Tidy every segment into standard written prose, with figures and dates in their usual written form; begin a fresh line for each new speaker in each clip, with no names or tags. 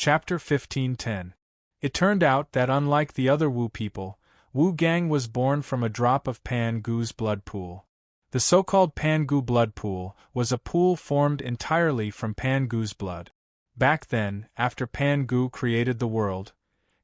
Chapter 15:10. It turned out that unlike the other Wu people, Wu Gang was born from a drop of Pan Gu's blood pool. The so-called Pan Gu blood pool was a pool formed entirely from Pan Gu's blood. Back then, after Pan Gu created the world,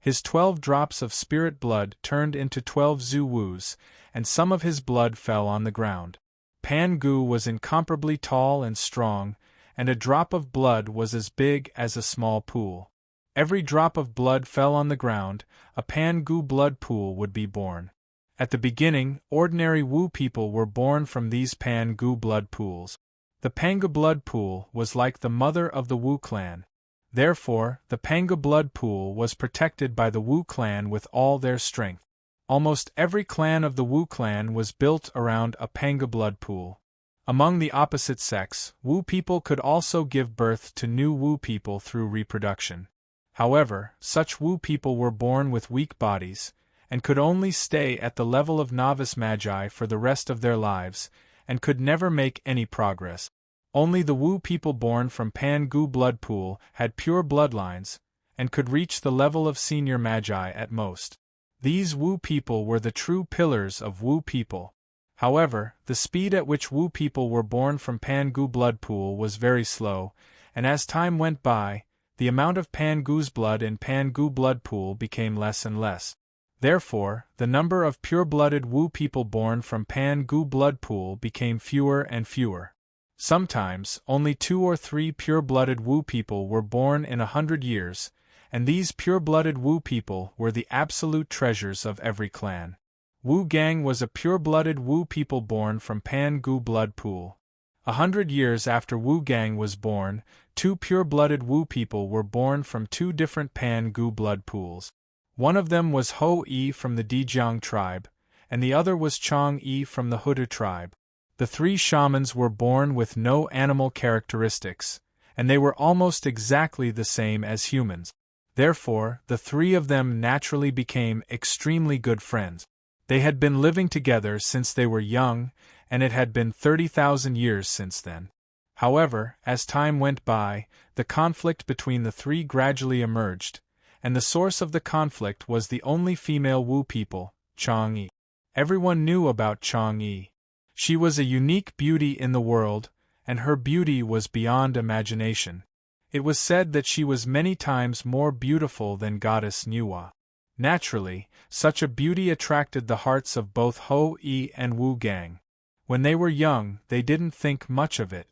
his 12 drops of spirit blood turned into 12 Zhu Wus, and some of his blood fell on the ground. Pan Gu was incomparably tall and strong, and a drop of blood was as big as a small pool. Every drop of blood fell on the ground, a Pan Gu blood pool would be born. At the beginning, ordinary Wu people were born from these Pan Gu blood pools. The Panga blood pool was like the mother of the Wu clan. Therefore, the Panga blood pool was protected by the Wu clan with all their strength. Almost every clan of the Wu clan was built around a Panga blood pool. Among the opposite sex, Wu people could also give birth to new Wu people through reproduction. However, such Wu people were born with weak bodies, and could only stay at the level of novice magi for the rest of their lives, and could never make any progress. Only the Wu people born from Pan Gu blood pool had pure bloodlines, and could reach the level of senior magi at most. These Wu people were the true pillars of Wu people. However, the speed at which Wu people were born from Pan Gu blood pool was very slow, and as time went by, the amount of Pan Gu's blood in Pan Gu blood pool became less and less. Therefore, the number of pure-blooded Wu people born from Pan Gu blood pool became fewer and fewer. Sometimes, only 2 or 3 pure-blooded Wu people were born in 100 years, and these pure-blooded Wu people were the absolute treasures of every clan. Wu Gang was a pure-blooded Wu people born from Pan Gu blood pool. 100 years after Wu Gang was born, 2 pure-blooded Wu people were born from 2 different Pan Gu blood pools. One of them was Ho Yi from the Dijiang tribe, and the other was Chong Yi from the Huda tribe. The 3 shamans were born with no animal characteristics, and they were almost exactly the same as humans. Therefore, the 3 of them naturally became extremely good friends. They had been living together since they were young, and it had been 30,000 years since then. However, as time went by, the conflict between the 3 gradually emerged, and the source of the conflict was the only female Wu people, Chong Yi. Everyone knew about Chong Yi. She was a unique beauty in the world, and her beauty was beyond imagination. It was said that she was many times more beautiful than goddess Nuwa. Naturally, such a beauty attracted the hearts of both Ho Yi and Wu Gang. When they were young, they didn't think much of it.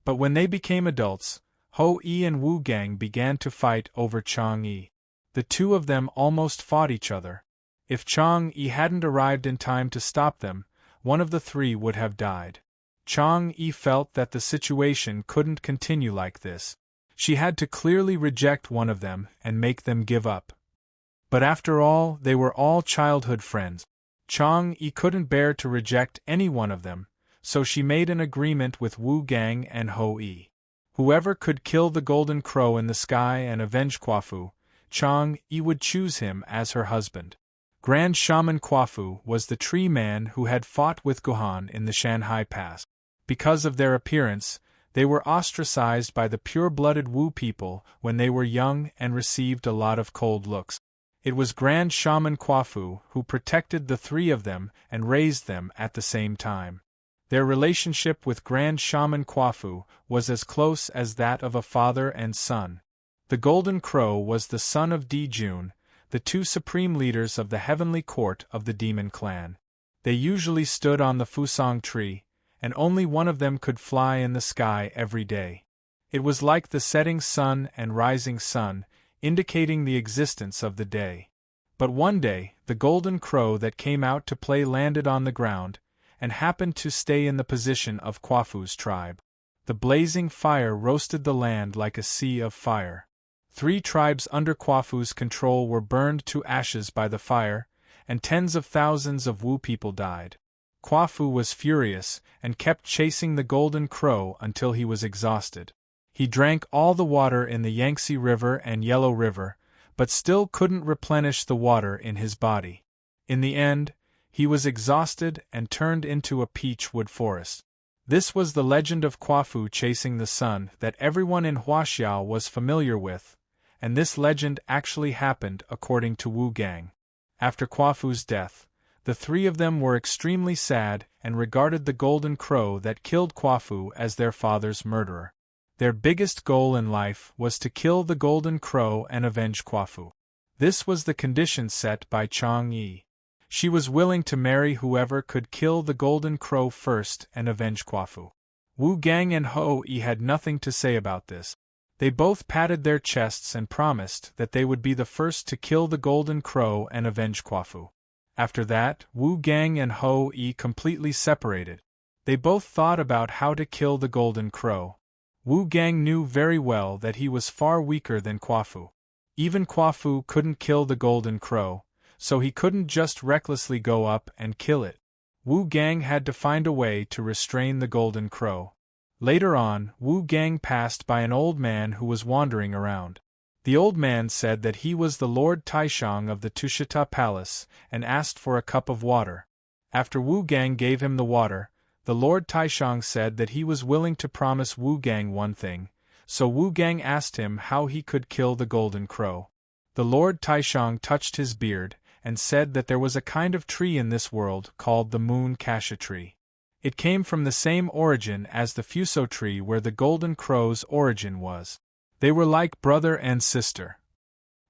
But when they became adults, Ho Yi and Wu Gang began to fight over Chong Yi. The 2 of them almost fought each other. If Chong Yi hadn't arrived in time to stop them, one of the 3 would have died. Chong Yi felt that the situation couldn't continue like this. She had to clearly reject one of them and make them give up. But after all, they were all childhood friends. Chong Yi couldn't bear to reject any one of them, so she made an agreement with Wu Gang and Ho Yi. Whoever could kill the golden crow in the sky and avenge Quafu, Chong Yi would choose him as her husband. Grand Shaman Quafu was the tree man who had fought with Guhan in the Shanhai Pass. Because of their appearance, they were ostracized by the pure-blooded Wu people when they were young and received a lot of cold looks. It was Grand Shaman Quafu who protected the 3 of them and raised them at the same time. Their relationship with Grand Shaman Quafu was as close as that of a father and son. The Golden Crow was the son of Dijun, the 2 supreme leaders of the heavenly court of the demon clan. They usually stood on the Fusang tree, and only one of them could fly in the sky every day. It was like the setting sun and rising sun, indicating the existence of the day. But one day, the golden crow that came out to play landed on the ground, and happened to stay in the position of Quafu's tribe. The blazing fire roasted the land like a sea of fire. 3 tribes under Quafu's control were burned to ashes by the fire, and tens of thousands of Wu people died. Quafu was furious, and kept chasing the golden crow until he was exhausted. He drank all the water in the Yangtze River and Yellow River, but still couldn't replenish the water in his body. In the end, he was exhausted and turned into a peach wood forest. This was the legend of Quafu chasing the sun that everyone in Huaxiao was familiar with, and this legend actually happened according to Wu Gang. After Quafu's death, the three of them were extremely sad and regarded the golden crow that killed Quafu as their father's murderer. Their biggest goal in life was to kill the golden crow and avenge Quafu. This was the condition set by Chang Yi. She was willing to marry whoever could kill the golden crow first and avenge Quafu. Wu Gang and Ho Yi had nothing to say about this. They both patted their chests and promised that they would be the first to kill the golden crow and avenge Quafu. After that, Wu Gang and Ho Yi completely separated. They both thought about how to kill the golden crow. Wu Gang knew very well that he was far weaker than Quafu. Even Quafu couldn't kill the golden crow, so he couldn't just recklessly go up and kill it. Wu Gang had to find a way to restrain the golden crow. Later on, Wu Gang passed by an old man who was wandering around. The old man said that he was the Lord Taishang of the Tushita Palace and asked for a cup of water. After Wu Gang gave him the water, the Lord Taishang said that he was willing to promise Wu Gang one thing, so Wu Gang asked him how he could kill the golden crow. The Lord Taishang touched his beard and said that there was a kind of tree in this world called the moon cassia tree. It came from the same origin as the fuso tree where the golden crow's origin was. They were like brother and sister.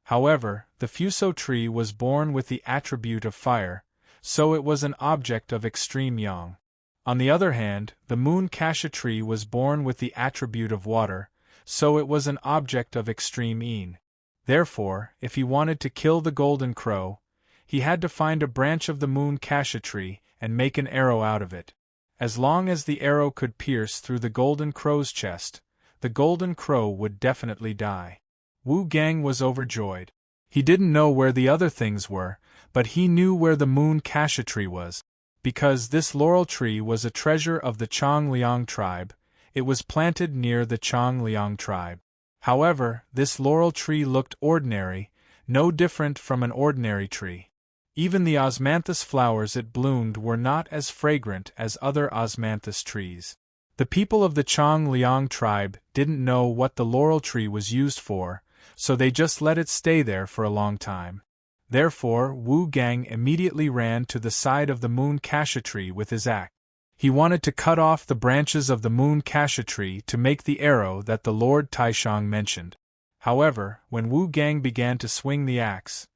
However, the fuso tree was born with the attribute of fire, so it was an object of extreme yang. On the other hand, the moon cassia tree was born with the attribute of water, so it was an object of extreme yin. Therefore, if he wanted to kill the golden crow, he had to find a branch of the moon cassia tree and make an arrow out of it. As long as the arrow could pierce through the golden crow's chest, the golden crow would definitely die. Wu Gang was overjoyed. He didn't know where the other things were, but he knew where the moon cassia tree was. Because this laurel tree was a treasure of the Changliang tribe, it was planted near the Changliang tribe. However, this laurel tree looked ordinary, no different from an ordinary tree. Even the osmanthus flowers it bloomed were not as fragrant as other osmanthus trees. The people of the Changliang tribe didn't know what the laurel tree was used for, so they just let it stay there for a long time. Therefore, Wu Gang immediately ran to the side of the moon cassia tree with his axe. He wanted to cut off the branches of the moon cassia tree to make the arrow that the Lord Taishang mentioned. However, when Wu Gang began to swing the axe,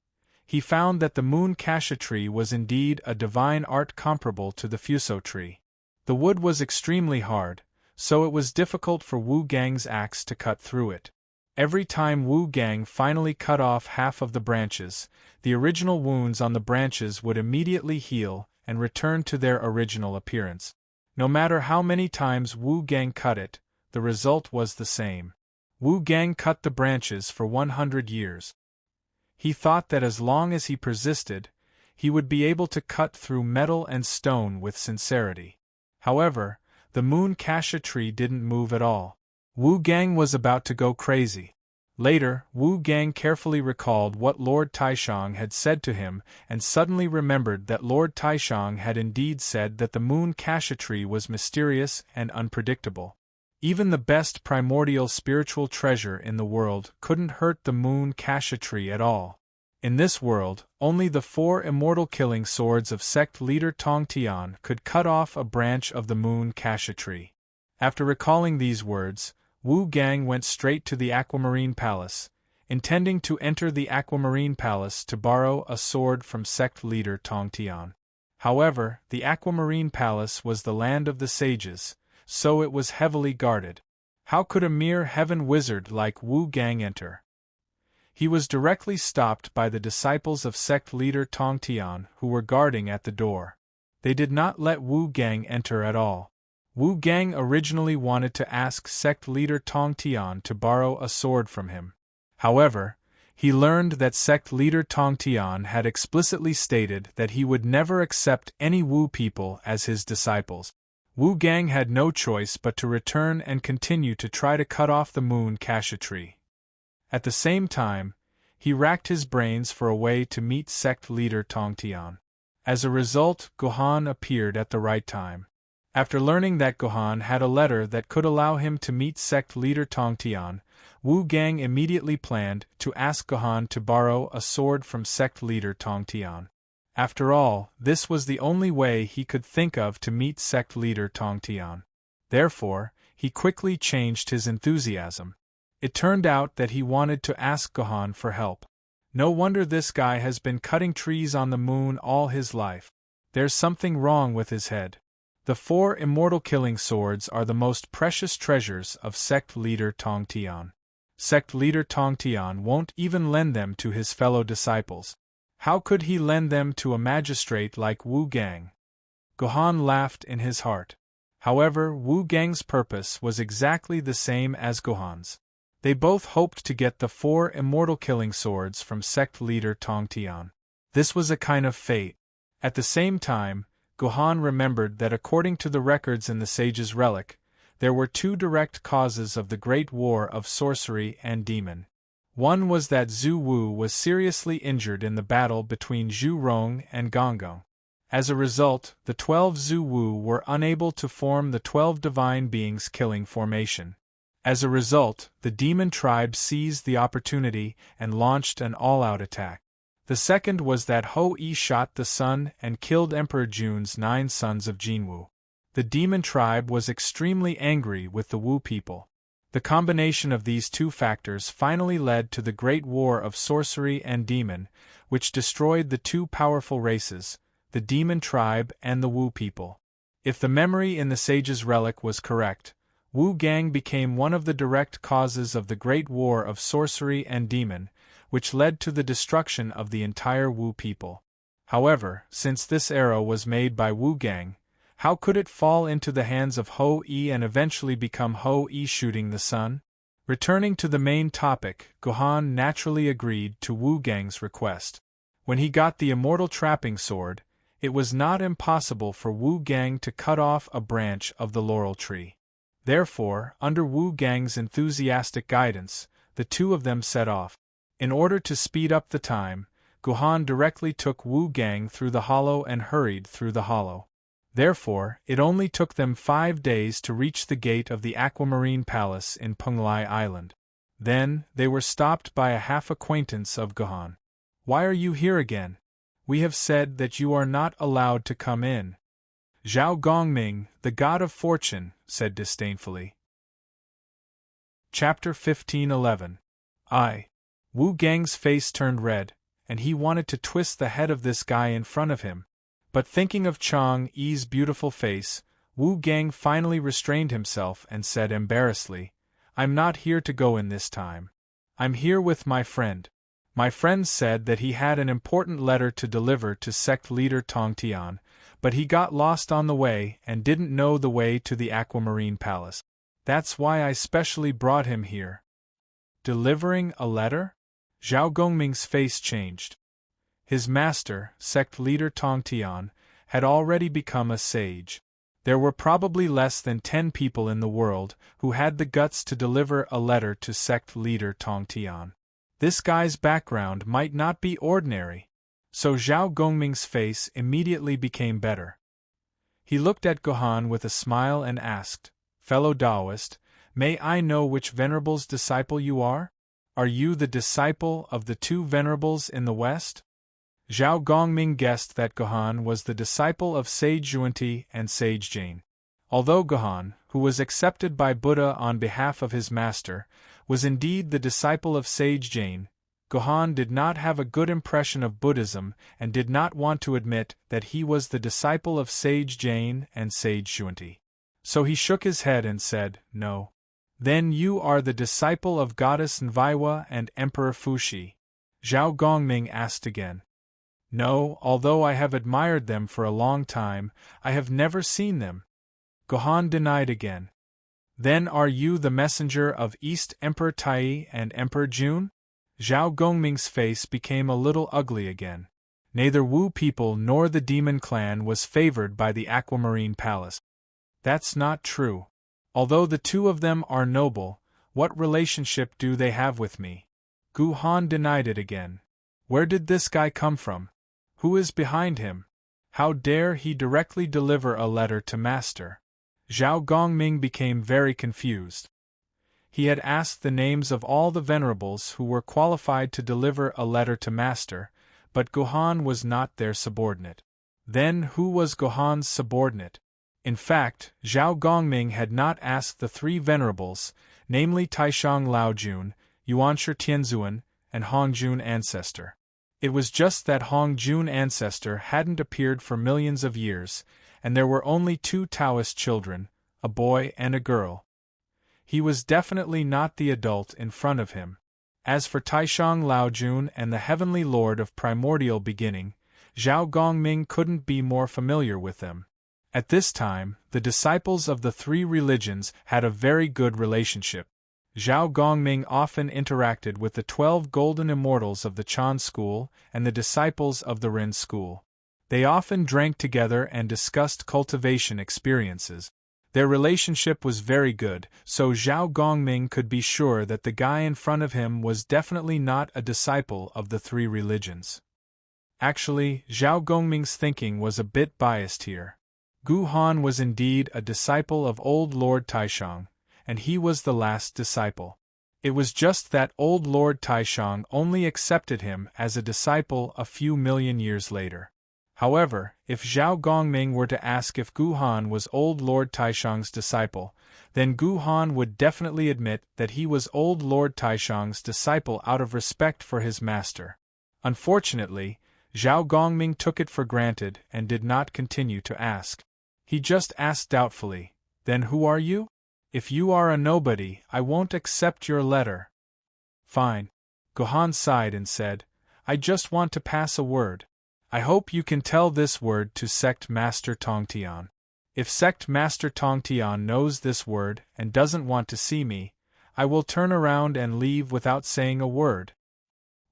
he found that the moon cassia tree was indeed a divine art comparable to the fuso tree. The wood was extremely hard, so it was difficult for Wu Gang's axe to cut through it. Every time Wu Gang finally cut off half of the branches, the original wounds on the branches would immediately heal and return to their original appearance. No matter how many times Wu Gang cut it, the result was the same. Wu Gang cut the branches for 100 years. He thought that as long as he persisted, he would be able to cut through metal and stone with sincerity. However, the moon cassia tree didn't move at all. Wu Gang was about to go crazy. Later, Wu Gang carefully recalled what Lord Taishang had said to him and suddenly remembered that Lord Taishang had indeed said that the moon cassia tree was mysterious and unpredictable. Even the best primordial spiritual treasure in the world couldn't hurt the moon cassia tree at all. In this world, only the 4 immortal killing swords of sect leader Tong Tian could cut off a branch of the moon cassia tree. After recalling these words, Wu Gang went straight to the Aquamarine Palace, intending to enter the Aquamarine Palace to borrow a sword from sect leader Tong Tian. However, the Aquamarine Palace was the land of the sages, so it was heavily guarded. How could a mere heaven wizard like Wu Gang enter? He was directly stopped by the disciples of sect leader Tong Tian who were guarding at the door. They did not let Wu Gang enter at all. Wu Gang originally wanted to ask sect leader Tong Tian to borrow a sword from him. However, he learned that sect leader Tong Tian had explicitly stated that he would never accept any Wu people as his disciples. Wu Gang had no choice but to return and continue to try to cut off the moon cassia tree. At the same time, he racked his brains for a way to meet sect leader Tong Tian. As a result, Gohan appeared at the right time. After learning that Gohan had a letter that could allow him to meet sect leader Tong Tian, Wu Gang immediately planned to ask Gohan to borrow a sword from sect leader Tong Tian. After all, this was the only way he could think of to meet sect leader Tong Tian. Therefore, he quickly changed his enthusiasm. It turned out that he wanted to ask Gohan for help. No wonder this guy has been cutting trees on the moon all his life. There's something wrong with his head. The 4 immortal killing swords are the most precious treasures of sect leader Tong Tian. Sect leader Tong Tian won't even lend them to his fellow disciples. How could he lend them to a magistrate like Wu Gang? Gohan laughed in his heart. However, Wu Gang's purpose was exactly the same as Gohan's. They both hoped to get the 4 immortal killing swords from sect leader Tong Tian. This was a kind of fate. At the same time, Gohan remembered that according to the records in the Sage's Relic, there were 2 direct causes of the Great War of Sorcery and Demon. One was that Zhu Wu was seriously injured in the battle between Zhu Rong and Gong Gong. As a result, the 12 Zhu Wu were unable to form the 12 Divine Beings killing formation. As a result, the demon tribe seized the opportunity and launched an all-out attack. The second was that Ho-Yi shot the sun and killed Emperor Jun's 9 sons of Jinwu. The demon tribe was extremely angry with the Wu people. The combination of these 2 factors finally led to the Great War of Sorcery and Demon, which destroyed the 2 powerful races, the demon tribe and the Wu people. If the memory in the Sage's Relic was correct, Wu Gang became one of the direct causes of the Great War of Sorcery and Demon, which led to the destruction of the entire Wu people. However, since this arrow was made by Wu Gang, how could it fall into the hands of Ho-Yi and eventually become Ho-Yi shooting the sun? Returning to the main topic, Gohan naturally agreed to Wu Gang's request. When he got the immortal trapping sword, it was not impossible for Wu Gang to cut off a branch of the laurel tree. Therefore, under Wu Gang's enthusiastic guidance, the 2 of them set off. In order to speed up the time, Gohan directly took Wu Gang through the hollow and hurried through the hollow. Therefore, it only took them 5 days to reach the gate of the Aquamarine Palace in Penglai Island. Then, they were stopped by a half-acquaintance of Gohan. "Why are you here again? We have said that you are not allowed to come in." Zhao Gongming, the god of fortune, said disdainfully. Chapter 15:11. Wu Gang's face turned red, and he wanted to twist the head of this guy in front of him. But thinking of Chang'e's beautiful face, Wu Gang finally restrained himself and said embarrassedly, "I'm not here to go in this time. I'm here with my friend. My friend said that he had an important letter to deliver to sect leader Tong Tian, but he got lost on the way and didn't know the way to the Aquamarine Palace. That's why I specially brought him here." Delivering a letter? Zhao Gongming's face changed. His master, sect leader Tong Tian, had already become a sage. There were probably less than 10 people in the world who had the guts to deliver a letter to sect leader Tong Tian. This guy's background might not be ordinary. So Zhao Gongming's face immediately became better. He looked at Gohan with a smile and asked, "Fellow Taoist, may I know which Venerable's disciple you are? Are you the disciple of the 2 Venerables in the West?" Zhao Gongming guessed that Gohan was the disciple of Sage Zhuanti and Sage Jane. Although Gohan, who was accepted by Buddha on behalf of his master, was indeed the disciple of Sage Jane, Gohan did not have a good impression of Buddhism and did not want to admit that he was the disciple of Sage Jane and Sage Zhuanti. So he shook his head and said, "No." "Then you are the disciple of Goddess Nvaiwa and Emperor Fuxi?" Zhao Gongming asked again. "No, although I have admired them for a long time, I have never seen them." Gohan denied again. "Then are you the messenger of East Emperor Tai and Emperor Jun?" Zhao Gongming's face became a little ugly again. Neither Wu people nor the demon clan was favored by the Aquamarine Palace. "That's not true. Although the 2 of them are noble, what relationship do they have with me?" Gohan denied it again. Where did this guy come from? Who is behind him? How dare he directly deliver a letter to Master? Zhao Gongming became very confused. He had asked the names of all the venerables who were qualified to deliver a letter to Master, but Guhan was not their subordinate. Then who was Guhan's subordinate? In fact, Zhao Gongming had not asked the three venerables, namely Taishang Laojun, Yuanshi Tianzuan, and Hongjun Ancestor. It was just that Hongjun Ancestor hadn't appeared for millions of years, and there were only two Taoist children, a boy and a girl. He was definitely not the adult in front of him. As for Taishang Laojun and the Heavenly Lord of Primordial Beginning, Zhao Gongming couldn't be more familiar with them. At this time, the disciples of the three religions had a very good relationship. Zhao Gongming often interacted with the 12 golden immortals of the Chan school and the disciples of the Ren school. They often drank together and discussed cultivation experiences. Their relationship was very good, so Zhao Gongming could be sure that the guy in front of him was definitely not a disciple of the three religions. Actually, Zhao Gongming's thinking was a bit biased here. Gu Han was indeed a disciple of old Lord Taishang, and he was the last disciple. It was just that old Lord Taishang only accepted him as a disciple a few million years later. However, if Zhao Gongming were to ask if Gu Han was old Lord Taishang's disciple, then Gu Han would definitely admit that he was old Lord Taishang's disciple out of respect for his master. Unfortunately, Zhao Gongming took it for granted and did not continue to ask. He just asked doubtfully, "Then who are you? If you are a nobody, I won't accept your letter." "Fine." Guhan sighed and said, "I just want to pass a word. I hope you can tell this word to Sect Master Tongtian. If Sect Master Tongtian knows this word and doesn't want to see me, I will turn around and leave without saying a word."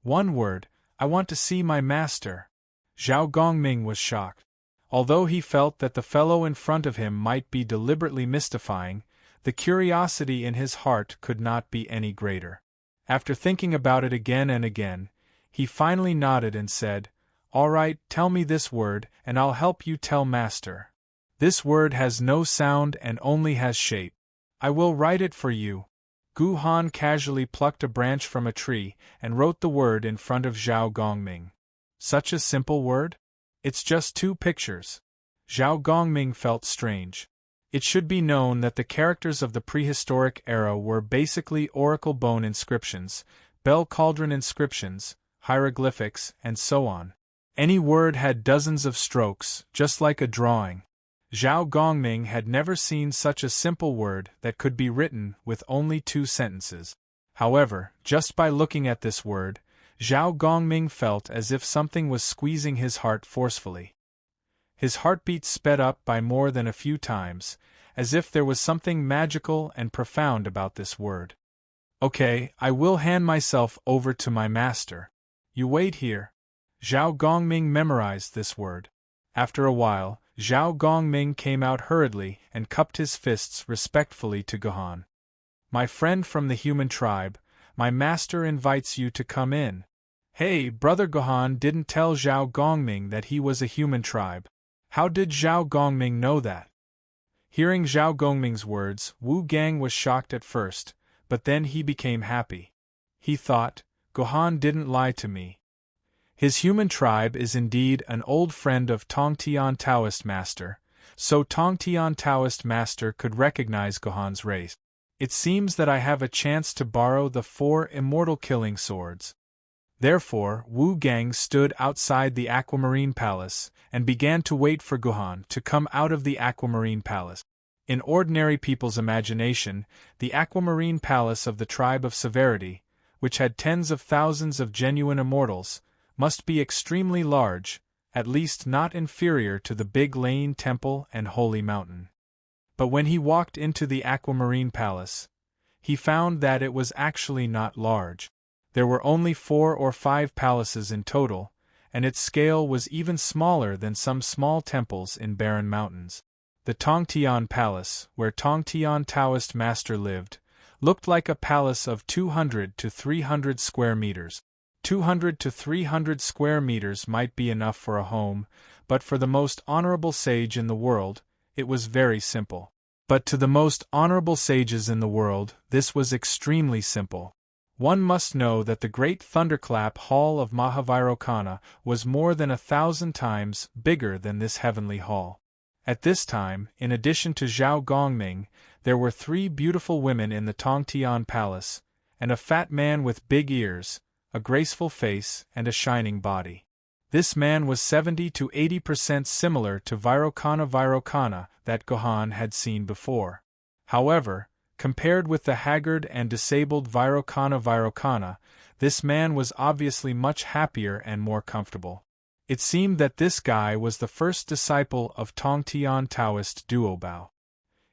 "One word, I want to see my master." Zhao Gongming was shocked. Although he felt that the fellow in front of him might be deliberately mystifying, the curiosity in his heart could not be any greater. After thinking about it again and again, he finally nodded and said, "All right, tell me this word, and I'll help you tell Master. This word has no sound and only has shape. I will write it for you." Gu Han casually plucked a branch from a tree and wrote the word in front of Zhao Gongming. Such a simple word? It's just 2 pictures. Zhao Gongming felt strange. It should be known that the characters of the prehistoric era were basically oracle bone inscriptions, bell cauldron inscriptions, hieroglyphics, and so on. Any word had dozens of strokes, just like a drawing. Zhao Gongming had never seen such a simple word that could be written with only 2 sentences. However, just by looking at this word, Zhao Gongming felt as if something was squeezing his heart forcefully. His heartbeat sped up by more than a few times, as if there was something magical and profound about this word. "Okay, I will hand myself over to my master. You wait here." Zhao Gongming memorized this word. After a while, Zhao Gongming came out hurriedly and cupped his fists respectfully to Guhan. "My friend from the human tribe, my master invites you to come in." Hey, Brother Guhan didn't tell Zhao Gongming that he was a human tribe. How did Zhao Gongming know that? Hearing Zhao Gongming's words, Wu Gang was shocked at first, but then he became happy. He thought, Guhan didn't lie to me. His human tribe is indeed an old friend of Tongtian Taoist Master, so Tongtian Taoist Master could recognize Guhan's race. It seems that I have a chance to borrow the 4 immortal killing swords. Therefore, Wu Gang stood outside the Aquamarine Palace and began to wait for Guhan to come out of the Aquamarine Palace. In ordinary people's imagination, the Aquamarine Palace of the tribe of Severity, which had tens of thousands of genuine immortals, must be extremely large, at least not inferior to the Big Lane Temple and Holy Mountain. But when he walked into the Aquamarine Palace, he found that it was actually not large. There were only 4 or 5 palaces in total, and its scale was even smaller than some small temples in barren mountains. The Tongtian Palace, where Tongtian Taoist Master lived, looked like a palace of 200 to 300 square meters. 200 to 300 square meters might be enough for a home, but for the most honorable sage in the world, it was very simple. But to the most honorable sages in the world, this was extremely simple. One must know that the great thunderclap hall of Mahavairochana was more than 1,000 times bigger than this heavenly hall. At this time, in addition to Zhao Gongming, there were 3 beautiful women in the Tongtian palace, and a fat man with big ears, a graceful face, and a shining body. This man was 70 to 80% similar to Vairochana that Gohan had seen before. However, compared with the haggard and disabled Vairochana, this man was obviously much happier and more comfortable. It seemed that this guy was the first disciple of Tongtian Taoist Duobao.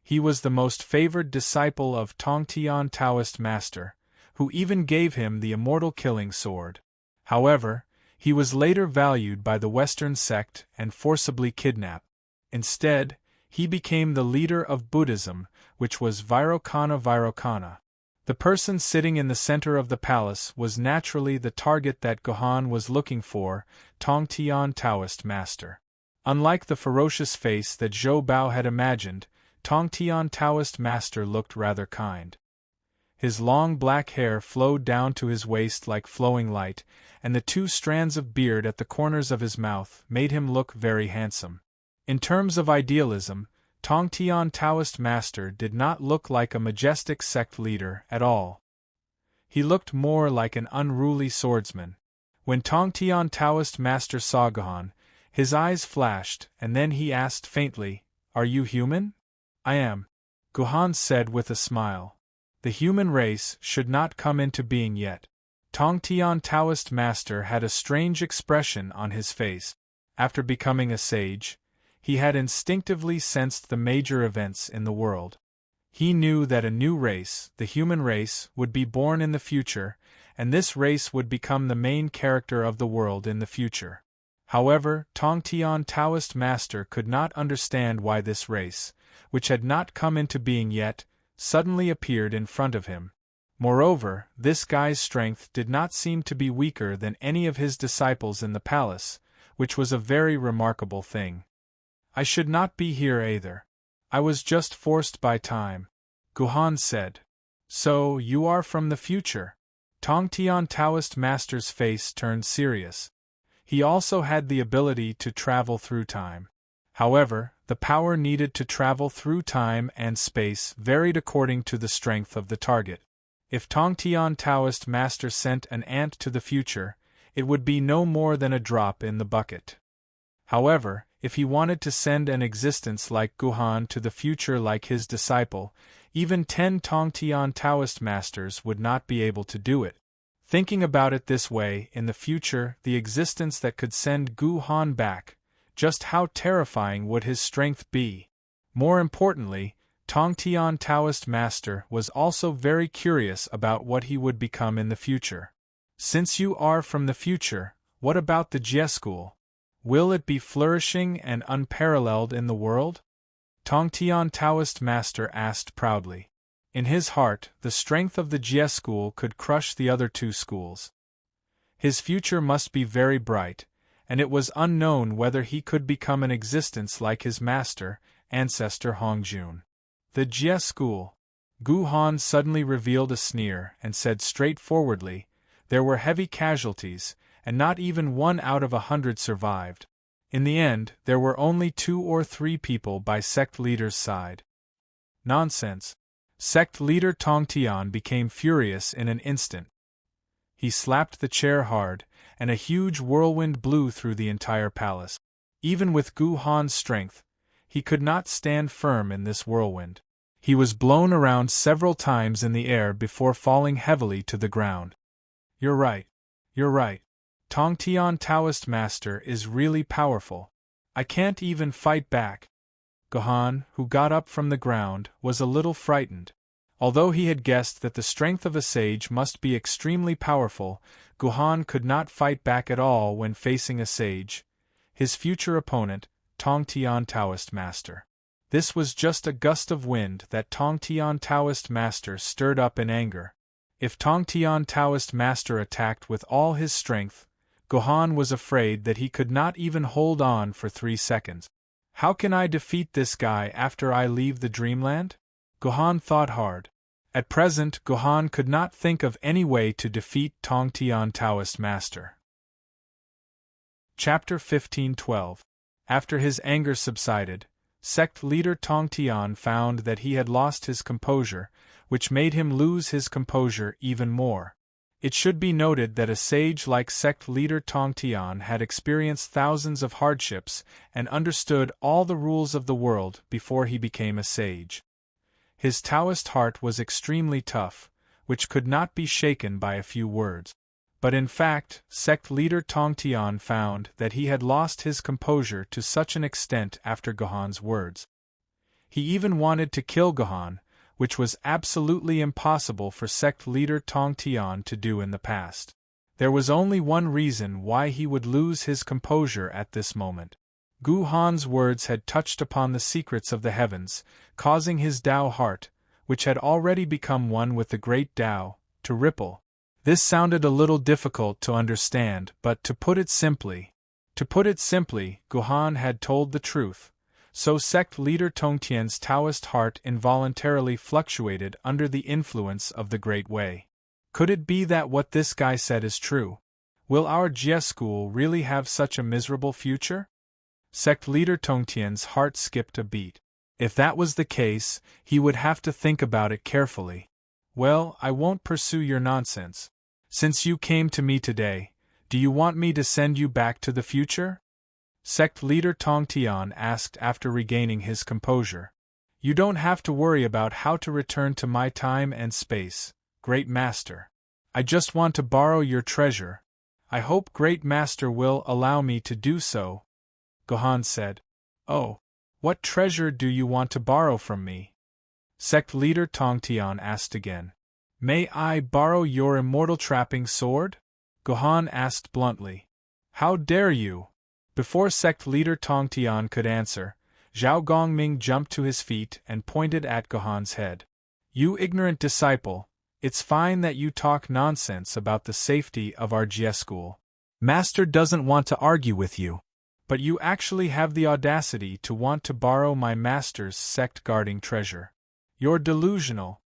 He was the most favored disciple of Tongtian Taoist master, who even gave him the immortal killing sword. However, he was later valued by the Western sect and forcibly kidnapped. Instead, he became the leader of Buddhism, which was Vairochana. The person sitting in the center of the palace was naturally the target that Gohan was looking for, Tongtian Taoist master. Unlike the ferocious face that Zhou Bao had imagined, Tongtian Taoist master looked rather kind. His long black hair flowed down to his waist like flowing light, and the 2 strands of beard at the corners of his mouth made him look very handsome. In terms of idealism, Tongtian Taoist master did not look like a majestic sect leader at all. He looked more like an unruly swordsman. When Tongtian Taoist master saw Gohan, his eyes flashed, and then he asked faintly, "Are you human?" "I am," Gohan said with a smile. The human race should not come into being yet. Tongtian Taoist master had a strange expression on his face. After becoming a sage, he had instinctively sensed the major events in the world. He knew that a new race, the human race, would be born in the future, and this race would become the main character of the world in the future. However, Tongtian Taoist master could not understand why this race, which had not come into being yet, suddenly appeared in front of him. Moreover, this guy's strength did not seem to be weaker than any of his disciples in the palace, which was a very remarkable thing. "I should not be here either. I was just forced by time," Gohan said. "So, you are from the future?" Tongtian Taoist master's face turned serious. He also had the ability to travel through time. However, the power needed to travel through time and space varied according to the strength of the target. If Tongtian Taoist master sent an ant to the future, it would be no more than a drop in the bucket. However, if he wanted to send an existence like Gohan to the future like his disciple, even 10 Tongtian Taoist masters would not be able to do it. Thinking about it this way, in the future, the existence that could send Gohan back, just how terrifying would his strength be? More importantly, Tongtian Taoist master was also very curious about what he would become in the future. "Since you are from the future, what about the Jie school? Will it be flourishing and unparalleled in the world?" Tongtian Taoist master asked proudly. In his heart, the strength of the Jie school could crush the other 2 schools. His future must be very bright, and it was unknown whether he could become an existence like his master, ancestor Hongjun. "The Jie school." Gohan suddenly revealed a sneer and said straightforwardly, "There were heavy casualties, and not even 1 out of 100 survived. In the end, there were only 2 or 3 people by sect leader's side." "Nonsense." Sect leader Tongtian became furious in an instant. He slapped the chair hard, and a huge whirlwind blew through the entire palace. Even with Gohan's strength, he could not stand firm in this whirlwind. He was blown around several times in the air before falling heavily to the ground. "You're right. You're right. Tongtian Taoist master is really powerful. I can't even fight back." Gohan, who got up from the ground, was a little frightened. Although he had guessed that the strength of a sage must be extremely powerful, Gohan could not fight back at all when facing a sage, his future opponent, Tongtian Taoist master. This was just a gust of wind that Tongtian Taoist master stirred up in anger. If Tongtian Taoist master attacked with all his strength, Gohan was afraid that he could not even hold on for 3 seconds. How can I defeat this guy after I leave the dreamland? Gohan thought hard. At present, Gohan could not think of any way to defeat Tong Tian Taoist Master. Chapter 15:12. After his anger subsided, sect leader Tong Tian found that he had lost his composure, which made him lose his composure even more. It should be noted that a sage like sect leader Tong Tian had experienced thousands of hardships and understood all the rules of the world before he became a sage. His Taoist heart was extremely tough, which could not be shaken by a few words. But in fact, sect leader Tong Tian found that he had lost his composure to such an extent after Gohan's words. He even wanted to kill Gohan, which was absolutely impossible for sect leader Tong Tian to do in the past. There was only one reason why he would lose his composure at this moment. Gohan's words had touched upon the secrets of the heavens, causing his Tao heart, which had already become one with the great Tao, to ripple. This sounded a little difficult to understand, but to put it simply, Gohan had told the truth, so sect leader Tong Tian's Taoist heart involuntarily fluctuated under the influence of the Great Way. Could it be that what this guy said is true? Will our Jie school really have such a miserable future? Sect leader Tong Tian's heart skipped a beat. If that was the case, he would have to think about it carefully. Well, I won't pursue your nonsense. Since you came to me today, do you want me to send you back to the future? Sect leader Tong Tian asked after regaining his composure. You don't have to worry about how to return to my time and space, Great Master. I just want to borrow your treasure. I hope Great Master will allow me to do so. Gohan said. Oh, what treasure do you want to borrow from me? Sect leader Tong Tian asked again. May I borrow your immortal trapping sword? Gohan asked bluntly. How dare you? Before sect leader Tong Tian could answer, Zhao Gongming jumped to his feet and pointed at Gohan's head. You ignorant disciple, it's fine that you talk nonsense about the safety of our Jie school. Master doesn't want to argue with you. But you actually have the audacity to want to borrow my master's sect-guarding treasure. You're delusional.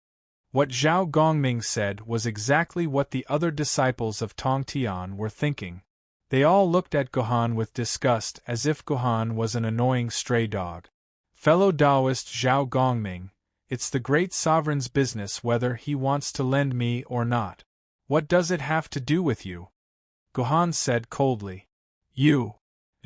What Zhao Gongming said was exactly what the other disciples of Tong Tian were thinking. They all looked at Gohan with disgust as if Gohan was an annoying stray dog. Fellow Taoist Zhao Gongming, it's the great sovereign's business whether he wants to lend me or not. What does it have to do with you? Gohan said coldly. You.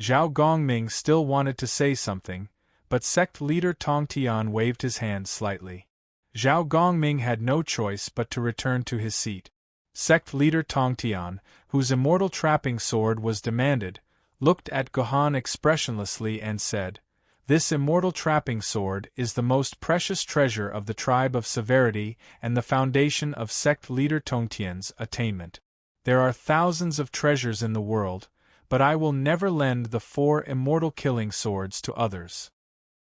Zhao Gongming still wanted to say something, but sect leader Tong Tian waved his hand slightly. Zhao Gongming had no choice but to return to his seat. Sect leader Tong Tian, whose immortal trapping sword was demanded, looked at Gohan expressionlessly and said, This immortal trapping sword is the most precious treasure of the tribe of Severity and the foundation of sect leader Tong Tian's attainment. There are thousands of treasures in the world, but I will never lend the 4 immortal killing swords to others.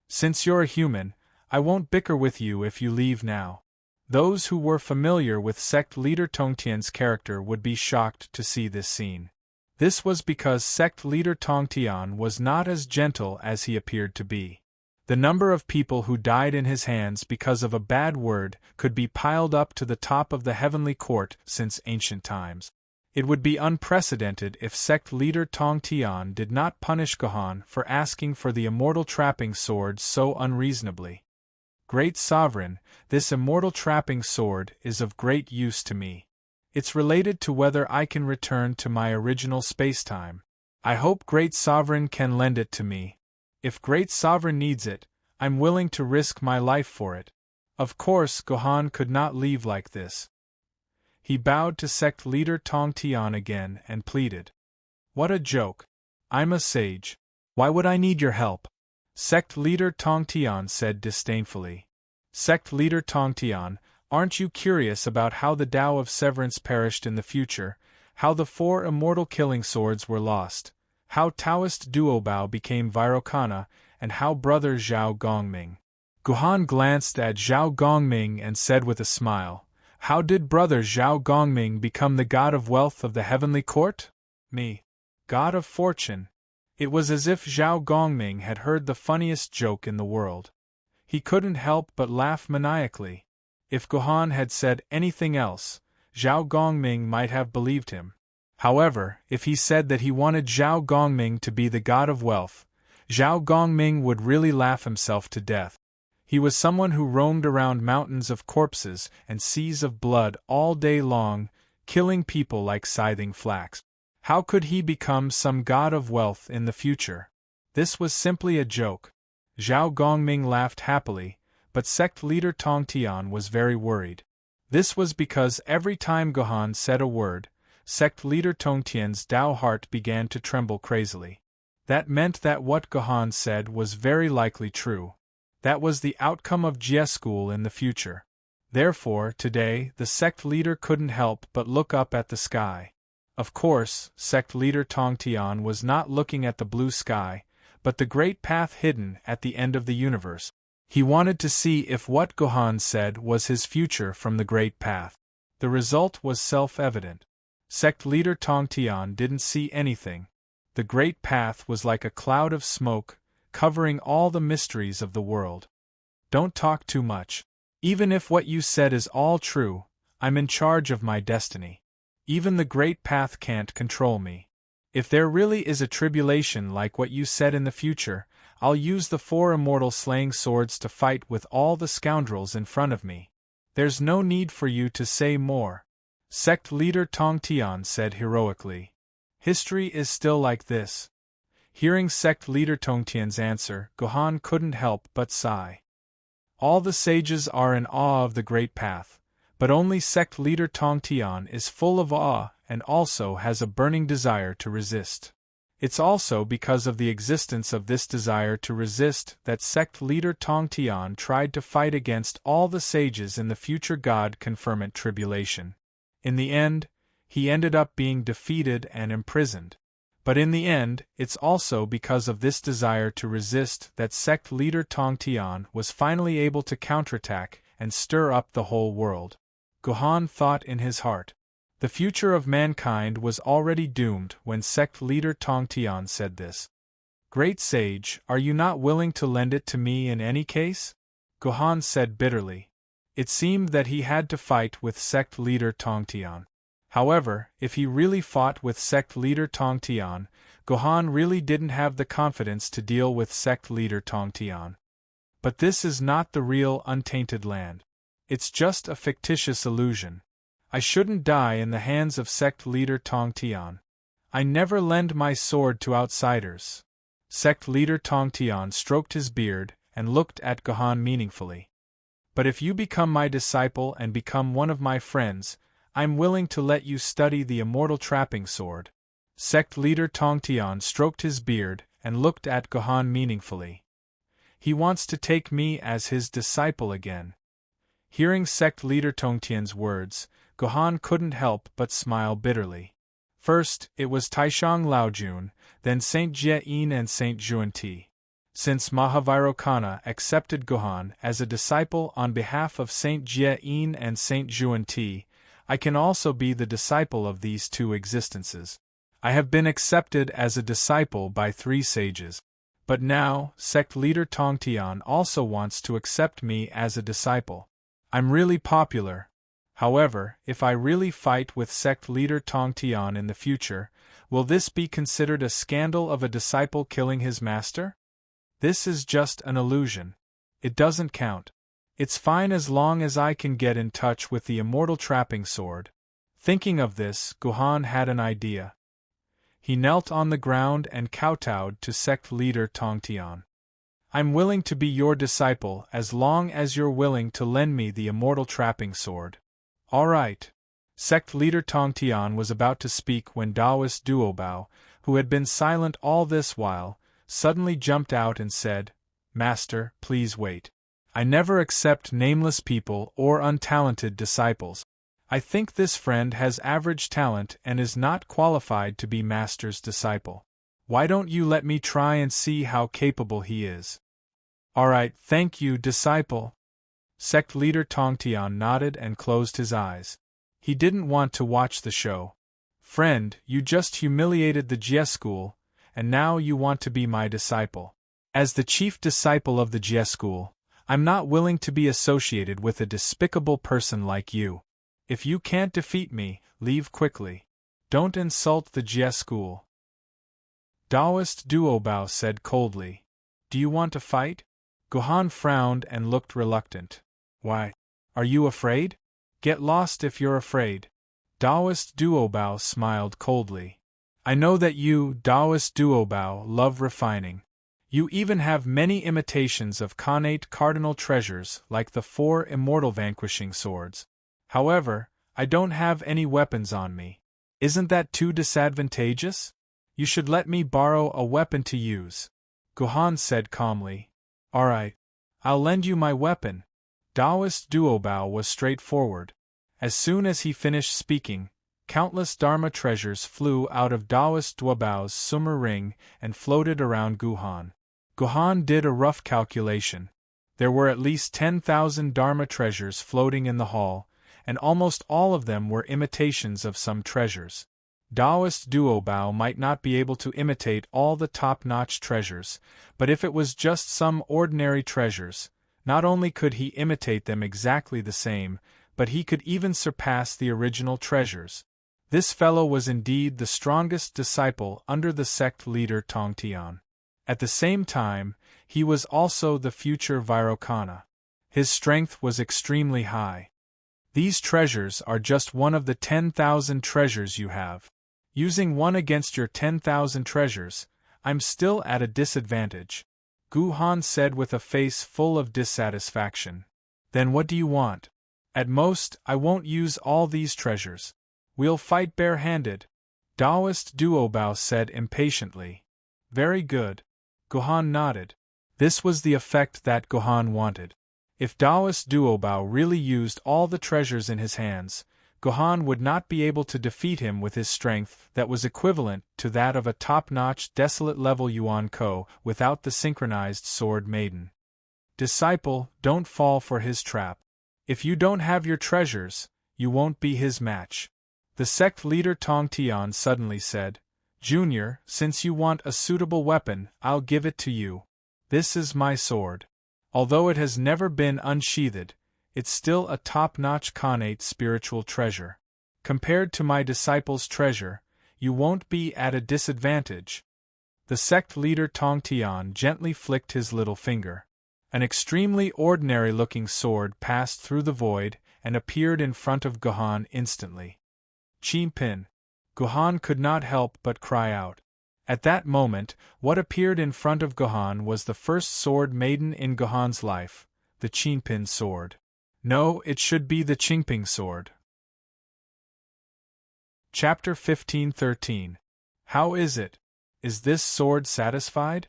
Since you're a human, I won't bicker with you if you leave now. Those who were familiar with sect leader Tong Tian's character would be shocked to see this scene. This was because sect leader Tong Tian was not as gentle as he appeared to be. The number of people who died in his hands because of a bad word could be piled up to the top of the heavenly court since ancient times. It would be unprecedented if sect leader Tong Tian did not punish Gohan for asking for the immortal trapping sword so unreasonably. Great Sovereign, this immortal trapping sword is of great use to me. It's related to whether I can return to my original spacetime. I hope Great Sovereign can lend it to me. If Great Sovereign needs it, I'm willing to risk my life for it. Of course, Gohan could not leave like this. He bowed to sect leader Tong Tian again and pleaded. What a joke. I'm a sage. Why would I need your help? Sect leader Tong Tian said disdainfully. Sect leader Tong Tian, aren't you curious about how the Tao of Severance perished in the future, how the 4 immortal killing swords were lost, how Taoist Duobao became Vairocana, and how brother Zhao Gongming? Gohan glanced at Zhao Gongming and said with a smile, How did brother Zhao Gongming become the god of wealth of the heavenly court? Me. God of fortune. It was as if Zhao Gongming had heard the funniest joke in the world. He couldn't help but laugh maniacally. If Gohan had said anything else, Zhao Gongming might have believed him. However, if he said that he wanted Zhao Gongming to be the god of wealth, Zhao Gongming would really laugh himself to death. He was someone who roamed around mountains of corpses and seas of blood all day long, killing people like scything flax. How could he become some god of wealth in the future? This was simply a joke. Zhao Gongming laughed happily, but sect leader Tong Tian was very worried. This was because every time Gohan said a word, sect leader Tong Tian's Dao heart began to tremble crazily. That meant that what Gohan said was very likely true. That was the outcome of Jie school in the future. Therefore, today, the sect leader couldn't help but look up at the sky. Of course, sect leader Tong Tian was not looking at the blue sky, but the great path hidden at the end of the universe. He wanted to see if what Gohan said was his future from the great path. The result was self-evident. Sect leader Tong Tian didn't see anything. The great path was like a cloud of smoke, covering all the mysteries of the world. Don't talk too much. Even if what you said is all true, I'm in charge of my destiny. Even the great path can't control me. If there really is a tribulation like what you said in the future, I'll use the 4 immortal slaying swords to fight with all the scoundrels in front of me. There's no need for you to say more. Sect leader Tong Tian said heroically. History is still like this. Hearing sect leader Tong Tian's answer, Gohan couldn't help but sigh. All the sages are in awe of the great path, but only sect leader Tong Tian is full of awe and also has a burning desire to resist. It's also because of the existence of this desire to resist that sect leader Tong Tian tried to fight against all the sages in the future God confirmant tribulation. In the end, he ended up being defeated and imprisoned. But in the end, it's also because of this desire to resist that sect leader Tong Tian was finally able to counterattack and stir up the whole world. Gohan thought in his heart. The future of mankind was already doomed when sect leader Tong Tian said this. Great sage, are you not willing to lend it to me in any case? Gohan said bitterly. It seemed that he had to fight with sect leader Tong Tian. However, if he really fought with sect leader Tong Tian, Gohan really didn't have the confidence to deal with sect leader Tong Tian. But this is not the real untainted land. It's just a fictitious illusion. I shouldn't die in the hands of sect leader Tong Tian. I never lend my sword to outsiders. Sect leader Tong Tian stroked his beard and looked at Gohan meaningfully. But if you become my disciple and become one of my friends, I'm willing to let you study the immortal trapping sword. Sect leader Tong Tian stroked his beard and looked at Gohan meaningfully. He wants to take me as his disciple again. Hearing sect leader Tong Tian's words, Gohan couldn't help but smile bitterly. First, it was Taishang Laojun, then Saint Jie-in and Saint Juan-Ti. Since Mahavairokkana accepted Gohan as a disciple on behalf of Saint Jie-in and Saint Juan-Ti, I can also be the disciple of these 2 existences. I have been accepted as a disciple by 3 sages. But now, sect leader Tong Tian also wants to accept me as a disciple. I'm really popular. However, if I really fight with sect leader Tong Tian in the future, will this be considered a scandal of a disciple killing his master? This is just an illusion. It doesn't count. It's fine as long as I can get in touch with the immortal trapping sword. Thinking of this, Gohan had an idea. He knelt on the ground and kowtowed to sect leader Tong Tian. I'm willing to be your disciple as long as you're willing to lend me the immortal trapping sword. All right. Sect leader Tong Tian was about to speak when Taoist Duobao, who had been silent all this while, suddenly jumped out and said, Master, please wait. I never accept nameless people or untalented disciples. I think this friend has average talent and is not qualified to be Master's disciple. Why don't you let me try and see how capable he is? All right, thank you, disciple. Sect leader Tong Tian nodded and closed his eyes. He didn't want to watch the show. Friend, you just humiliated the Jie school, and now you want to be my disciple. As the chief disciple of the Jie school, I'm not willing to be associated with a despicable person like you. If you can't defeat me, leave quickly. Don't insult the Jie school. Taoist Duobao said coldly. Do you want to fight? Gohan frowned and looked reluctant. Why? Are you afraid? Get lost if you're afraid. Taoist Duobao smiled coldly. I know that you, Taoist Duobao, love refining. You even have many imitations of Khanate cardinal treasures like the 4 immortal vanquishing swords. However, I don't have any weapons on me. Isn't that too disadvantageous? You should let me borrow a weapon to use. Gohan said calmly. Alright, I'll lend you my weapon. Taoist Duobao was straightforward. As soon as he finished speaking, countless Dharma treasures flew out of Taoist Duobao's summer ring and floated around Gohan. Gohan did a rough calculation. There were at least 10,000 Dharma treasures floating in the hall, and almost all of them were imitations of some treasures. Taoist Duobao might not be able to imitate all the top-notch treasures, but if it was just some ordinary treasures, not only could he imitate them exactly the same, but he could even surpass the original treasures. This fellow was indeed the strongest disciple under the sect leader Tongtian. At the same time, he was also the future Vairocana. His strength was extremely high. These treasures are just one of the 10,000 treasures you have. Using one against your 10,000 treasures, I'm still at a disadvantage. Gohan said with a face full of dissatisfaction. Then what do you want? At most, I won't use all these treasures. We'll fight bare-handed. Taoist Duobao said impatiently. Very good. Gohan nodded. This was the effect that Gohan wanted. If Taoist Duobao really used all the treasures in his hands, Gohan would not be able to defeat him with his strength that was equivalent to that of a top-notch desolate-level Yuan Ko without the synchronized sword Maiden. Disciple, don't fall for his trap. If you don't have your treasures, you won't be his match. The sect leader Tongtian suddenly said, Junior, since you want a suitable weapon, I'll give it to you. This is my sword. Although it has never been unsheathed, it's still a top-notch Khanate spiritual treasure. Compared to my disciple's treasure, you won't be at a disadvantage. The sect leader Tongtian gently flicked his little finger. An extremely ordinary-looking sword passed through the void and appeared in front of Gohan instantly. Qin. Gohan could not help but cry out. At that moment, what appeared in front of Gohan was the first sword Maiden in Gohan's life, the Qin sword. No, it should be the Qingping sword. Chapter 15-13. How is it? Is this sword satisfied?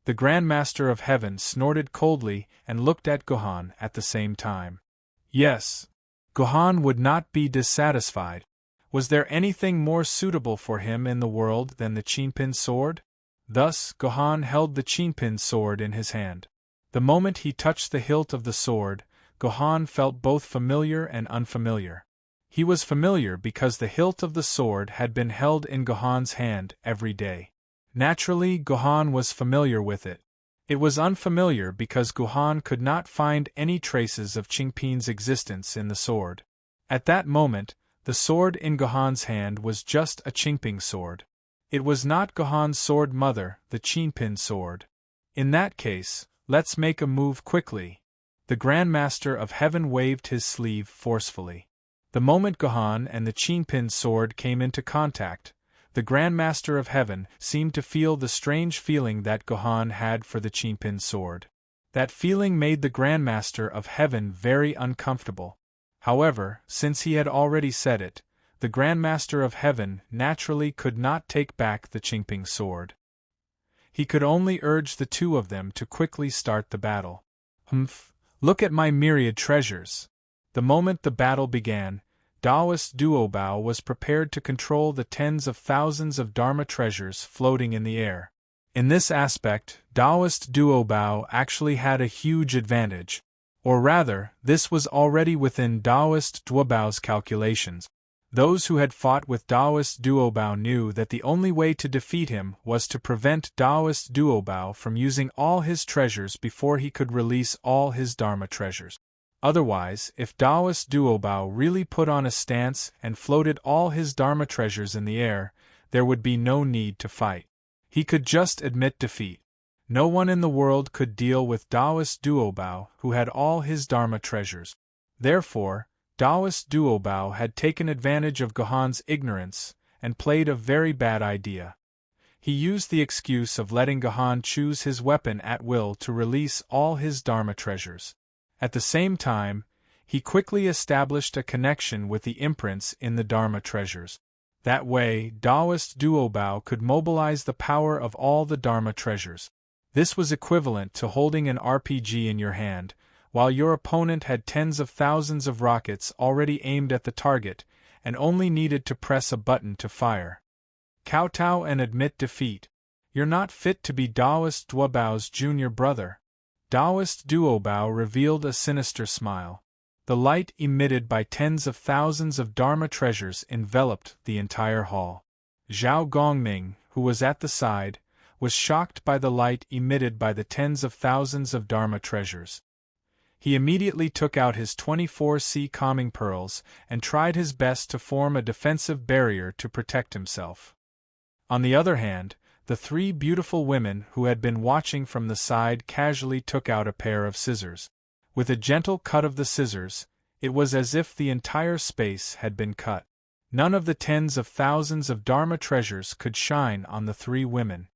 The Grand Master of Heaven snorted coldly and looked at Gohan at the same time. Yes. Gohan would not be dissatisfied. Was there anything more suitable for him in the world than the Qin sword? Thus, Gohan held the Qin sword in his hand. The moment he touched the hilt of the sword, Gohan felt both familiar and unfamiliar. He was familiar because the hilt of the sword had been held in Gohan's hand every day. Naturally, Gohan was familiar with it. It was unfamiliar because Gohan could not find any traces of Qingping's existence in the sword. At that moment, the sword in Gohan's hand was just a Qingping sword. It was not Gohan's sword mother, the Qin sword. In that case, let's make a move quickly. The Grand Master of Heaven waved his sleeve forcefully. The moment Gohan and the Qin sword came into contact, the Grand Master of Heaven seemed to feel the strange feeling that Gohan had for the Qin sword. That feeling made the Grand Master of Heaven very uncomfortable. However, since he had already said it, the Grand Master of Heaven naturally could not take back the Qingping sword. He could only urge the two of them to quickly start the battle. Humph! Look at my myriad treasures. The moment the battle began, Taoist Duobao was prepared to control the tens of thousands of Dharma treasures floating in the air. In this aspect, Taoist Duobao actually had a huge advantage. Or rather, this was already within Taoist Duobao's calculations. Those who had fought with Taoist Duobao knew that the only way to defeat him was to prevent Taoist Duobao from using all his treasures before he could release all his Dharma treasures. Otherwise, if Taoist Duobao really put on a stance and floated all his Dharma treasures in the air, there would be no need to fight. He could just admit defeat. No one in the world could deal with Taoist Duobao who had all his Dharma treasures. Therefore, Taoist Duobao had taken advantage of Gohan's ignorance and played a very bad idea. He used the excuse of letting Gohan choose his weapon at will to release all his Dharma treasures. At the same time, he quickly established a connection with the imprints in the Dharma treasures. That way, Taoist Duobao could mobilize the power of all the Dharma treasures. This was equivalent to holding an RPG in your hand, while your opponent had tens of thousands of rockets already aimed at the target, and only needed to press a button to fire. Kowtow and admit defeat. You're not fit to be Taoist Duobao's junior brother. Taoist Duobao revealed a sinister smile. The light emitted by tens of thousands of Dharma treasures enveloped the entire hall. Zhao Gongming, who was at the side, was shocked by the light emitted by the tens of thousands of Dharma treasures. He immediately took out his 24C calming pearls and tried his best to form a defensive barrier to protect himself. On the other hand, the three beautiful women who had been watching from the side casually took out a pair of scissors. With a gentle cut of the scissors, it was as if the entire space had been cut. None of the tens of thousands of Dharma treasures could shine on the three women.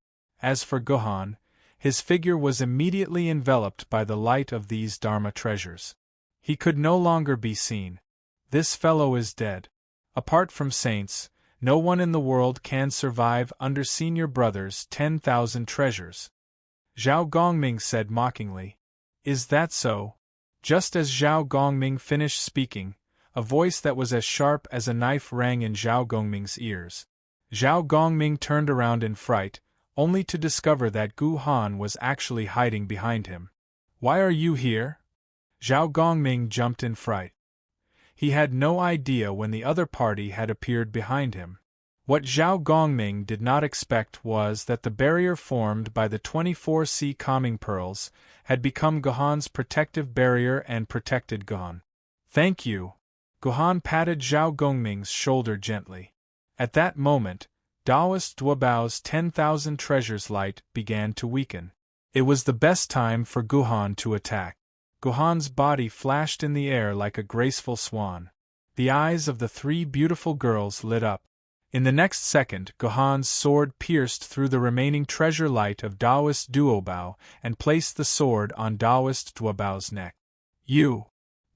As for Gohan, his figure was immediately enveloped by the light of these Dharma treasures. He could no longer be seen. This fellow is dead. Apart from saints, no one in the world can survive under senior brother's 10,000 treasures. Zhao Gongming said mockingly. Is that so? Just as Zhao Gongming finished speaking, a voice that was as sharp as a knife rang in Zhao Gongming's ears. Zhao Gongming turned around in fright, only to discover that Gu Han was actually hiding behind him. Why are you here? Zhao Gongming jumped in fright. He had no idea when the other party had appeared behind him. What Zhao Gongming did not expect was that the barrier formed by the 24C calming pearls had become Gohan's protective barrier and protected Gohan. Thank you. Gohan patted Zhao Gongming's shoulder gently. At that moment, Taoist Duobao's 10,000 treasures light began to weaken. It was the best time for Gohan to attack. Gohan's body flashed in the air like a graceful swan. The eyes of the three beautiful girls lit up. In the next second, Gohan's sword pierced through the remaining treasure light of Taoist Duobao and placed the sword on Taoist Duobao's neck. You!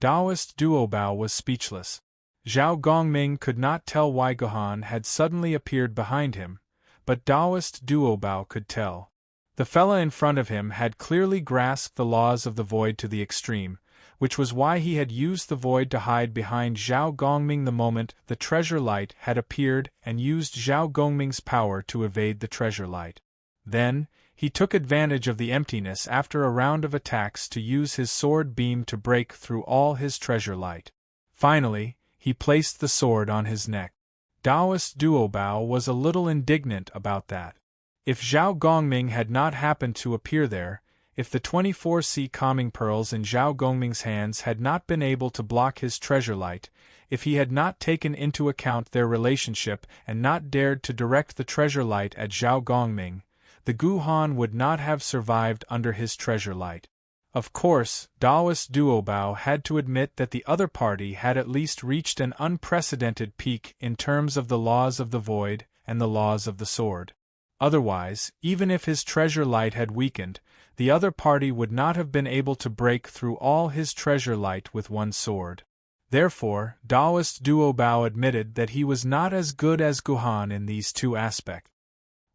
Taoist Duobao was speechless. Zhao Gongming could not tell why Gohan had suddenly appeared behind him, but Taoist Duobao could tell. The fella in front of him had clearly grasped the laws of the void to the extreme, which was why he had used the void to hide behind Zhao Gongming the moment the treasure light had appeared and used Zhao Gongming's power to evade the treasure light. Then, he took advantage of the emptiness after a round of attacks to use his sword beam to break through all his treasure light. Finally, he placed the sword on his neck. Taoist Duobao was a little indignant about that. If Zhao Gongming had not happened to appear there, if the 24C calming pearls in Zhao Gongming's hands had not been able to block his treasure light, if he had not taken into account their relationship and not dared to direct the treasure light at Zhao Gongming, the Gu Han would not have survived under his treasure light. Of course, Taoist Duobao had to admit that the other party had at least reached an unprecedented peak in terms of the laws of the void and the laws of the sword. Otherwise, even if his treasure light had weakened, the other party would not have been able to break through all his treasure light with one sword. Therefore, Taoist Duobao admitted that he was not as good as Gohan in these two aspects.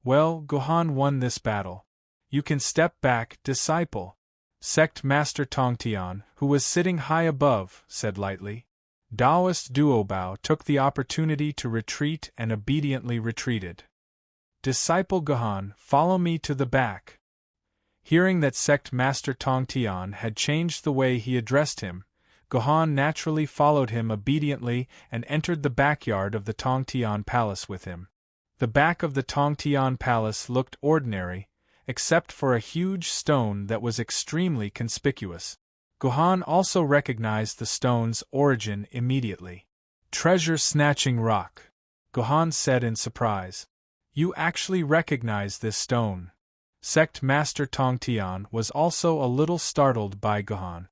Well, Gohan won this battle. You can step back, disciple. Sect Master Tongtian, who was sitting high above, said lightly. Taoist Duobao took the opportunity to retreat and obediently retreated. Disciple Gohan, follow me to the back. Hearing that Sect Master Tongtian had changed the way he addressed him, Gohan naturally followed him obediently and entered the backyard of the Tongtian Palace with him. The back of the Tongtian Palace looked ordinary, except for a huge stone that was extremely conspicuous. Gohan also recognized the stone's origin immediately. Treasure-snatching rock, Gohan said in surprise. You actually recognize this stone? Sect Master Tongtian was also a little startled by Gohan.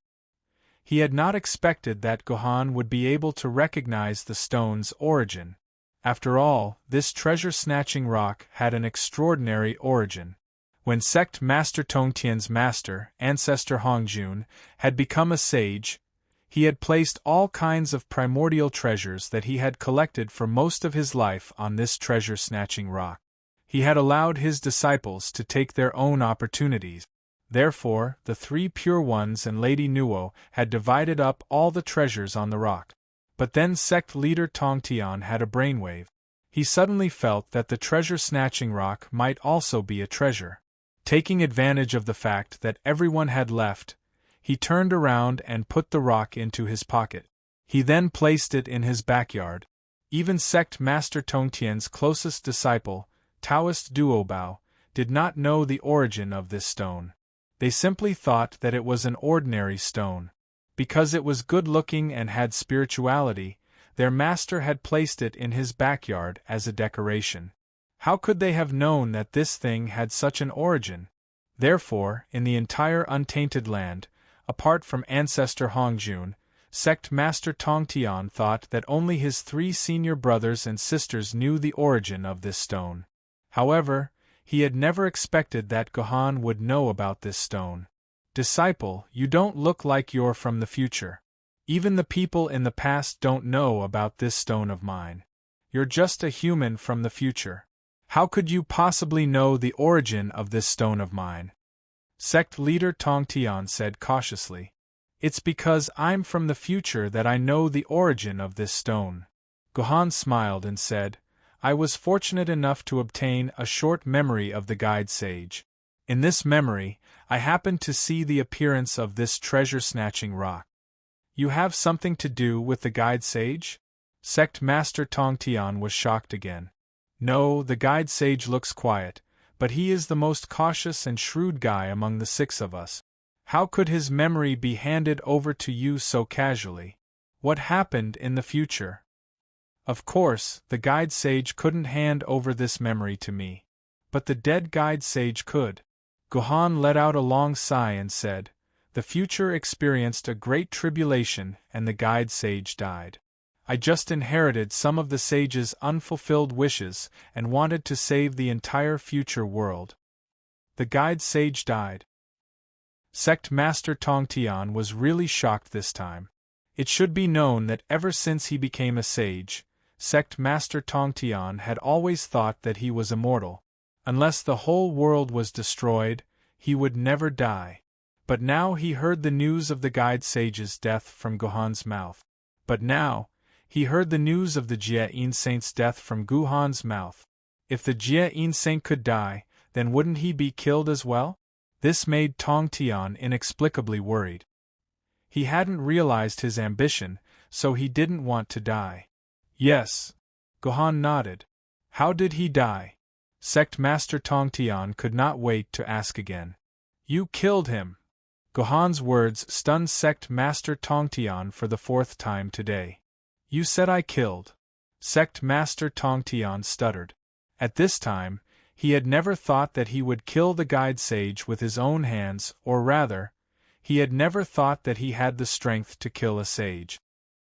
He had not expected that Gohan would be able to recognize the stone's origin. After all, this treasure-snatching rock had an extraordinary origin. When Sect Master Tongtian's master, Ancestor Hongjun, had become a sage, he had placed all kinds of primordial treasures that he had collected for most of his life on this treasure-snatching rock. He had allowed his disciples to take their own opportunities. Therefore, the three Pure Ones and Lady Nuo had divided up all the treasures on the rock. But then sect leader Tongtian had a brainwave. He suddenly felt that the treasure-snatching rock might also be a treasure. Taking advantage of the fact that everyone had left, he turned around and put the rock into his pocket. He then placed it in his backyard. Even Sect Master Tongtian's closest disciple, Taoist Duobao, did not know the origin of this stone. They simply thought that it was an ordinary stone. Because it was good-looking and had spirituality, their master had placed it in his backyard as a decoration. How could they have known that this thing had such an origin? Therefore, in the entire untainted land, apart from Ancestor Hongjun, Sect Master Tongtian thought that only his three senior brothers and sisters knew the origin of this stone. However, he had never expected that Gohan would know about this stone. Disciple, you don't look like you're from the future. Even the people in the past don't know about this stone of mine. You're just a human from the future. How could you possibly know the origin of this stone of mine? Sect leader Tongtian said cautiously. It's because I'm from the future that I know the origin of this stone. Gohan smiled and said, I was fortunate enough to obtain a short memory of the guide sage. In this memory, I happened to see the appearance of this treasure-snatching rock. You have something to do with the guide sage? Sect Master Tongtian was shocked again. No, the guide sage looks quiet, but he is the most cautious and shrewd guy among the six of us. How could his memory be handed over to you so casually? What happened in the future? Of course, the guide sage couldn't hand over this memory to me. But the dead guide sage could. Gohan let out a long sigh and said, The future experienced a great tribulation and the guide sage died. I just inherited some of the sage's unfulfilled wishes and wanted to save the entire future world. The guide sage died. Sect Master Tongtian was really shocked this time. It should be known that ever since he became a sage, Sect Master Tongtian had always thought that he was immortal. Unless the whole world was destroyed, he would never die. But now he heard the news of the guide sage's death from Gohan's mouth. But now, he heard the news of the Jie Saint's death from Gohan's mouth. If the Jie Saint could die, then wouldn't he be killed as well? This made Tongtian inexplicably worried. He hadn't realized his ambition, so he didn't want to die. Yes. Gohan nodded. How did he die? Sect Master Tongtian could not wait to ask again. You killed him. Gohan's words stunned Sect Master Tongtian for the fourth time today. You said I killed. Sect Master Tongtian stuttered. At this time, he had never thought that he would kill the guide sage with his own hands, or rather, he had never thought that he had the strength to kill a sage.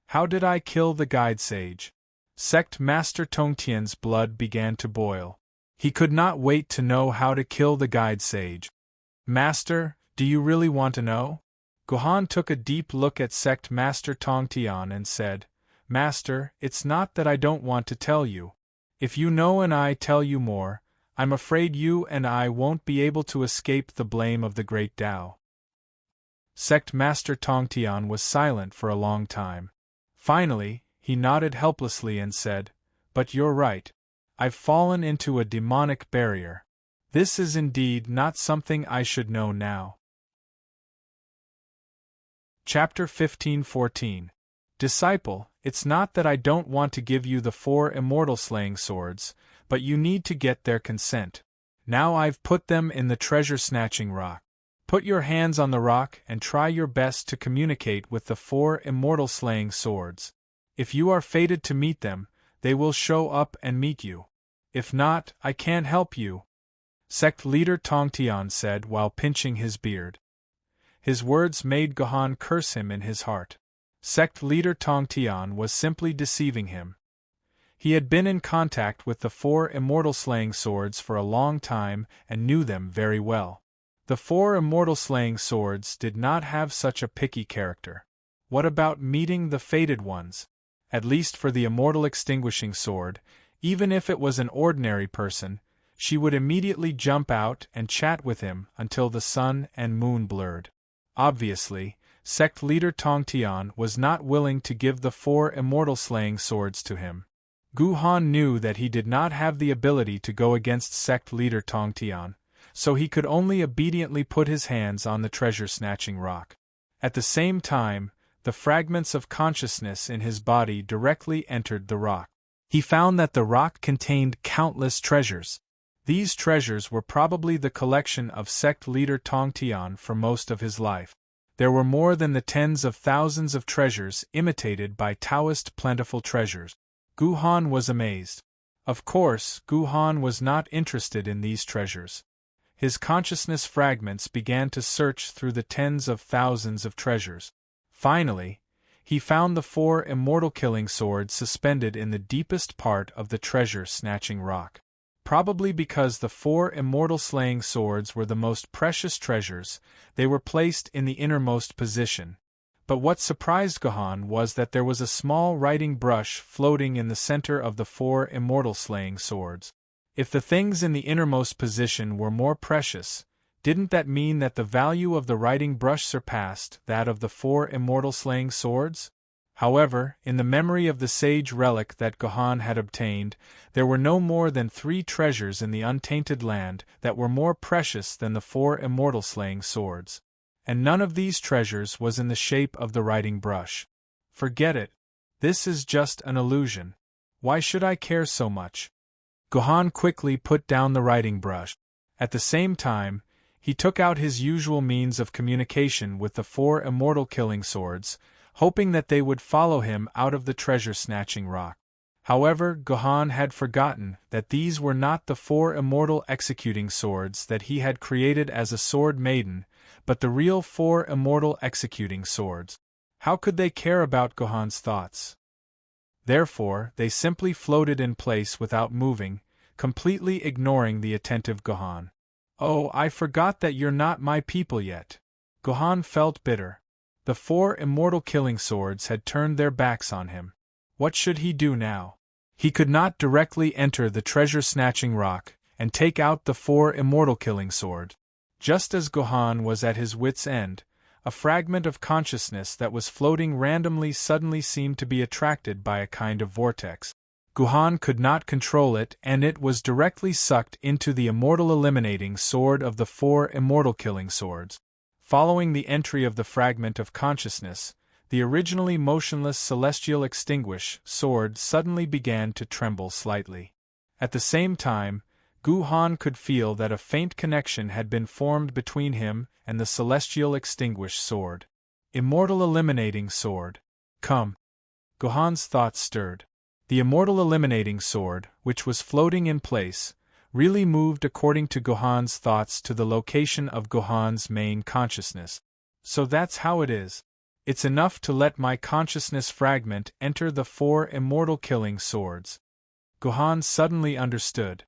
How did I kill the guide sage? Sect Master Tongtian's blood began to boil. He could not wait to know how to kill the guide sage. Master, do you really want to know? Gohan took a deep look at Sect Master Tongtian and said, Master, it's not that I don't want to tell you. If you know and I tell you more, I'm afraid you and I won't be able to escape the blame of the Great Tao. Sect Master Tongtian was silent for a long time. Finally, he nodded helplessly and said, But you're right. I've fallen into a demonic barrier. This is indeed not something I should know now. Chapter 15:14. Disciple, it's not that I don't want to give you the 4 immortal slaying swords, but you need to get their consent. Now I've put them in the treasure-snatching rock. Put your hands on the rock and try your best to communicate with the 4 immortal slaying swords. If you are fated to meet them, they will show up and meet you. If not, I can't help you, sect leader Tongtian said while pinching his beard. His words made Gohan curse him in his heart. Sect leader Tongtian was simply deceiving him. He had been in contact with the 4 immortal slaying swords for a long time and knew them very well. The 4 immortal slaying swords did not have such a picky character. What about meeting the fated ones? At least for the immortal extinguishing sword, even if it was an ordinary person, she would immediately jump out and chat with him until the sun and moon blurred. Obviously, sect leader Tongtian was not willing to give the 4 immortal slaying swords to him. Gohan knew that he did not have the ability to go against sect leader Tongtian, so he could only obediently put his hands on the treasure-snatching rock. At the same time, the fragments of consciousness in his body directly entered the rock. He found that the rock contained countless treasures. These treasures were probably the collection of sect leader Tongtian for most of his life. There were more than the tens of thousands of treasures imitated by Taoist plentiful treasures. Gohan was amazed. Of course, Gohan was not interested in these treasures. His consciousness fragments began to search through the tens of thousands of treasures. Finally, he found the 4 immortal killing swords suspended in the deepest part of the treasure-snatching rock. Probably because the 4 immortal slaying swords were the most precious treasures, they were placed in the innermost position. But what surprised Gohan was that there was a small writing brush floating in the center of the 4 immortal slaying swords. If the things in the innermost position were more precious, didn't that mean that the value of the writing brush surpassed that of the 4 immortal slaying swords? However, in the memory of the sage relic that Gohan had obtained, there were no more than 3 treasures in the untainted land that were more precious than the 4 immortal slaying swords. And none of these treasures was in the shape of the writing brush. Forget it. This is just an illusion. Why should I care so much? Gohan quickly put down the writing brush. At the same time, he took out his usual means of communication with the 4 immortal killing swords, hoping that they would follow him out of the treasure-snatching rock. However, Gohan had forgotten that these were not the 4 immortal executing swords that he had created as a sword maiden, but the real 4 immortal executing swords. How could they care about Gohan's thoughts? Therefore, they simply floated in place without moving, completely ignoring the attentive Gohan. Oh, I forgot that you're not my people yet. Gohan felt bitter. The 4 immortal killing swords had turned their backs on him. What should he do now? He could not directly enter the treasure-snatching rock and take out the 4 immortal killing sword. Just as Gohan was at his wits' end, a fragment of consciousness that was floating randomly suddenly seemed to be attracted by a kind of vortex. Gohan could not control it, and it was directly sucked into the immortal eliminating sword of the 4 immortal killing swords. Following the entry of the fragment of consciousness, the originally motionless celestial extinguish sword suddenly began to tremble slightly. At the same time, Gohan could feel that a faint connection had been formed between him and the celestial extinguish sword. Immortal eliminating sword. Come. Gohan's thoughts stirred. The immortal eliminating sword, which was floating in place, really moved according to Gohan's thoughts to the location of Gohan's main consciousness. So that's how it is. It's enough to let my consciousness fragment enter the 4 immortal killing swords. Gohan suddenly understood.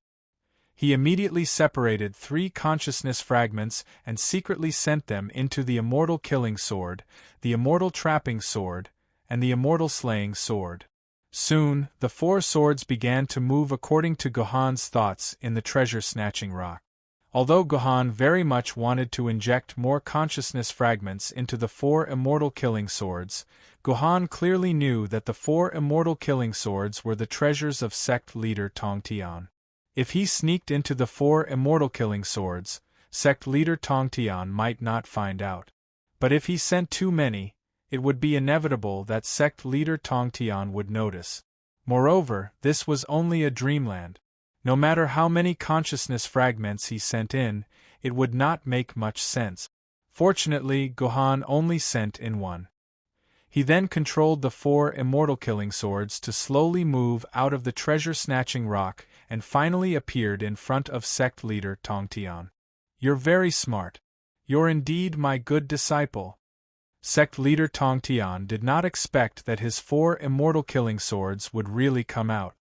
He immediately separated 3 consciousness fragments and secretly sent them into the immortal killing sword, the immortal trapping sword, and the immortal slaying sword. Soon, the 4 swords began to move according to Gohan's thoughts in the treasure-snatching rock. Although Gohan very much wanted to inject more consciousness fragments into the 4 immortal killing swords, Gohan clearly knew that the 4 immortal killing swords were the treasures of sect leader Tongtian. If he sneaked into the 4 immortal killing swords, sect leader Tongtian might not find out. But if he sent too many, it would be inevitable that sect leader Tongtian would notice. Moreover, this was only a dreamland. No matter how many consciousness fragments he sent in, it would not make much sense. Fortunately, Gohan only sent in one. He then controlled the 4 immortal killing swords to slowly move out of the treasure-snatching rock and finally appeared in front of sect leader Tongtian. "You're very smart. You're indeed my good disciple." Sect leader Tongtian did not expect that his 4 immortal killing swords would really come out,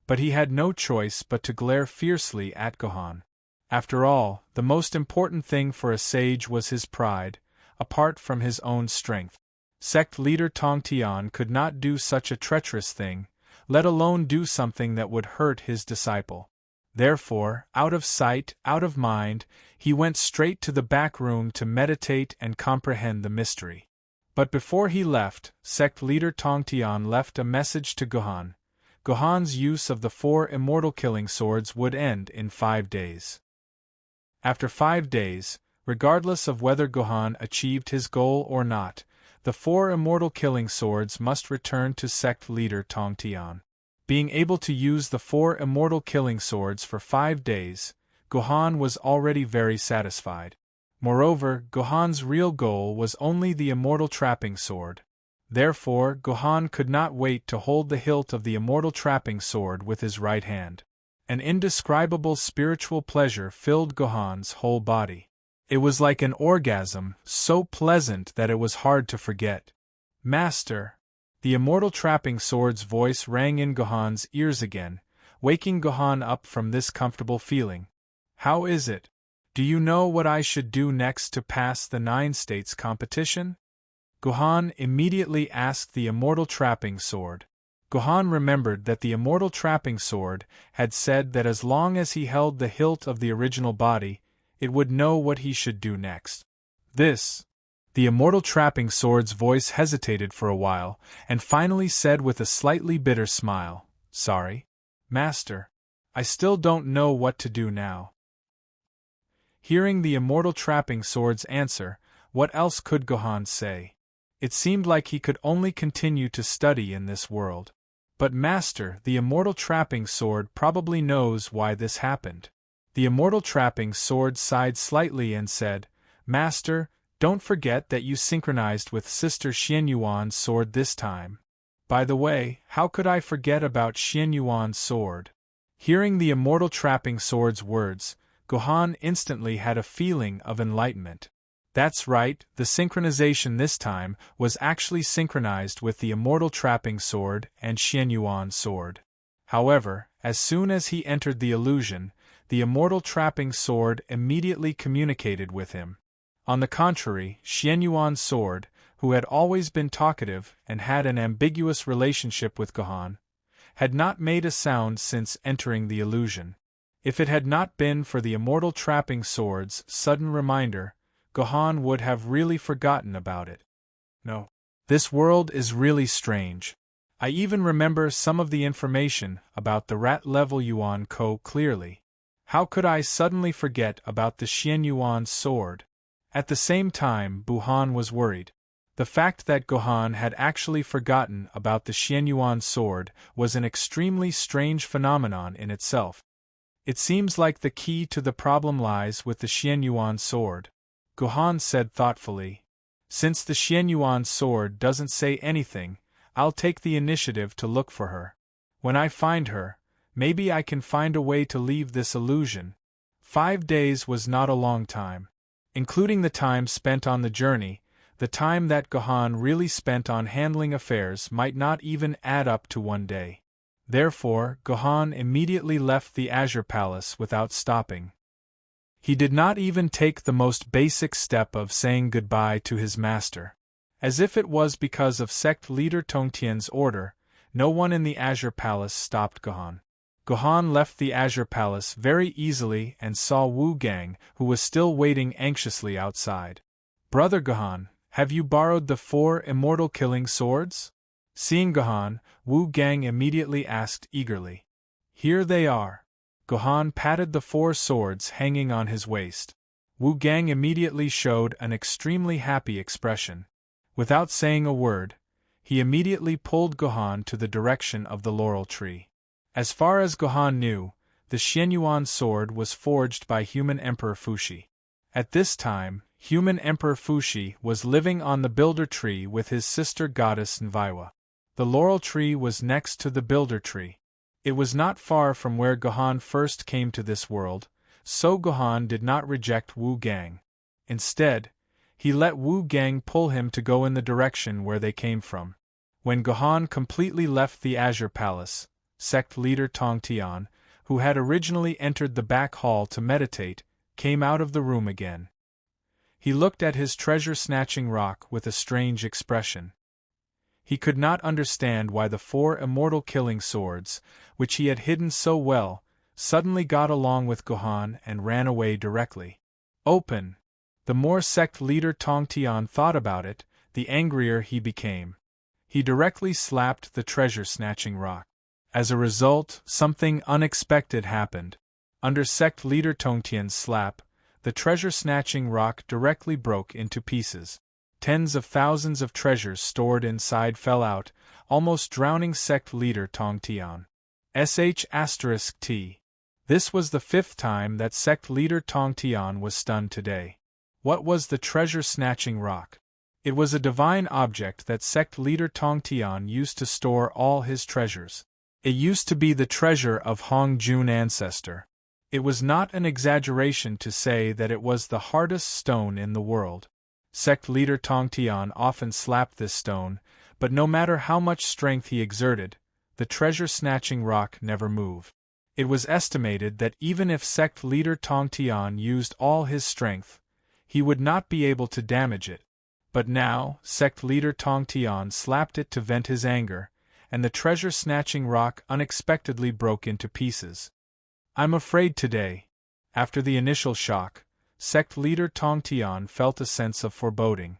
but he had no choice but to glare fiercely at Gohan. After all, the most important thing for a sage was his pride, apart from his own strength. Sect leader Tongtian could not do such a treacherous thing, let alone do something that would hurt his disciple. Therefore, out of sight, out of mind, he went straight to the back room to meditate and comprehend the mystery. But before he left, sect leader Tongtian left a message to Gohan. Gohan's use of the 4 immortal killing swords would end in 5 days. After 5 days, regardless of whether Gohan achieved his goal or not, the 4 immortal killing swords must return to sect leader Tongtian. Being able to use the 4 immortal killing swords for 5 days, Gohan was already very satisfied. Moreover, Gohan's real goal was only the immortal trapping sword. Therefore, Gohan could not wait to hold the hilt of the immortal trapping sword with his right hand. An indescribable spiritual pleasure filled Gohan's whole body. It was like an orgasm, so pleasant that it was hard to forget. "Master!" The immortal trapping sword's voice rang in Gohan's ears again, waking Gohan up from this comfortable feeling. "How is it? Do you know what I should do next to pass the 9 states competition?" Gohan immediately asked the immortal trapping sword. Gohan remembered that the immortal trapping sword had said that as long as he held the hilt of the original body, it would know what he should do next. The immortal trapping sword's voice hesitated for a while, and finally said with a slightly bitter smile, "Sorry, Master. I still don't know what to do now." Hearing the immortal trapping sword's answer, what else could Gohan say? It seemed like he could only continue to study in this world. "But Master, the immortal trapping sword probably knows why this happened." The immortal trapping sword sighed slightly and said, "Master, don't forget that you synchronized with Sister Xianyuan's sword this time." "By the way, how could I forget about Xianyuan's sword?" Hearing the immortal trapping sword's words, Gohan instantly had a feeling of enlightenment. That's right, the synchronization this time was actually synchronized with the immortal trapping sword and Xianyuan's sword. However, as soon as he entered the illusion, the immortal trapping sword immediately communicated with him. On the contrary, Xianyuan's sword, who had always been talkative and had an ambiguous relationship with Gohan, had not made a sound since entering the illusion. If it had not been for the immortal trapping sword's sudden reminder, Gohan would have really forgotten about it. No. This world is really strange. I even remember some of the information about the rat level Yuan Ko clearly. How could I suddenly forget about the Xianyuan's sword? At the same time, Buhan was worried. The fact that Gohan had actually forgotten about the Xianyuan sword was an extremely strange phenomenon in itself. It seems like the key to the problem lies with the Xianyuan sword, Gohan said thoughtfully. Since the Xianyuan sword doesn't say anything, I'll take the initiative to look for her. When I find her, maybe I can find a way to leave this illusion. 5 days was not a long time. Including the time spent on the journey, the time that Gohan really spent on handling affairs might not even add up to 1 day. Therefore, Gohan immediately left the Azure Palace without stopping. He did not even take the most basic step of saying goodbye to his master. As if it was because of sect leader Tongtian's order, no one in the Azure Palace stopped Gohan. Gohan left the Azure Palace very easily and saw Wu Gang, who was still waiting anxiously outside. "Brother Gohan, have you borrowed the 4 immortal killing swords?" Seeing Gohan, Wu Gang immediately asked eagerly. "Here they are." Gohan patted the 4 swords hanging on his waist. Wu Gang immediately showed an extremely happy expression. Without saying a word, he immediately pulled Gohan to the direction of the laurel tree. As far as Gohan knew, the Xianyuan sword was forged by human Emperor Fuxi. At this time, human Emperor Fuxi was living on the builder tree with his sister goddess Nviwa. The laurel tree was next to the builder tree. It was not far from where Gohan first came to this world, so Gohan did not reject Wu Gang. Instead, he let Wu Gang pull him to go in the direction where they came from. When Gohan completely left the Azure Palace, sect leader Tong Tian, who had originally entered the back hall to meditate, came out of the room again. He looked at his treasure-snatching rock with a strange expression. He could not understand why the 4 immortal killing swords, which he had hidden so well, suddenly got along with Gohan and ran away directly. Open! The more sect leader Tong Tian thought about it, the angrier he became. He directly slapped the treasure-snatching rock. As a result, something unexpected happened. Under sect leader Tong Tian's slap, the treasure-snatching rock directly broke into pieces. Tens of thousands of treasures stored inside fell out, almost drowning sect leader Tong Tian. *T. This was the 5th time that sect leader Tong Tian was stunned today. What was the treasure-snatching rock? It was a divine object that sect leader Tong Tian used to store all his treasures. It used to be the treasure of Hong Jun ancestor. It was not an exaggeration to say that it was the hardest stone in the world. Sect leader Tong Tian often slapped this stone, but no matter how much strength he exerted, the treasure-snatching rock never moved. It was estimated that even if sect leader Tong Tian used all his strength, he would not be able to damage it. But now, sect leader Tong Tian slapped it to vent his anger, and the treasure-snatching rock unexpectedly broke into pieces. I'm afraid today. After the initial shock, sect leader Tong Tian felt a sense of foreboding.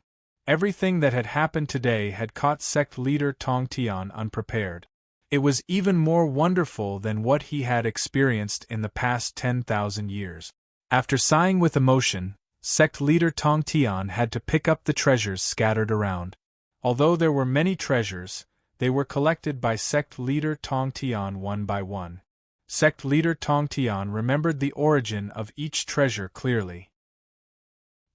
Everything that had happened today had caught sect leader Tong Tian unprepared. It was even more wonderful than what he had experienced in the past 10,000 years. After sighing with emotion, sect leader Tong Tian had to pick up the treasures scattered around. Although there were many treasures, they were collected by sect leader Tong Tian one by one. Sect leader Tong Tian remembered the origin of each treasure clearly.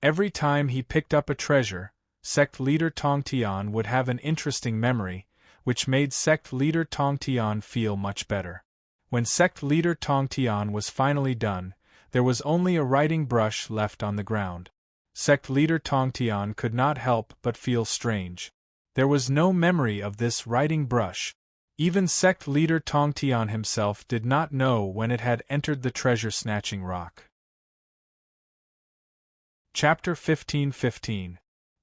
Every time he picked up a treasure, sect leader Tong Tian would have an interesting memory, which made sect leader Tong Tian feel much better. When sect leader Tong Tian was finally done, there was only a writing brush left on the ground. Sect leader Tong Tian could not help but feel strange. There was no memory of this writing brush. Even sect leader Tong Tian himself did not know when it had entered the treasure-snatching rock. Chapter 15:15.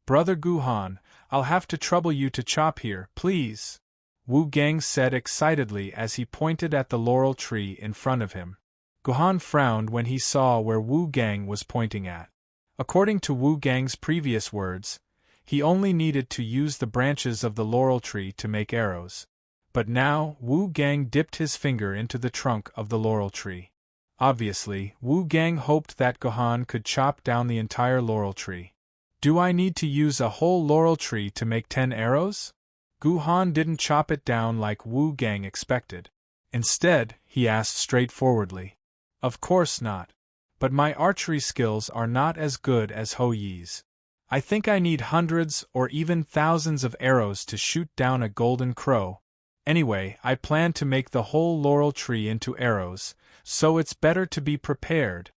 Brother Gohan, I'll have to trouble you to chop here, please, Wu Gang said excitedly as he pointed at the laurel tree in front of him. Gohan frowned when he saw where Wu Gang was pointing at. According to Wu Gang's previous words, he only needed to use the branches of the laurel tree to make arrows. But now, Wu Gang dipped his finger into the trunk of the laurel tree. Obviously, Wu Gang hoped that Gohan could chop down the entire laurel tree. Do I need to use a whole laurel tree to make 10 arrows? Gohan didn't chop it down like Wu Gang expected. Instead, he asked straightforwardly. Of course not. But my archery skills are not as good as Ho Yi's. I think I need hundreds or even thousands of arrows to shoot down a golden crow. Anyway, I plan to make the whole laurel tree into arrows, so it's better to be prepared,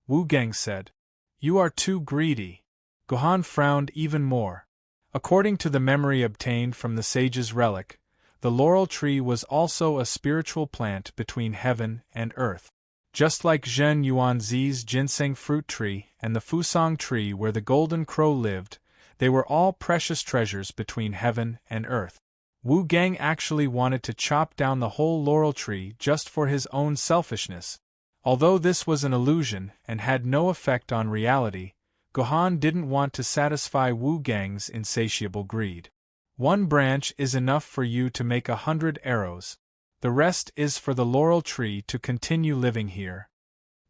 Wu Gang said. You are too greedy. Gohan frowned even more. According to the memory obtained from the sage's relic, the laurel tree was also a spiritual plant between heaven and earth. Just like Zhen Yuanzi's ginseng fruit tree and the Fusang tree where the golden crow lived, they were all precious treasures between heaven and earth. Wu Gang actually wanted to chop down the whole laurel tree just for his own selfishness. Although this was an illusion and had no effect on reality, Gohan didn't want to satisfy Wu Gang's insatiable greed. 1 branch is enough for you to make 100 arrows. The rest is for the laurel tree to continue living here.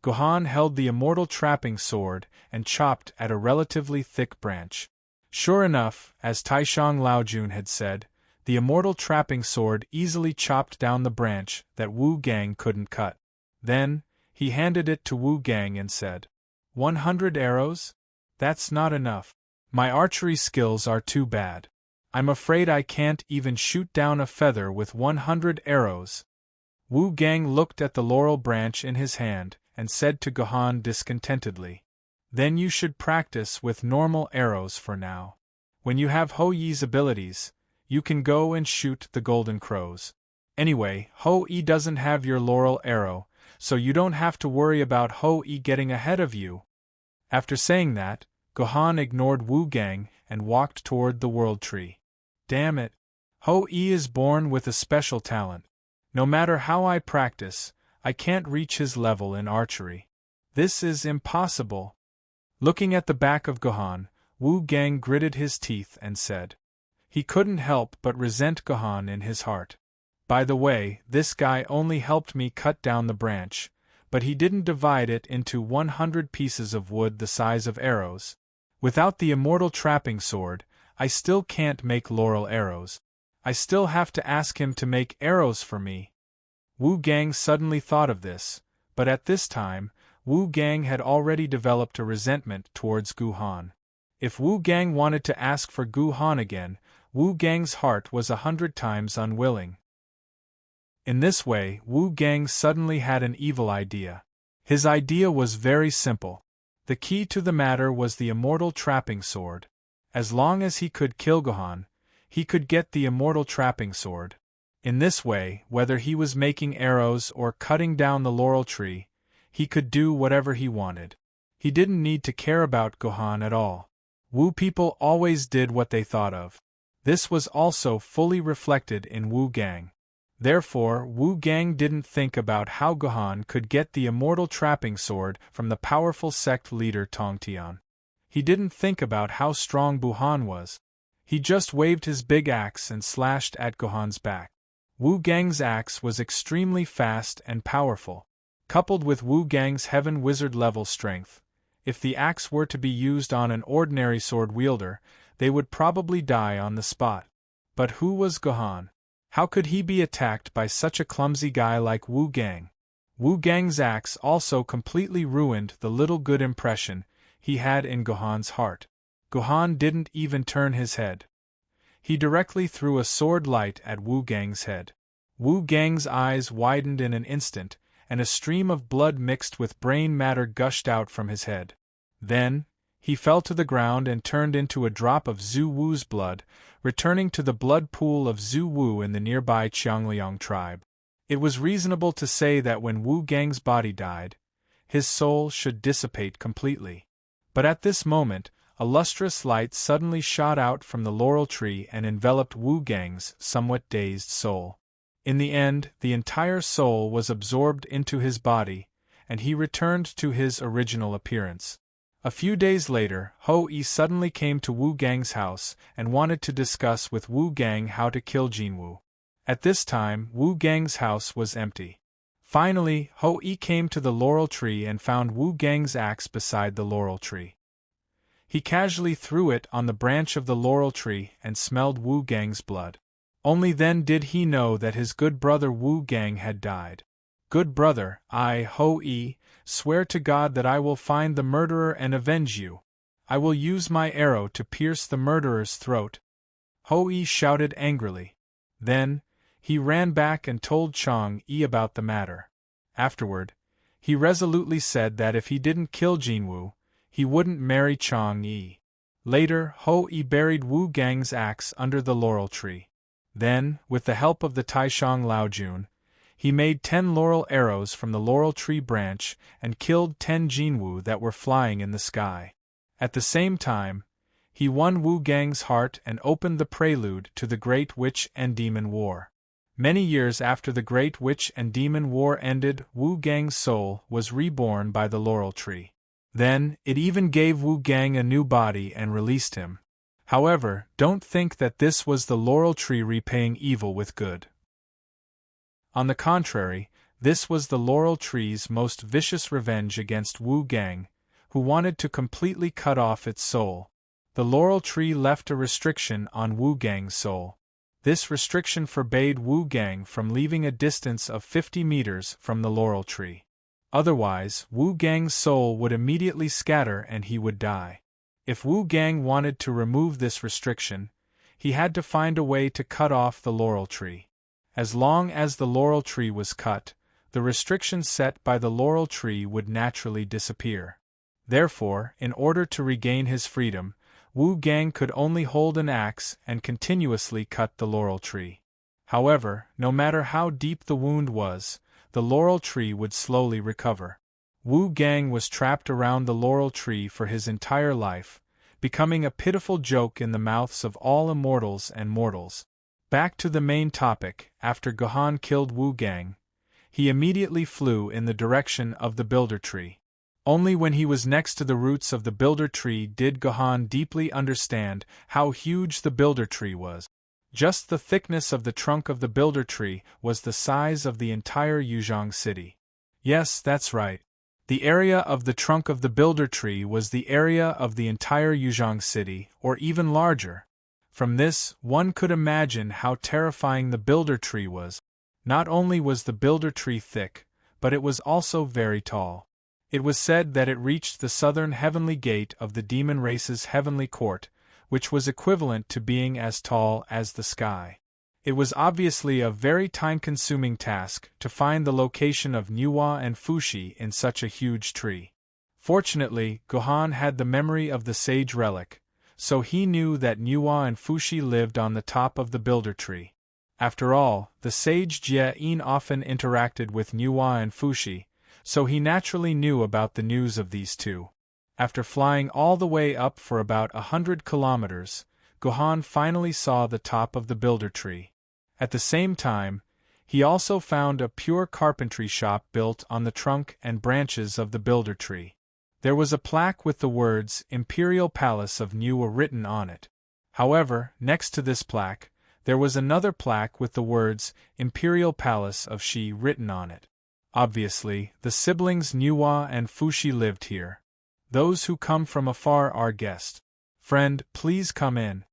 Gohan held the immortal trapping sword and chopped at a relatively thick branch. Sure enough, as Taishang Laojun had said, the immortal trapping sword easily chopped down the branch that Wu Gang couldn't cut. Then, he handed it to Wu Gang and said, 100 arrows? That's not enough. My archery skills are too bad. I'm afraid I can't even shoot down a feather with 100 arrows. Wu Gang looked at the laurel branch in his hand and said to Gohan discontentedly, Then you should practice with normal arrows for now. When you have Ho Yi's abilities, you can go and shoot the golden crows. Anyway, Ho Yi doesn't have your laurel arrow, so you don't have to worry about Ho Yi getting ahead of you. After saying that, Gohan ignored Wu Gang and walked toward the World Tree. Damn it! Ho Yi is born with a special talent. No matter how I practice, I can't reach his level in archery. This is impossible. Looking at the back of Gohan, Wu Gang gritted his teeth and said. He couldn't help but resent Gohan in his heart. By the way, this guy only helped me cut down the branch, but he didn't divide it into 100 pieces of wood the size of arrows. Without the immortal trapping sword, I still can't make laurel arrows. I still have to ask him to make arrows for me. Wu Gang suddenly thought of this, but at this time, Wu Gang had already developed a resentment towards Gohan. If Wu Gang wanted to ask for Gohan again, Wu Gang's heart was 100 times unwilling. In this way, Wu Gang suddenly had an evil idea. His idea was very simple. The key to the matter was the immortal trapping sword. As long as he could kill Gohan, he could get the immortal trapping sword. In this way, whether he was making arrows or cutting down the laurel tree, he could do whatever he wanted. He didn't need to care about Gohan at all. Wu people always did what they thought of. This was also fully reflected in Wu Gang. Therefore, Wu Gang didn't think about how Gohan could get the immortal trapping sword from the powerful sect leader Tongtian. He didn't think about how strong Buhan was. He just waved his big axe and slashed at Gohan's back. Wu Gang's axe was extremely fast and powerful. Coupled with Wu Gang's Heaven Wizard level strength, if the axe were to be used on an ordinary sword wielder, they would probably die on the spot. But who was Gohan? How could he be attacked by such a clumsy guy like Wu Gang? Wu Gang's axe also completely ruined the little good impression he had in Gohan's heart. Gohan didn't even turn his head. He directly threw a sword light at Wu Gang's head. Wu Gang's eyes widened in an instant, and a stream of blood mixed with brain matter gushed out from his head. Then, he fell to the ground and turned into a drop of Zhu Wu's blood, returning to the blood pool of Zhu Wu in the nearby Qiangliang tribe. It was reasonable to say that when Wu Gang's body died, his soul should dissipate completely. But at this moment, a lustrous light suddenly shot out from the laurel tree and enveloped Wu Gang's somewhat dazed soul. In the end, the entire soul was absorbed into his body, and he returned to his original appearance. A few days later, Ho Yi suddenly came to Wu Gang's house and wanted to discuss with Wu Gang how to kill Jinwu. At this time, Wu Gang's house was empty. Finally, Ho Yi came to the laurel tree and found Wu Gang's axe beside the laurel tree. He casually threw it on the branch of the laurel tree and smelled Wu Gang's blood. Only then did he know that his good brother Wu Gang had died. Good brother, I, Ho Yi, swear to God that I will find the murderer and avenge you. I will use my arrow to pierce the murderer's throat. Ho Yi shouted angrily. Then, he ran back and told Chang Yi about the matter. Afterward, he resolutely said that if he didn't kill Jinwu, he wouldn't marry Chang Yi. Later, Ho Yi buried Wu Gang's axe under the laurel tree. Then, with the help of the Taishang Laojun, he made 10 laurel arrows from the laurel tree branch and killed 10 Jinwu that were flying in the sky. At the same time, he won Wu Gang's heart and opened the prelude to the Great Witch and Demon War. Many years after the Great Witch and Demon War ended, Wu Gang's soul was reborn by the laurel tree. Then, it even gave Wu Gang a new body and released him. However, don't think that this was the laurel tree repaying evil with good. On the contrary, this was the laurel tree's most vicious revenge against Wu Gang, who wanted to completely cut off its soul. The laurel tree left a restriction on Wu Gang's soul. This restriction forbade Wu Gang from leaving a distance of 50 meters from the laurel tree. Otherwise, Wu Gang's soul would immediately scatter and he would die. If Wu Gang wanted to remove this restriction, he had to find a way to cut off the laurel tree. As long as the laurel tree was cut, the restriction set by the laurel tree would naturally disappear. Therefore, in order to regain his freedom, Wu Gang could only hold an axe and continuously cut the laurel tree. However, no matter how deep the wound was, the laurel tree would slowly recover. Wu Gang was trapped around the laurel tree for his entire life, becoming a pitiful joke in the mouths of all immortals and mortals. Back to the main topic, after Gohan killed Wu Gang, he immediately flew in the direction of the builder tree. Only when he was next to the roots of the builder tree did Gohan deeply understand how huge the builder tree was. Just the thickness of the trunk of the builder tree was the size of the entire Yuzhong city. Yes, that's right. The area of the trunk of the builder tree was the area of the entire Yuzhong city, or even larger. From this, one could imagine how terrifying the builder tree was. Not only was the builder tree thick, but it was also very tall. It was said that it reached the southern heavenly gate of the demon race's heavenly court, which was equivalent to being as tall as the sky. It was obviously a very time-consuming task to find the location of Nuwa and Fushi in such a huge tree. Fortunately, Gohan had the memory of the sage relic, so he knew that Nuwa and Fushi lived on the top of the builder tree. After all, the sage Jie-in often interacted with Nuwa and Fushi, so he naturally knew about the news of these two. After flying all the way up for about 100 kilometers, Gohan finally saw the top of the builder tree. At the same time, he also found a pure carpentry shop built on the trunk and branches of the builder tree. There was a plaque with the words Imperial Palace of Nuwa written on it. However, next to this plaque, there was another plaque with the words Imperial Palace of Shi written on it. Obviously, the siblings Nuwa and Fushi lived here. Those who come from afar are guests. Friend, please come in.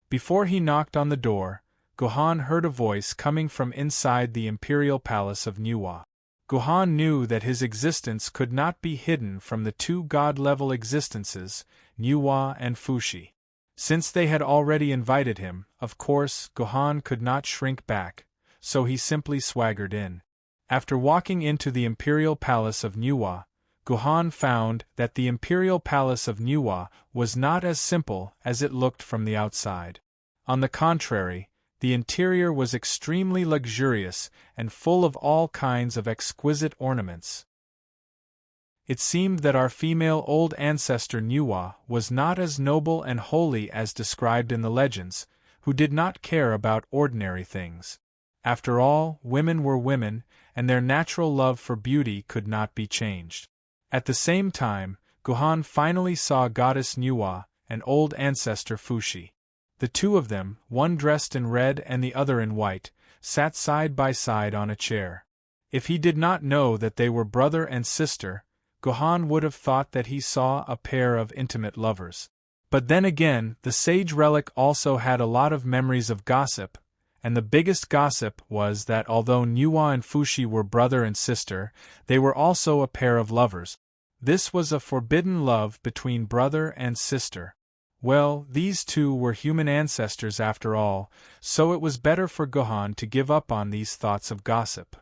Before he knocked on the door, Gohan heard a voice coming from inside the Imperial Palace of Nuwa. Gohan knew that his existence could not be hidden from the two god-level existences, Nuwa and Fushi. Since they had already invited him, of course, Gohan could not shrink back, so he simply swaggered in. After walking into the Imperial Palace of Nuwa, Gohan found that the Imperial Palace of Nuwa was not as simple as it looked from the outside. On the contrary, the interior was extremely luxurious and full of all kinds of exquisite ornaments. It seemed that our female old ancestor Nuwa was not as noble and holy as described in the legends, who did not care about ordinary things. After all, women were women, and their natural love for beauty could not be changed. At the same time, Gohan finally saw Goddess Nuwa and old ancestor Fushi. The two of them, one dressed in red and the other in white, sat side by side on a chair. If he did not know that they were brother and sister, Gohan would have thought that he saw a pair of intimate lovers. But then again, the sage relic also had a lot of memories of gossip, and the biggest gossip was that although Nuwa and Fushi were brother and sister, they were also a pair of lovers. This was a forbidden love between brother and sister. Well, these two were human ancestors after all, so it was better for Gohan to give up on these thoughts of gossip.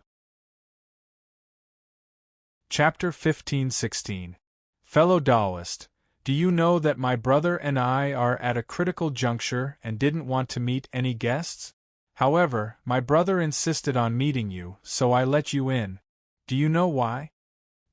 Chapter 15-16. Fellow Taoist, do you know that my brother and I are at a critical juncture and didn't want to meet any guests? However, my brother insisted on meeting you, so I let you in. Do you know why?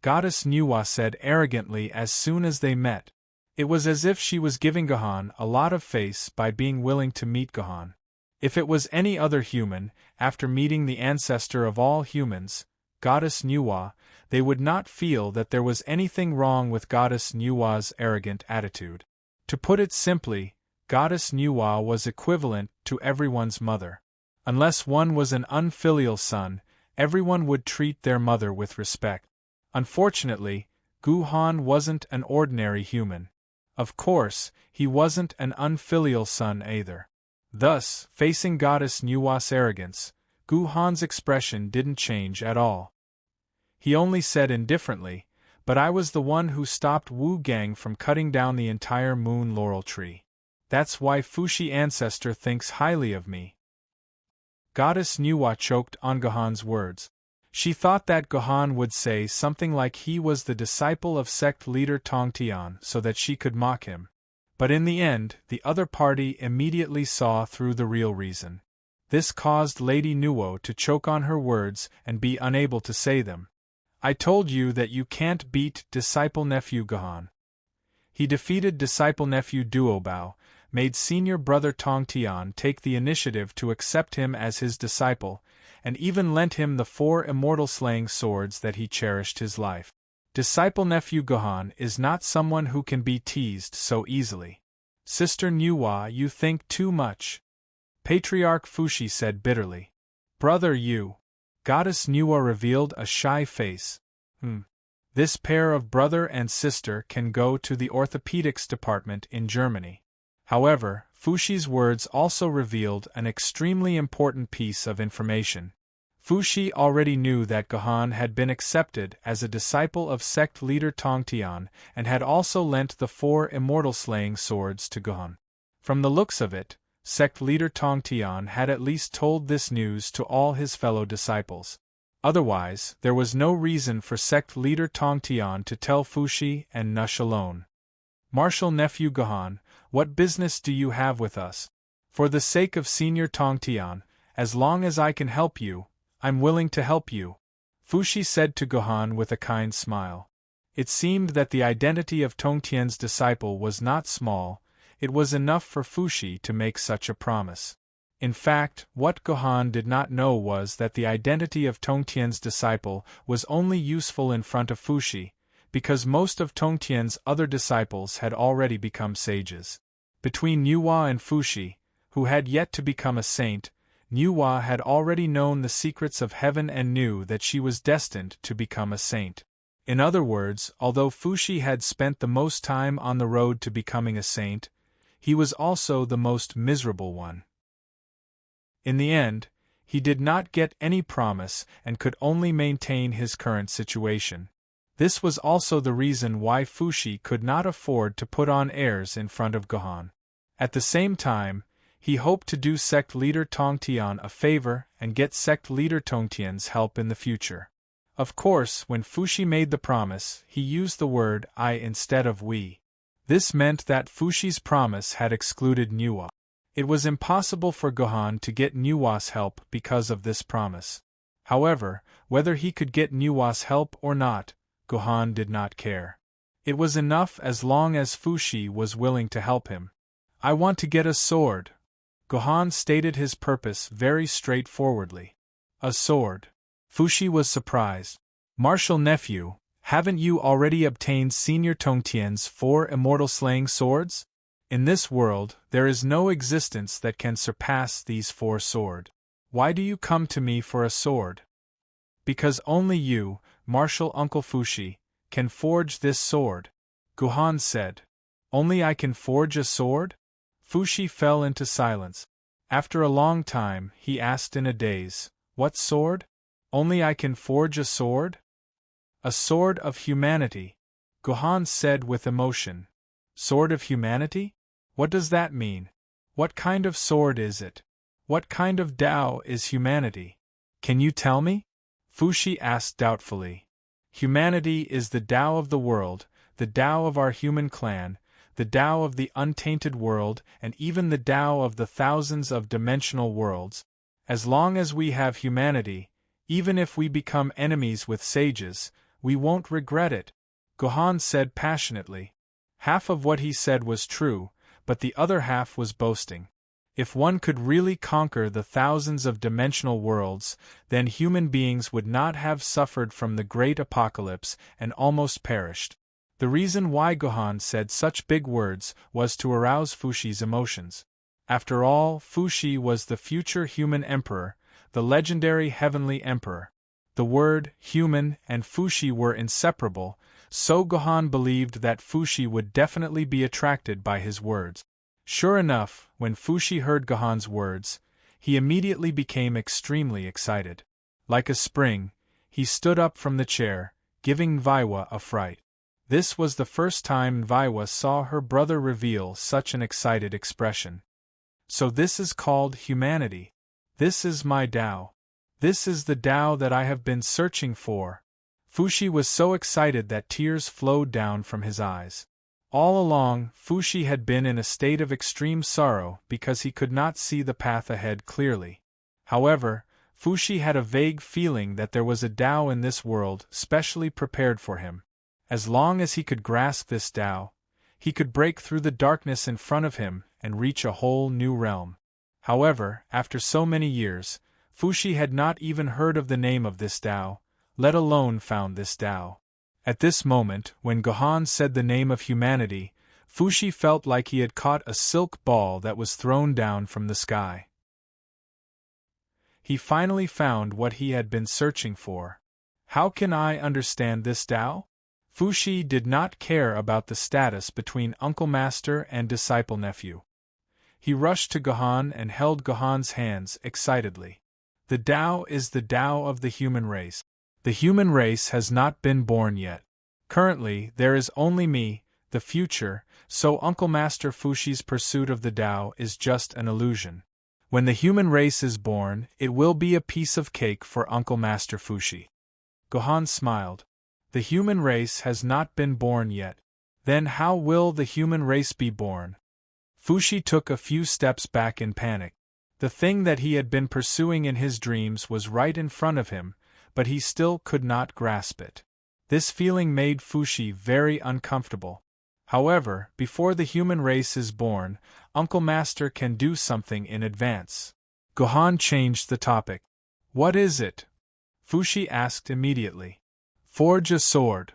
Goddess Nuwa said arrogantly as soon as they met. It was as if she was giving Gohan a lot of face by being willing to meet Gohan. If it was any other human, after meeting the ancestor of all humans, Goddess Nuwa, they would not feel that there was anything wrong with Goddess Nuwa's arrogant attitude. To put it simply, Goddess Nuwa was equivalent to everyone's mother. Unless one was an unfilial son, everyone would treat their mother with respect. Unfortunately, Gohan wasn't an ordinary human. Of course, he wasn't an unfilial son either. Thus, facing Goddess Nuwa's arrogance, Gu Han's expression didn't change at all. He only said indifferently, "But I was the one who stopped Wu Gang from cutting down the entire moon laurel tree. That's why Fushi ancestor thinks highly of me." Goddess Nuwa choked on Gohan's words. She thought that Gohan would say something like he was the disciple of sect leader Tongtian so that she could mock him. But in the end, the other party immediately saw through the real reason. This caused Lady Nuwo to choke on her words and be unable to say them. "I told you that you can't beat disciple-nephew Gohan." He defeated disciple-nephew Duobao, made senior brother Tongtian take the initiative to accept him as his disciple, and even lent him the 4 immortal slaying swords that he cherished his life. Disciple-nephew Gohan is not someone who can be teased so easily. "Sister Nuwa, you think too much," Patriarch Fushi said bitterly. "Brother, you." Goddess Nuwa revealed a shy face. This pair of brother and sister can go to the orthopedics department in Germany." However, Fushi's words also revealed an extremely important piece of information. Fushi already knew that Gohan had been accepted as a disciple of sect leader Tongtian and had also lent the 4 immortal slaying swords to Gohan. From the looks of it, sect leader Tongtian had at least told this news to all his fellow disciples. Otherwise, there was no reason for sect leader Tongtian to tell Fushi and Nush alone. "Martial nephew Gohan, what business do you have with us? For the sake of senior Tongtian, as long as I can help you, I'm willing to help you," Fushi said to Gohan with a kind smile. It seemed that the identity of Tongtian's disciple was not small. It was enough for Fushi to make such a promise. In fact, what Gohan did not know was that the identity of Tongtian's disciple was only useful in front of Fushi, because most of Tongtian's other disciples had already become sages. Between Nuwa and Fushi, who had yet to become a saint, Nuwa had already known the secrets of heaven and knew that she was destined to become a saint. In other words, although Fushi had spent the most time on the road to becoming a saint, he was also the most miserable one. In the end, he did not get any promise and could only maintain his current situation. This was also the reason why Fushi could not afford to put on airs in front of Gohan. At the same time, he hoped to do sect leader Tongtian a favor and get sect leader Tongtian's help in the future. Of course, when Fushi made the promise, he used the word "I" instead of "we." This meant that Fushi's promise had excluded Nuwa. It was impossible for Gohan to get Nuwa's help because of this promise. However, whether he could get Nuwa's help or not, Gohan did not care. It was enough as long as Fushi was willing to help him. "I want to get a sword." Gohan stated his purpose very straightforwardly. "A sword?" Fushi was surprised. "Martial nephew, haven't you already obtained Senior Tongtian's 4 immortal slaying swords? In this world, there is no existence that can surpass these 4 swords. Why do you come to me for a sword?" "Because only you, martial Uncle Fushi, can forge this sword," Gohan said. "Only I can forge a sword?" Fushi fell into silence. After a long time, he asked in a daze, "What sword? Only I can forge a sword?" "A sword of humanity," Gohan said with emotion. "Sword of humanity? What does that mean? What kind of sword is it? What kind of Tao is humanity? Can you tell me?" Fushi asked doubtfully. "Humanity is the Tao of the world, the Tao of our human clan, the Tao of the untainted world, and even the Tao of the thousands of dimensional worlds. As long as we have humanity, even if we become enemies with sages, we won't regret it," Gohan said passionately. Half of what he said was true, but the other half was boasting. If one could really conquer the thousands of dimensional worlds, then human beings would not have suffered from the great apocalypse and almost perished. The reason why Gohan said such big words was to arouse Fushi's emotions. After all, Fushi was the future human emperor, the legendary heavenly emperor. The word human and Fushi were inseparable, so Gohan believed that Fushi would definitely be attracted by his words. Sure enough, when Fushi heard Gohan's words, he immediately became extremely excited. Like a spring, he stood up from the chair, giving Vaiwa a fright. This was the first time Vaiwa saw her brother reveal such an excited expression. So this is called humanity. This is my Tao. This is the Tao that I have been searching for. Fushi was so excited that tears flowed down from his eyes. All along, Fushi had been in a state of extreme sorrow because he could not see the path ahead clearly. However, Fushi had a vague feeling that there was a Tao in this world specially prepared for him. As long as he could grasp this Tao, he could break through the darkness in front of him and reach a whole new realm. However, after so many years, Fushi had not even heard of the name of this Tao, let alone found this Tao. At this moment, when Gohan said the name of humanity, Fushi felt like he had caught a silk ball that was thrown down from the sky. He finally found what he had been searching for. How can I understand this Tao? Fushi did not care about the status between Uncle Master and disciple nephew. He rushed to Gohan and held Gohan's hands excitedly. The Tao is the Tao of the human race. The human race has not been born yet. Currently, there is only me, the future, so Uncle Master Fushi's pursuit of the Tao is just an illusion. When the human race is born, it will be a piece of cake for Uncle Master Fushi. Gohan smiled. The human race has not been born yet. Then how will the human race be born? Fushi took a few steps back in panic. The thing that he had been pursuing in his dreams was right in front of him, but he still could not grasp it. This feeling made Fushi very uncomfortable. However, before the human race is born, Uncle Master can do something in advance. Gohan changed the topic. What is it? Fushi asked immediately. Forge a sword.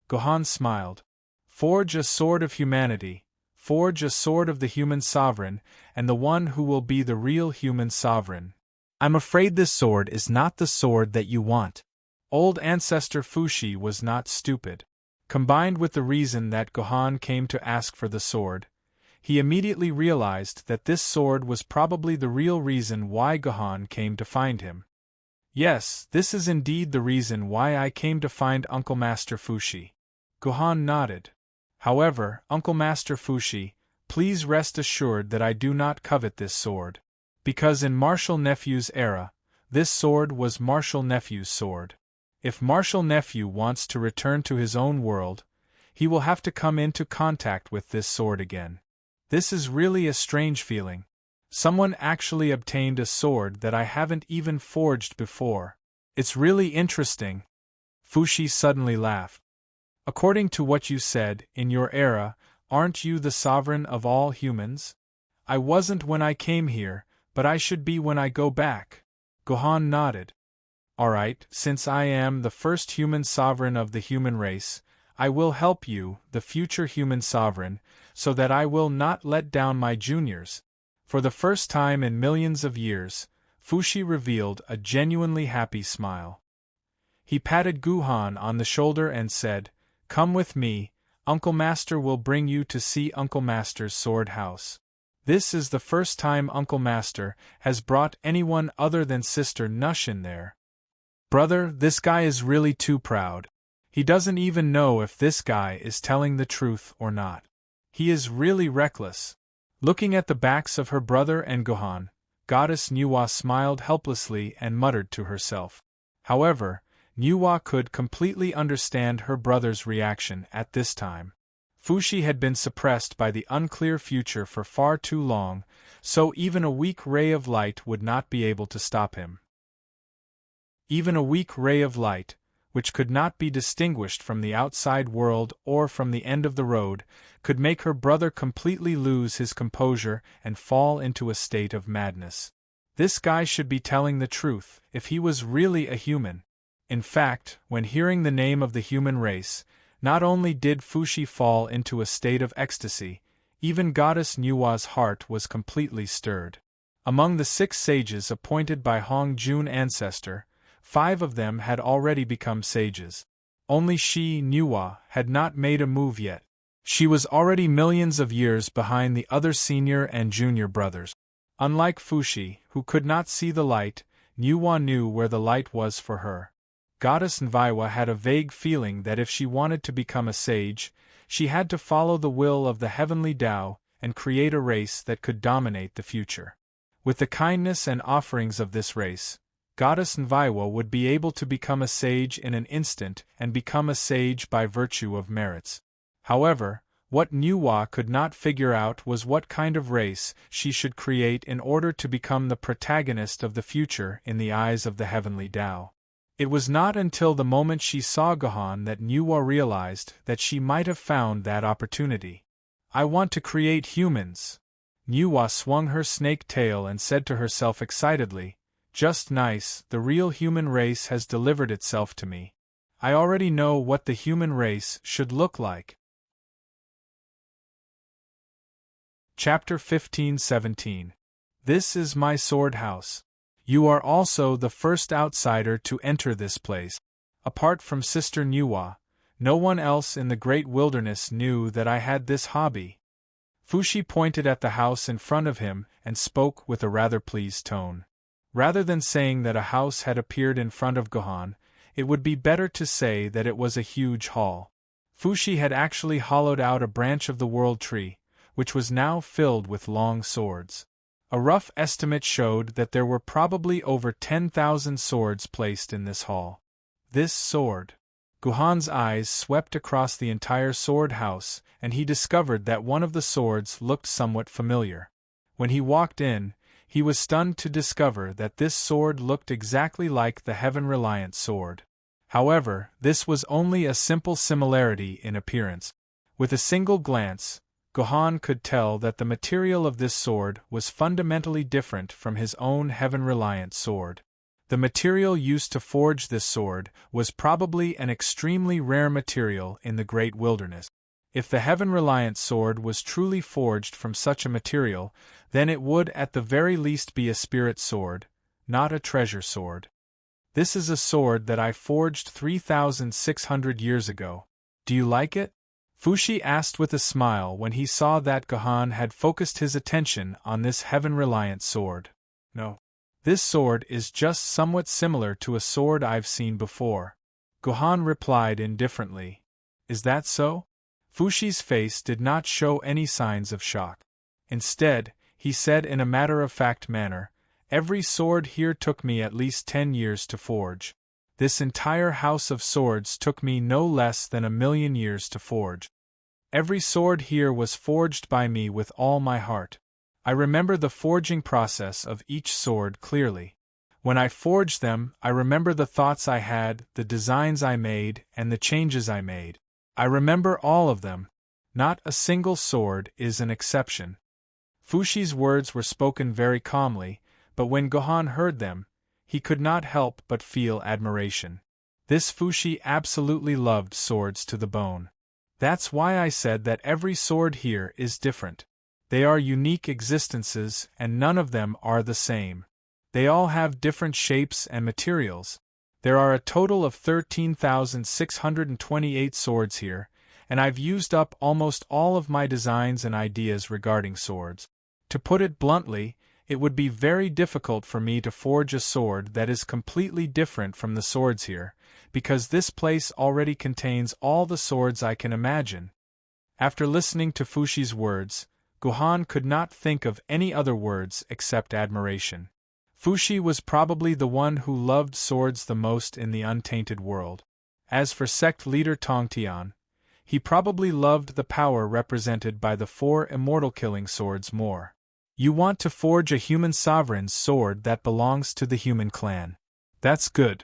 Gohan smiled. Forge a sword of humanity. Forge a sword of the human sovereign, and the one who will be the real human sovereign. I'm afraid this sword is not the sword that you want. Old ancestor Fushi was not stupid. Combined with the reason that Gohan came to ask for the sword, he immediately realized that this sword was probably the real reason why Gohan came to find him. Yes, this is indeed the reason why I came to find Uncle Master Fushi. Gohan nodded. However, Uncle Master Fushi, please rest assured that I do not covet this sword. Because in Martial Nephew's era, this sword was Martial Nephew's sword. If Martial Nephew wants to return to his own world, he will have to come into contact with this sword again. This is really a strange feeling. Someone actually obtained a sword that I haven't even forged before. It's really interesting. Fushi suddenly laughed. According to what you said, in your era, aren't you the sovereign of all humans? I wasn't when I came here, but I should be when I go back. Gohan nodded. Alright, since I am the first human sovereign of the human race, I will help you, the future human sovereign, so that I will not let down my juniors. For the first time in millions of years, Fushi revealed a genuinely happy smile. He patted Gohan on the shoulder and said, Come with me, Uncle Master will bring you to see Uncle Master's sword house. This is the first time Uncle Master has brought anyone other than Sister Nushin there. Brother, this guy is really too proud. He doesn't even know if this guy is telling the truth or not. He is really reckless. Looking at the backs of her brother and Gohan, Goddess Nuwa smiled helplessly and muttered to herself. However, Nuwa could completely understand her brother's reaction at this time. Fushi had been suppressed by the unclear future for far too long, so even a weak ray of light would not be able to stop him. Even a weak ray of light, which could not be distinguished from the outside world or from the end of the road, could make her brother completely lose his composure and fall into a state of madness. This guy should be telling the truth, if he was really a human. In fact, when hearing the name of the human race, not only did Fushi fall into a state of ecstasy, even Goddess Nuwa's heart was completely stirred. Among the 6 sages appointed by Hong Jun ancestor, 5 of them had already become sages. Only she, Nuwa, had not made a move yet. She was already millions of years behind the other senior and junior brothers. Unlike Fushi, who could not see the light, Nuwa knew where the light was for her. Goddess Nviwa had a vague feeling that if she wanted to become a sage, she had to follow the will of the heavenly Tao and create a race that could dominate the future. With the kindness and offerings of this race, Goddess Nviwa would be able to become a sage in an instant and become a sage by virtue of merits. However, what Nuwa could not figure out was what kind of race she should create in order to become the protagonist of the future in the eyes of the heavenly Tao. It was not until the moment she saw Gohan that Nuwa realized that she might have found that opportunity. I want to create humans. Nuwa swung her snake tail and said to herself excitedly, just nice, the real human race has delivered itself to me. I already know what the human race should look like. Chapter 15-17. This is my sword house. You are also the first outsider to enter this place. Apart from Sister Nuwa, no one else in the great wilderness knew that I had this hobby. Fushi pointed at the house in front of him and spoke with a rather pleased tone. Rather than saying that a house had appeared in front of Gohan, it would be better to say that it was a huge hall. Fushi had actually hollowed out a branch of the world tree, which was now filled with long swords. A rough estimate showed that there were probably over 10,000 swords placed in this hall. This sword. Gohan's eyes swept across the entire sword house, and he discovered that one of the swords looked somewhat familiar. When he walked in, he was stunned to discover that this sword looked exactly like the Heaven-Reliant sword. However, this was only a simple similarity in appearance. With a single glance, Gohan could tell that the material of this sword was fundamentally different from his own Heaven-Reliant sword. The material used to forge this sword was probably an extremely rare material in the Great Wilderness. If the Heaven-Reliant sword was truly forged from such a material, then it would at the very least be a spirit sword, not a treasure sword. This is a sword that I forged 3,600 years ago. Do you like it? Fushi asked with a smile when he saw that Gohan had focused his attention on this Heaven-Reliant sword. No. This sword is just somewhat similar to a sword I've seen before. Gohan replied indifferently. Is that so? Fushi's face did not show any signs of shock. Instead, he said in a matter-of-fact manner, every sword here took me at least 10 years to forge. This entire house of swords took me no less than 1,000,000 years to forge. Every sword here was forged by me with all my heart. I remember the forging process of each sword clearly. When I forged them, I remember the thoughts I had, the designs I made, and the changes I made. I remember all of them. Not a single sword is an exception. Fushi's words were spoken very calmly, but when Gohan heard them, he could not help but feel admiration. This Fushi absolutely loved swords to the bone. That's why I said that every sword here is different. They are unique existences, and none of them are the same. They all have different shapes and materials. There are a total of 13,628 swords here, and I've used up almost all of my designs and ideas regarding swords. To put it bluntly, it would be very difficult for me to forge a sword that is completely different from the swords here, because this place already contains all the swords I can imagine. After listening to Fushi's words, Gohan could not think of any other words except admiration. Fushi was probably the one who loved swords the most in the untainted world. As for sect leader Tongtian, he probably loved the power represented by the 4 immortal killing swords more. You want to forge a human sovereign's sword that belongs to the human clan. That's good.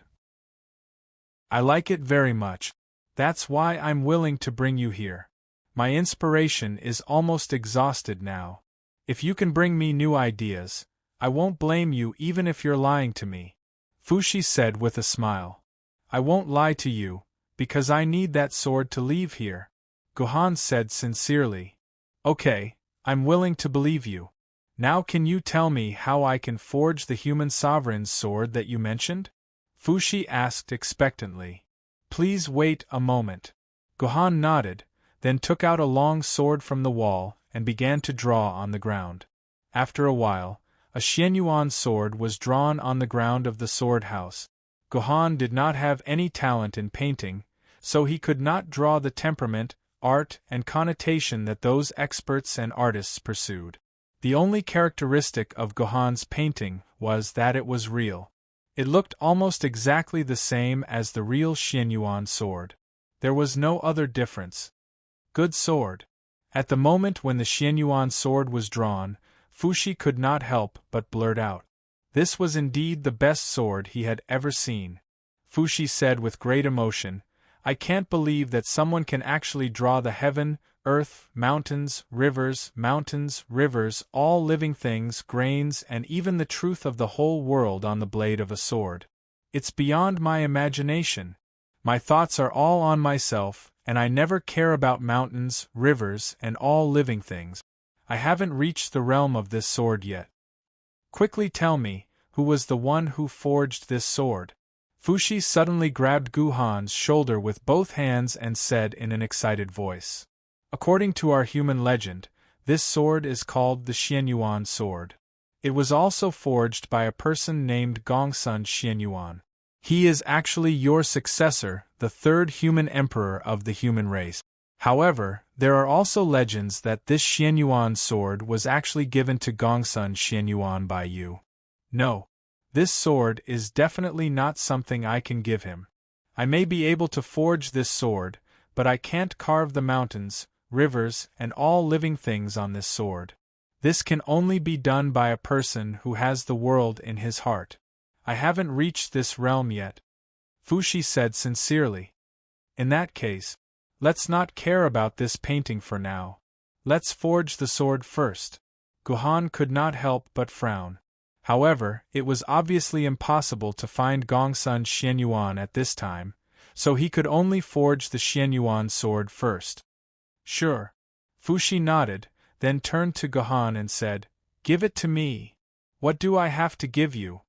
I like it very much. That's why I'm willing to bring you here. My inspiration is almost exhausted now. If you can bring me new ideas, I won't blame you even if you're lying to me. Fushi said with a smile. I won't lie to you, because I need that sword to leave here. Gohan said sincerely. Okay, I'm willing to believe you. Now can you tell me how I can forge the human sovereign's sword that you mentioned? Fushi asked expectantly. Please wait a moment. Gohan nodded, then took out a long sword from the wall and began to draw on the ground. After a while, a Xianyuan sword was drawn on the ground of the sword house. Gohan did not have any talent in painting, so he could not draw the temperament, art, and connotation that those experts and artists pursued. The only characteristic of Gohan's painting was that it was real. It looked almost exactly the same as the real Xianyuan sword. There was no other difference. Good sword. At the moment when the Xianyuan sword was drawn, Fushi could not help but blurt out. This was indeed the best sword he had ever seen. Fushi said with great emotion, I can't believe that someone can actually draw the heaven, earth, mountains, rivers, all living things, grains, and even the truth of the whole world on the blade of a sword. It's beyond my imagination. My thoughts are all on myself, and I never care about mountains, rivers, and all living things. I haven't reached the realm of this sword yet. Quickly tell me, who was the one who forged this sword? Fushi suddenly grabbed Gohan's shoulder with both hands and said in an excited voice. According to our human legend, this sword is called the Xianyuan sword. It was also forged by a person named Gongsun Xianyuan. He is actually your successor, the third human emperor of the human race. However, there are also legends that this Xianyuan sword was actually given to Gongsun Xianyuan by you. No. This sword is definitely not something I can give him. I may be able to forge this sword, but I can't carve the mountains, rivers, and all living things on this sword. This can only be done by a person who has the world in his heart. I haven't reached this realm yet. Fushi said sincerely. In that case, let's not care about this painting for now. Let's forge the sword first. Gohan could not help but frown. However, it was obviously impossible to find Gongsun Xianyuan at this time, so he could only forge the Xianyuan sword first. Sure. Fushi nodded, then turned to Gohan and said, Give it to me. What do I have to give you?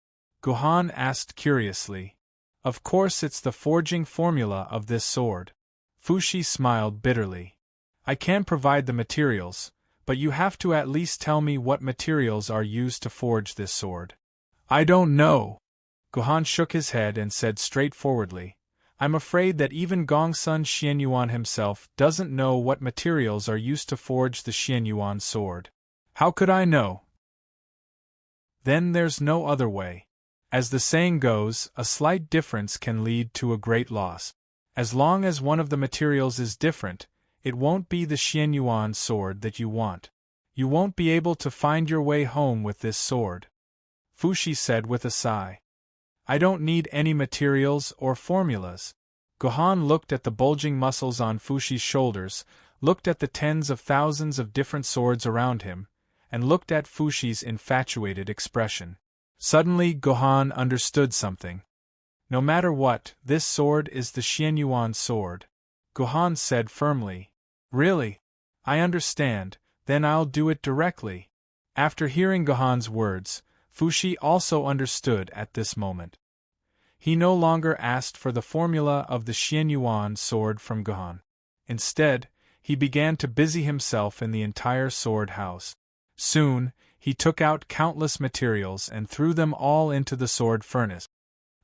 Gohan asked curiously. Of course it's the forging formula of this sword. Fushi smiled bitterly. I can provide the materials, but you have to at least tell me what materials are used to forge this sword. I don't know. Gohan shook his head and said straightforwardly, I'm afraid that even Gongsun Xianyuan himself doesn't know what materials are used to forge the Xianyuan sword. How could I know? Then there's no other way. As the saying goes, a slight difference can lead to a great loss. As long as one of the materials is different, it won't be the Xianyuan sword that you want. You won't be able to find your way home with this sword. Fushi said with a sigh. I don't need any materials or formulas. Gohan looked at the bulging muscles on Fushi's shoulders, looked at the tens of thousands of different swords around him, and looked at Fushi's infatuated expression. Suddenly Gohan understood something. No matter what, this sword is the Xianyuan sword. Gohan said firmly. Really? I understand, then I'll do it directly. After hearing Gohan's words, Fushi also understood at this moment. He no longer asked for the formula of the Xianyuan sword from Gohan. Instead, he began to busy himself in the entire sword house. Soon, he took out countless materials and threw them all into the sword furnace.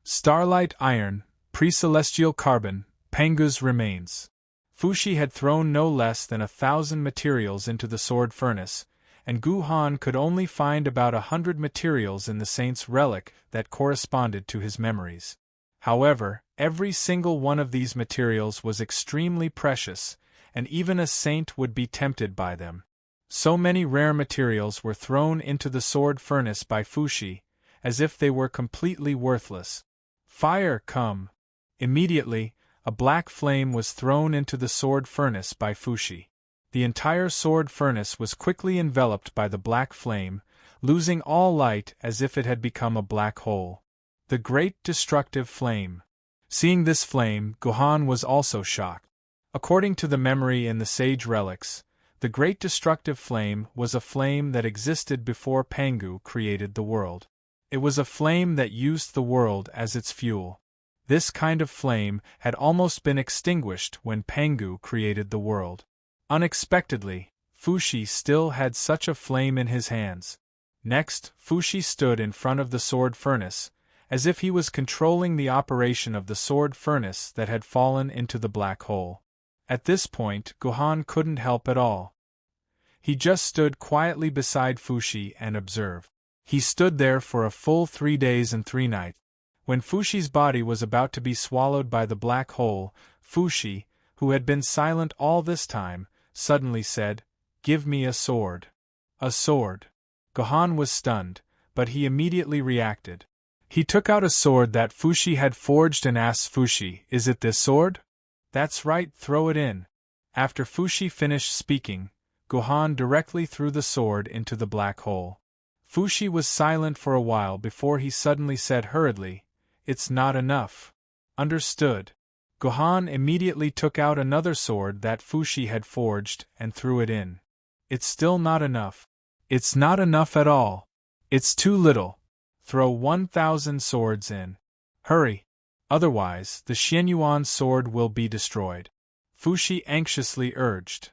Starlight iron, pre-celestial carbon, Pangu's remains. Fushi had thrown no less than 1,000 materials into the sword furnace, and Gohan could only find about 100 materials in the saint's relic that corresponded to his memories. However, every single one of these materials was extremely precious, and even a saint would be tempted by them. So many rare materials were thrown into the sword furnace by Fushi, as if they were completely worthless. Fire, come! Immediately, a black flame was thrown into the sword furnace by Fushi. The entire sword furnace was quickly enveloped by the black flame, losing all light as if it had become a black hole. The great destructive flame. Seeing this flame, Gohan was also shocked. According to the memory in the sage relics, the great destructive flame was a flame that existed before Pangu created the world. It was a flame that used the world as its fuel. This kind of flame had almost been extinguished when Pangu created the world. Unexpectedly, Fushi still had such a flame in his hands. Next, Fushi stood in front of the sword furnace, as if he was controlling the operation of the sword furnace that had fallen into the black hole. At this point, Gohan couldn't help at all. He just stood quietly beside Fushi and observed. He stood there for a full 3 days and 3 nights. When Fushi's body was about to be swallowed by the black hole, Fushi, who had been silent all this time, suddenly said, "Give me a sword." A sword. Gohan was stunned, but he immediately reacted. He took out a sword that Fushi had forged and asked Fushi, "Is it this sword?" "That's right, throw it in." After Fushi finished speaking, Gohan directly threw the sword into the black hole. Fushi was silent for a while before he suddenly said hurriedly, "It's not enough." "Understood." Gohan immediately took out another sword that Fushi had forged and threw it in. "It's still not enough." "It's not enough at all. It's too little. Throw 1,000 swords in. Hurry. Otherwise, the Xianyuan sword will be destroyed," Fushi anxiously urged.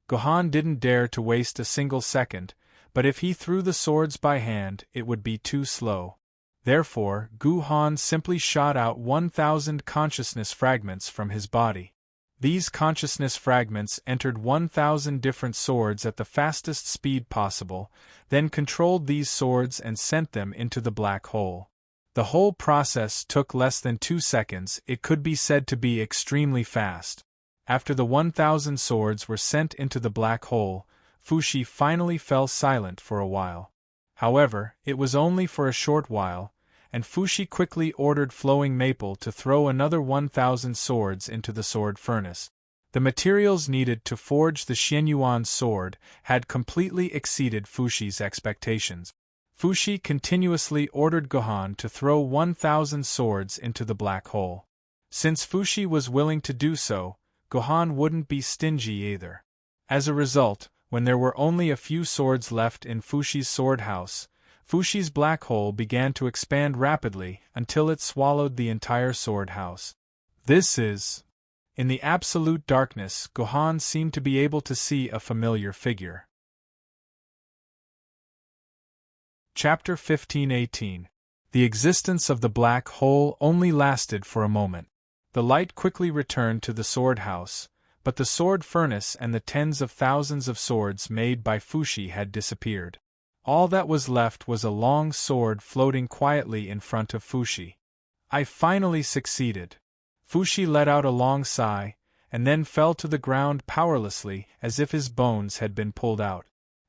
Gohan didn't dare to waste a single second, but if he threw the swords by hand, it would be too slow. Therefore, Gohan simply shot out 1,000 consciousness fragments from his body. These consciousness fragments entered 1,000 different swords at the fastest speed possible, then controlled these swords and sent them into the black hole. The whole process took less than 2 seconds. It could be said to be extremely fast. After the 1,000 swords were sent into the black hole, Fushi finally fell silent for a while. However, it was only for a short while, and Fushi quickly ordered Flowing Maple to throw another 1,000 swords into the sword furnace. The materials needed to forge the Xianyuan sword had completely exceeded Fushi's expectations. Fushi continuously ordered Gohan to throw 1,000 swords into the black hole. Since Fushi was willing to do so, Gohan wouldn't be stingy either. As a result, when there were only a few swords left in Fushi's sword house, Fushi's black hole began to expand rapidly until it swallowed the entire sword house. In the absolute darkness, Gohan seemed to be able to see a familiar figure. Chapter 15-18. The existence of the black hole only lasted for a moment. The light quickly returned to the sword house, but the sword furnace and the tens of thousands of swords made by Fushi had disappeared. All that was left was a long sword floating quietly in front of Fushi. "I finally succeeded." Fushi let out a long sigh, and then fell to the ground powerlessly as if his bones had been pulled out.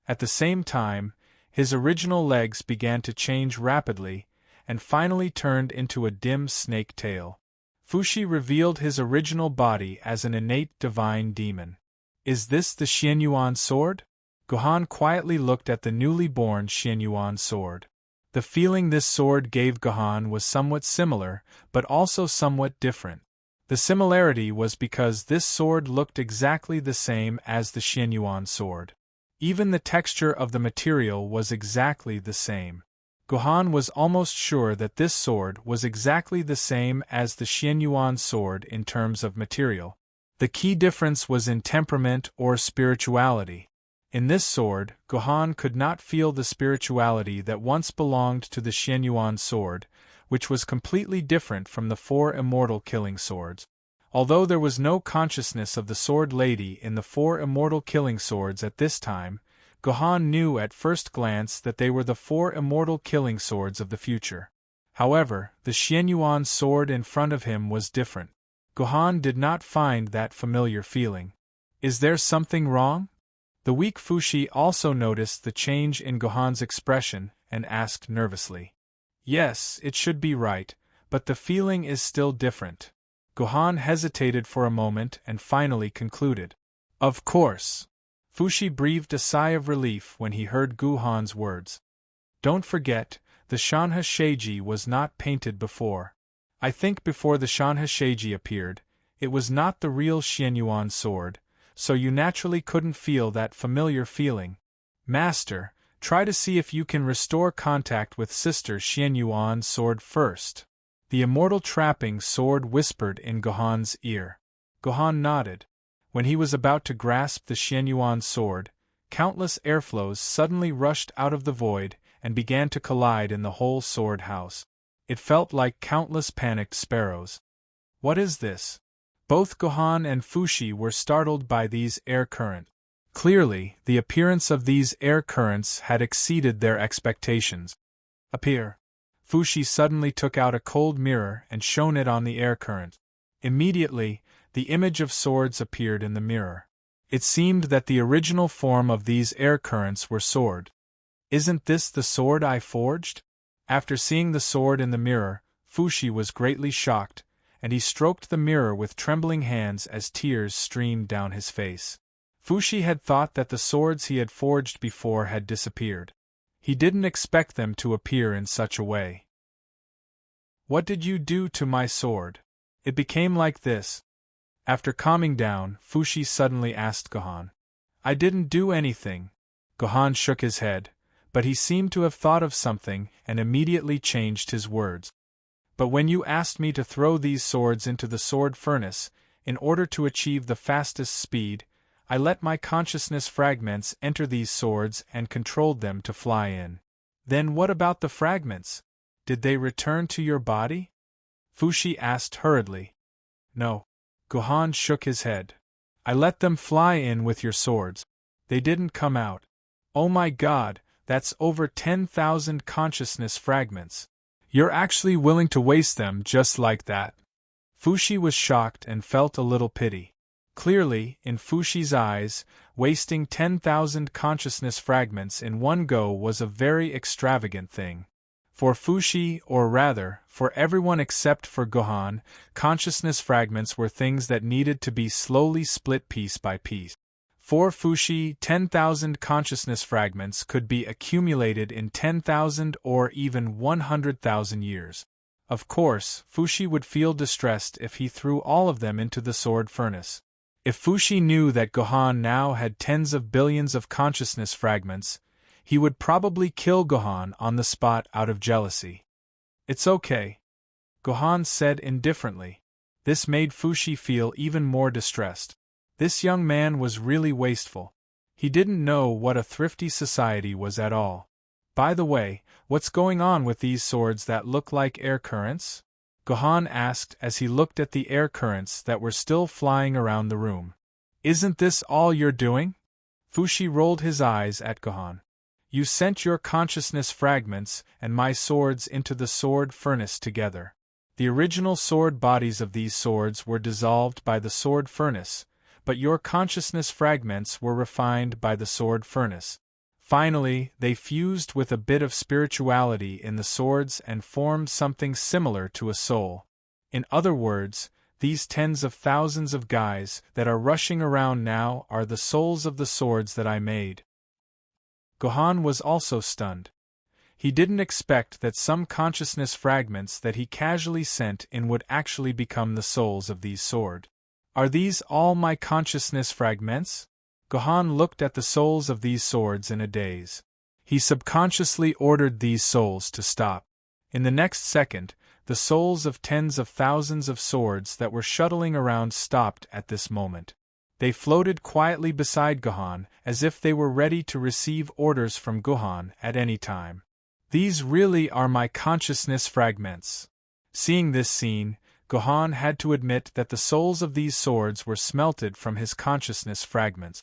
At the same time, his original legs began to change rapidly, and finally turned into a dim snake tail. Fushi revealed his original body as an innate divine demon. "Is this the Xianyuan sword?" Gohan quietly looked at the newly born Xianyuan sword. The feeling this sword gave Gohan was somewhat similar, but also somewhat different. The similarity was because this sword looked exactly the same as the Xianyuan sword. Even the texture of the material was exactly the same. Gohan was almost sure that this sword was exactly the same as the Xianyuan sword in terms of material. The key difference was in temperament or spirituality. In this sword, Gohan could not feel the spirituality that once belonged to the Xianyuan sword, which was completely different from the 4 immortal killing swords. Although there was no consciousness of the Sword Lady in the 4 immortal killing swords at this time, Gohan knew at first glance that they were the 4 immortal killing swords of the future. However, the Xianyuan sword in front of him was different. Gohan did not find that familiar feeling. "Is there something wrong?" The weak Fushi also noticed the change in Gohan's expression and asked nervously. "Yes, it should be right, but the feeling is still different." Gohan hesitated for a moment and finally concluded. "Of course." Fushi breathed a sigh of relief when he heard Gohan's words. "Don't forget, the Shanha Sheiji was not painted before. I think before the Shanha Sheiji appeared, it was not the real Xianyuan sword, so you naturally couldn't feel that familiar feeling. Master, try to see if you can restore contact with Sister Xianyuan's sword first." The immortal trapping sword whispered in Gohan's ear. Gohan nodded. When he was about to grasp the Xianyuan sword, countless airflows suddenly rushed out of the void and began to collide in the whole sword house. It felt like countless panicked sparrows. What is this? Both Gohan and Fushi were startled by these air currents. Clearly, the appearance of these air currents had exceeded their expectations. Appear. Fushi suddenly took out a cold mirror and shone it on the air current. Immediately, the image of swords appeared in the mirror. It seemed that the original form of these air currents were sword. Isn't this the sword I forged? After seeing the sword in the mirror, Fushi was greatly shocked, and he stroked the mirror with trembling hands as tears streamed down his face. Fushi had thought that the swords he had forged before had disappeared. He didn't expect them to appear in such a way. What did you do to my sword? It became like this. After calming down, Fushi suddenly asked Gohan. I didn't do anything. Gohan shook his head, but he seemed to have thought of something and immediately changed his words. But when you asked me to throw these swords into the sword furnace, in order to achieve the fastest speed, I let my consciousness fragments enter these swords and controlled them to fly in. Then what about the fragments? Did they return to your body? Fushi asked hurriedly. No. Gohan shook his head. I let them fly in with your swords. They didn't come out. Oh my God, that's over 10,000 consciousness fragments. You're actually willing to waste them just like that? Fushi was shocked and felt a little pity. Clearly, in Fushi's eyes, wasting 10,000 consciousness fragments in one go was a very extravagant thing. For Fushi, or rather, for everyone except for Gohan, consciousness fragments were things that needed to be slowly split piece by piece. For Fushi, 10,000 consciousness fragments could be accumulated in 10,000 or even 100,000 years. Of course, Fushi would feel distressed if he threw all of them into the sword furnace. If Fushi knew that Gohan now had tens of billions of consciousness fragments, he would probably kill Gohan on the spot out of jealousy. It's okay, Gohan said indifferently. This made Fushi feel even more distressed. This young man was really wasteful. He didn't know what a thrifty society was at all. By the way, what's going on with these swords that look like air currents? Gohan asked as he looked at the air currents that were still flying around the room. Isn't this all you're doing? Fushi rolled his eyes at Gohan. You sent your consciousness fragments and my swords into the sword furnace together. The original sword bodies of these swords were dissolved by the sword furnace, but your consciousness fragments were refined by the sword furnace. Finally, they fused with a bit of spirituality in the swords and formed something similar to a soul. In other words, these tens of thousands of guys that are rushing around now are the souls of the swords that I made. Gohan was also stunned. He didn't expect that some consciousness fragments that he casually sent in would actually become the souls of these swords. Are these all my consciousness fragments? Gohan looked at the souls of these swords in a daze. He subconsciously ordered these souls to stop. In the next second, the souls of tens of thousands of swords that were shuttling around stopped at this moment. They floated quietly beside Gohan, as if they were ready to receive orders from Gohan at any time. These really are my consciousness fragments. Seeing this scene, Gohan had to admit that the souls of these swords were smelted from his consciousness fragments.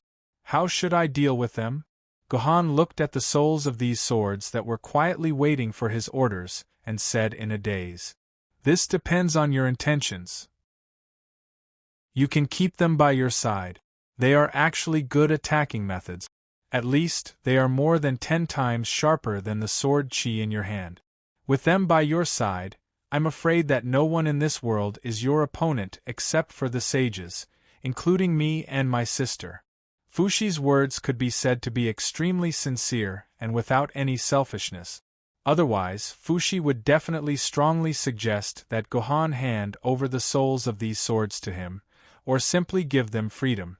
How should I deal with them? Gohan looked at the souls of these swords that were quietly waiting for his orders, and said in a daze. This depends on your intentions. You can keep them by your side. They are actually good attacking methods. At least, they are more than 10 times sharper than the sword chi in your hand. With them by your side, I'm afraid that no one in this world is your opponent except for the sages, including me and my sister. Fushi's words could be said to be extremely sincere and without any selfishness. Otherwise, Fushi would definitely strongly suggest that Gohan hand over the souls of these swords to him, or simply give them freedom.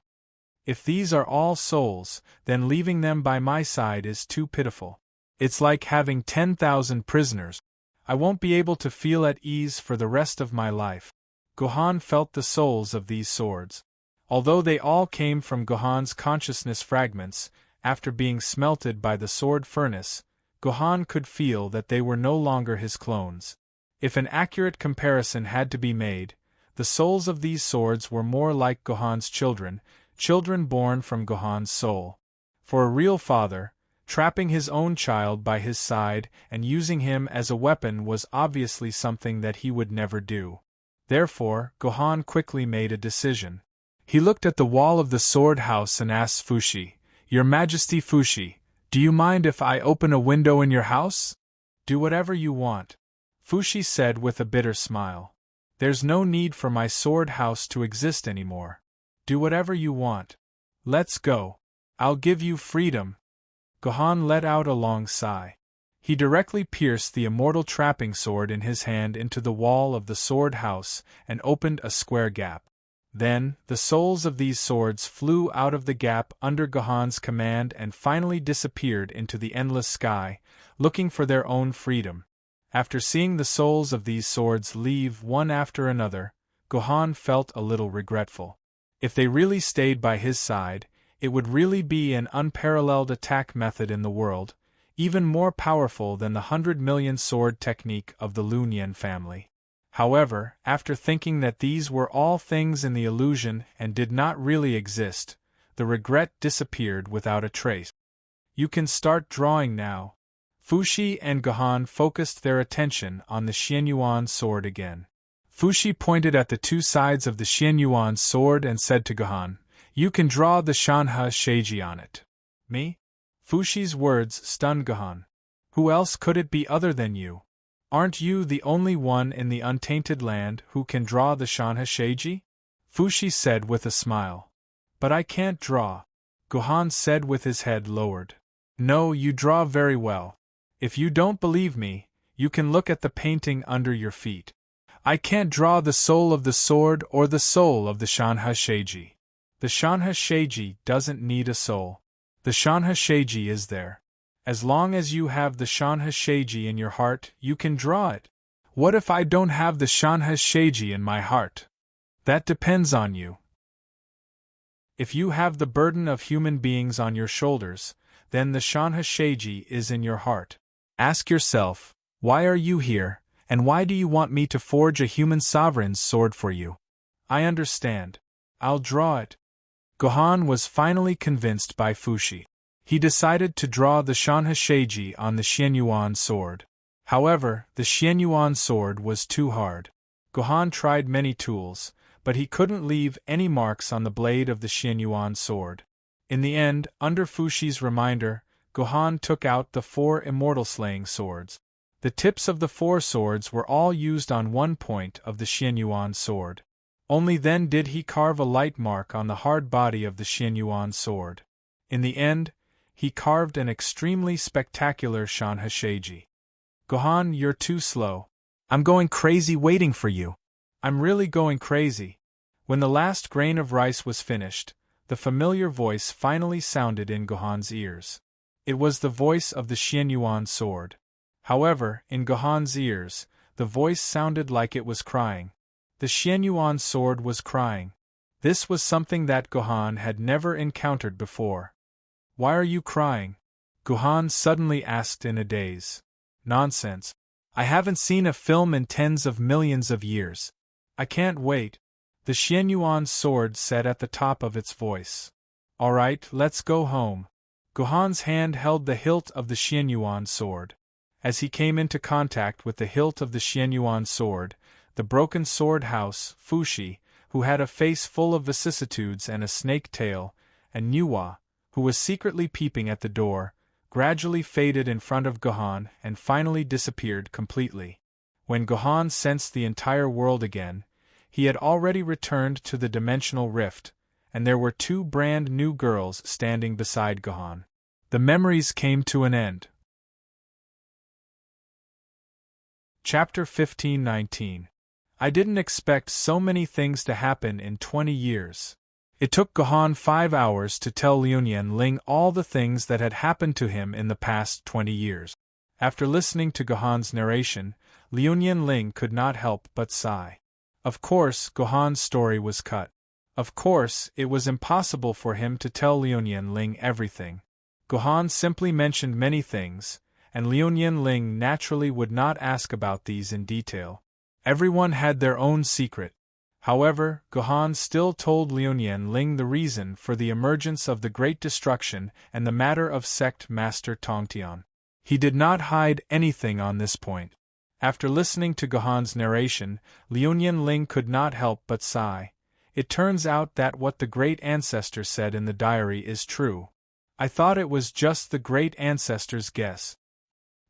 If these are all souls, then leaving them by my side is too pitiful. It's like having 10,000 prisoners. I won't be able to feel at ease for the rest of my life. Gohan felt the souls of these swords. Although they all came from Gohan's consciousness fragments, after being smelted by the sword furnace, Gohan could feel that they were no longer his clones. If an accurate comparison had to be made, the souls of these swords were more like Gohan's children, children born from Gohan's soul. For a real father, trapping his own child by his side and using him as a weapon was obviously something that he would never do. Therefore, Gohan quickly made a decision. He looked at the wall of the sword house and asked Fushi, "Your Majesty Fushi, do you mind if I open a window in your house?" "Do whatever you want," Fushi said with a bitter smile. "There's no need for my sword house to exist anymore. Do whatever you want. Let's go. I'll give you freedom." Gohan let out a long sigh. He directly pierced the immortal trapping sword in his hand into the wall of the sword house and opened a square gap. Then, the souls of these swords flew out of the gap under Gohan's command and finally disappeared into the endless sky, looking for their own freedom. After seeing the souls of these swords leave one after another, Gohan felt a little regretful. If they really stayed by his side, it would really be an unparalleled attack method in the world, even more powerful than the 100 million sword technique of the Lunyan family. However, after thinking that these were all things in the illusion and did not really exist, the regret disappeared without a trace. "You can start drawing now." Fushi and Gohan focused their attention on the Xianyuan sword again. Fushi pointed at the two sides of the Xianyuan sword and said to Gohan, "You can draw the Shanha Sheiji on it." "Me?" Fushi's words stunned Gohan. "Who else could it be other than you? Aren't you the only one in the untainted land who can draw the Shanha Sheiji?" Fushi said with a smile. "But I can't draw," Gohan said with his head lowered. "No, you draw very well. If you don't believe me, you can look at the painting under your feet. I can't draw the soul of the sword or the soul of the Shanha Sheiji. The Shanha Sheiji doesn't need a soul. The Shanha Sheiji is there. As long as you have the Shanha Sheiji in your heart, you can draw it. What if I don't have the Shanha Sheiji in my heart? That depends on you. If you have the burden of human beings on your shoulders, then the Shanha Sheiji is in your heart. Ask yourself, why are you here, and why do you want me to forge a human sovereign's sword for you? I understand. I'll draw it." Gohan was finally convinced by Fushi. He decided to draw the Shanha Sheiji on the Xianyuan sword. However, the Xianyuan sword was too hard. Gohan tried many tools, but he couldn't leave any marks on the blade of the Xianyuan sword. In the end, under Fushi's reminder, Gohan took out the 4 immortal slaying swords. The tips of the 4 swords were all used on one point of the Xianyuan sword. Only then did he carve a light mark on the hard body of the Xianyuan sword. In the end, he carved an extremely spectacular Shanha Sheiji. "Gohan, you're too slow. I'm going crazy waiting for you. I'm really going crazy." When the last grain of rice was finished, the familiar voice finally sounded in Gohan's ears. It was the voice of the Xianyuan sword. However, in Gohan's ears, the voice sounded like it was crying. The Xianyuan sword was crying. This was something that Gohan had never encountered before. "Why are you crying?" Gohan suddenly asked in a daze. "Nonsense. I haven't seen a film in tens of millions of years. I can't wait," the Xianyuan sword said at the top of its voice. "All right, let's go home." Gohan's hand held the hilt of the Xianyuan sword. As he came into contact with the hilt of the Xianyuan sword, the broken sword house, Fushi, who had a face full of vicissitudes and a snake tail, and Nuwa, who was secretly peeping at the door, gradually faded in front of Gohan and finally disappeared completely. When Gohan sensed the entire world again, he had already returned to the dimensional rift, and there were 2 brand new girls standing beside Gohan. The memories came to an end. Chapter 15-19. I didn't expect so many things to happen in 20 years. It took Gohan 5 hours to tell Liuyan Ling all the things that had happened to him in the past 20 years. After listening to Gohan's narration, Liu Ling could not help but sigh. Of course, Gohan's story was cut. Of course, it was impossible for him to tell Liu Ling everything. Gohan simply mentioned many things, and Liu Ling naturally would not ask about these in detail. Everyone had their own secret. However, Gohan still told Liu Ling the reason for the emergence of the Great Destruction and the matter of Sect Master Tongtian. He did not hide anything on this point. After listening to Gohan's narration, Liu Ling could not help but sigh. It turns out that what the Great Ancestor said in the diary is true. I thought it was just the Great Ancestor's guess.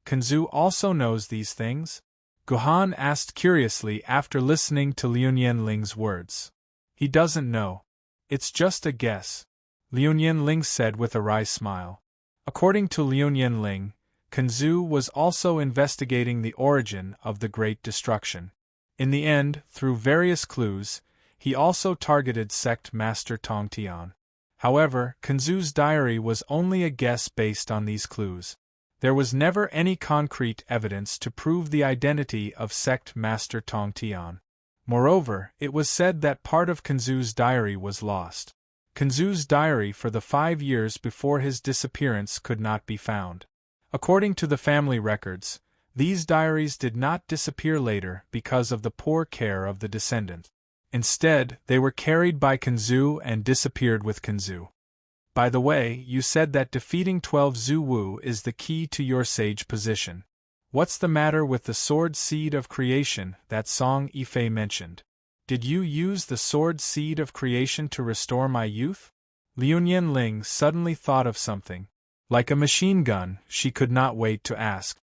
Kanzu also knows these things? Gohan asked curiously after listening to Liu Ling's words. He doesn't know. It's just a guess, Liu Ling said with a wry smile. According to Liu Ling, Kanzu was also investigating the origin of the Great Destruction. In the end, through various clues, he also targeted Sect Master Tongtian. However, Kanzu's diary was only a guess based on these clues. There was never any concrete evidence to prove the identity of Sect Master Tongtian. Moreover, it was said that part of Kanzu's diary was lost. Kanzu's diary for the 5 years before his disappearance could not be found. According to the family records, these diaries did not disappear later because of the poor care of the descendant. Instead, they were carried by Kanzu and disappeared with Kanzu. By the way, you said that defeating 12 Zhu Wu is the key to your sage position. What's the matter with the sword seed of creation that Song Yifei mentioned? Did you use the sword seed of creation to restore my youth? Liu Ling suddenly thought of something. Like a machine gun, she could not wait to ask.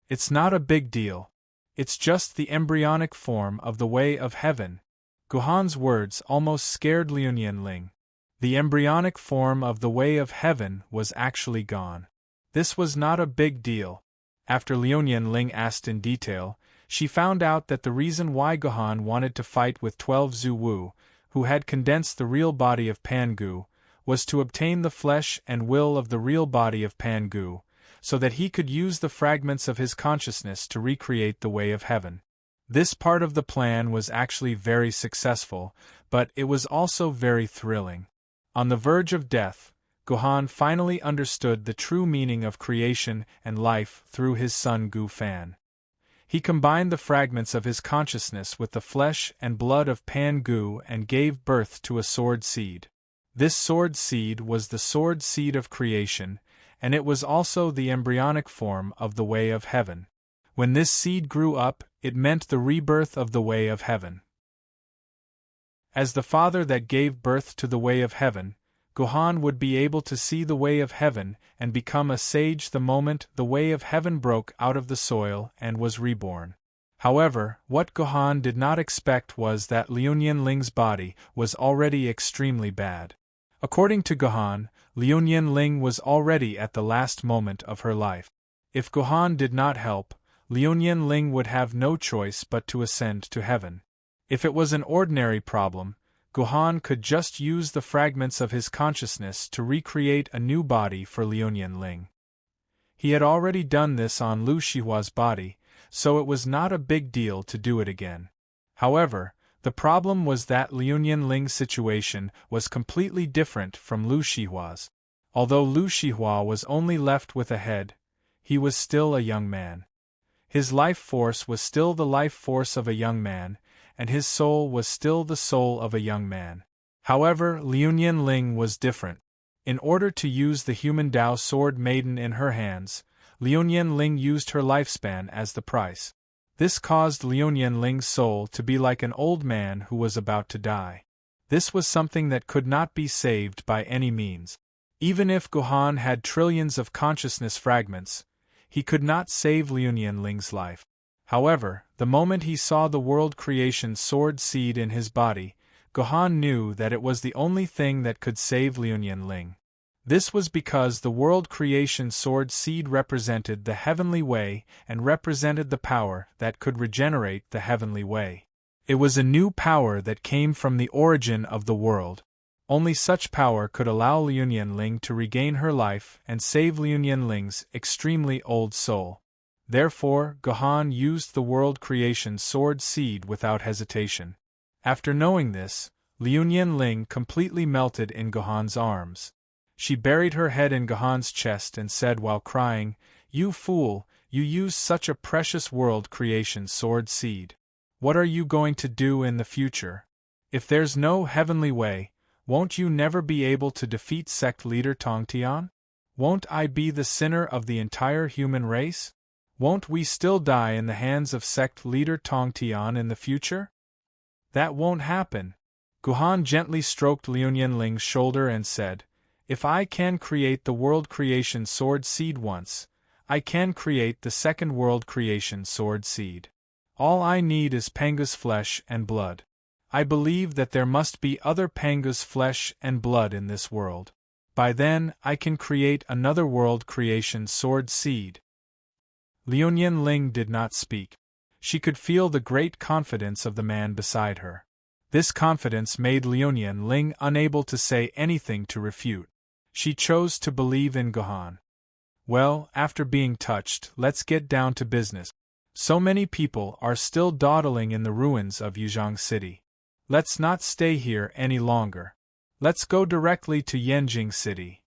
It's not a big deal. It's just the embryonic form of the way of heaven. Gohan's words almost scared Liu Ling. The embryonic form of the way of heaven was actually gone. This was not a big deal. After Liu Ling asked in detail, she found out that the reason why Gohan wanted to fight with 12 Zhu Wu, who had condensed the real body of Pan Gu, was to obtain the flesh and will of the real body of Pan Gu, so that he could use the fragments of his consciousness to recreate the way of heaven. This part of the plan was actually very successful, but it was also very thrilling. On the verge of death, Gohan finally understood the true meaning of creation and life through his son Gu Fan. He combined the fragments of his consciousness with the flesh and blood of Pan Gu and gave birth to a sword seed. This sword seed was the sword seed of creation, and it was also the embryonic form of the way of heaven. When this seed grew up, it meant the rebirth of the way of heaven. As the father that gave birth to the way of heaven, Gohan would be able to see the way of heaven and become a sage the moment the way of heaven broke out of the soil and was reborn. However, what Gohan did not expect was that Liu Ling's body was already extremely bad. According to Gohan, Liu Ling was already at the last moment of her life. If Gohan did not help, Liu Ling would have no choice but to ascend to heaven. If it was an ordinary problem, Gohan could just use the fragments of his consciousness to recreate a new body for Liu Ling. He had already done this on Lu Shihua's body, so it was not a big deal to do it again. However, the problem was that Liu Ling's situation was completely different from Lu Shihua's. Although Lu Shihua was only left with a head, he was still a young man. His life force was still the life force of a young man, and his soul was still the soul of a young man. However, Liu Ling was different. In order to use the human Tao sword Maiden in her hands, Liu Ling used her lifespan as the price. This caused Liu Ling's soul to be like an old man who was about to die. This was something that could not be saved by any means. Even if Gohan had trillions of consciousness fragments, he could not save Liu Ling's life. However, the moment he saw the world creation sword seed in his body, Gohan knew that it was the only thing that could save Liu Ling. This was because the world creation sword seed represented the heavenly way and represented the power that could regenerate the heavenly way. It was a new power that came from the origin of the world. Only such power could allow Liu Ling to regain her life and save Liu Ling's extremely old soul. Therefore, Gohan used the world creation sword seed without hesitation. After knowing this, Liu Ling completely melted in Gohan's arms. She buried her head in Gohan's chest and said while crying, "You fool, you used such a precious world creation sword seed. What are you going to do in the future? If there's no heavenly way, won't you never be able to defeat sect leader Tong Tian? Won't I be the sinner of the entire human race? Won't we still die in the hands of sect leader Tong Tian in the future?" "That won't happen." Gohan gently stroked Liu Ling's shoulder and said, "If I can create the world creation sword seed once, I can create the second world creation sword seed. All I need is Panga's flesh and blood. I believe that there must be other Panga's flesh and blood in this world. By then, I can create another world creation sword seed." Liu Ling did not speak. She could feel the great confidence of the man beside her. This confidence made Liu Ling unable to say anything to refute. She chose to believe in Gohan. "Well, after being touched, let's get down to business. So many people are still dawdling in the ruins of Yuzhong City. Let's not stay here any longer. Let's go directly to Yanjing City."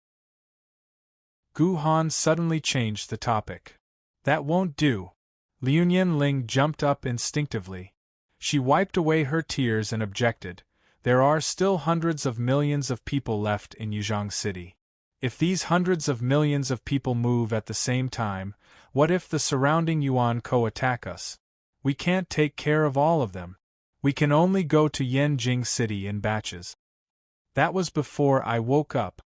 Gohan suddenly changed the topic. "That won't do." Liu Ling jumped up instinctively. She wiped away her tears and objected, "There are still hundreds of millions of people left in Yuzhong City. If these hundreds of millions of people move at the same time, what if the surrounding Yuan-ko attack us? We can't take care of all of them. We can only go to Yanjing City in batches." "That was before I woke up."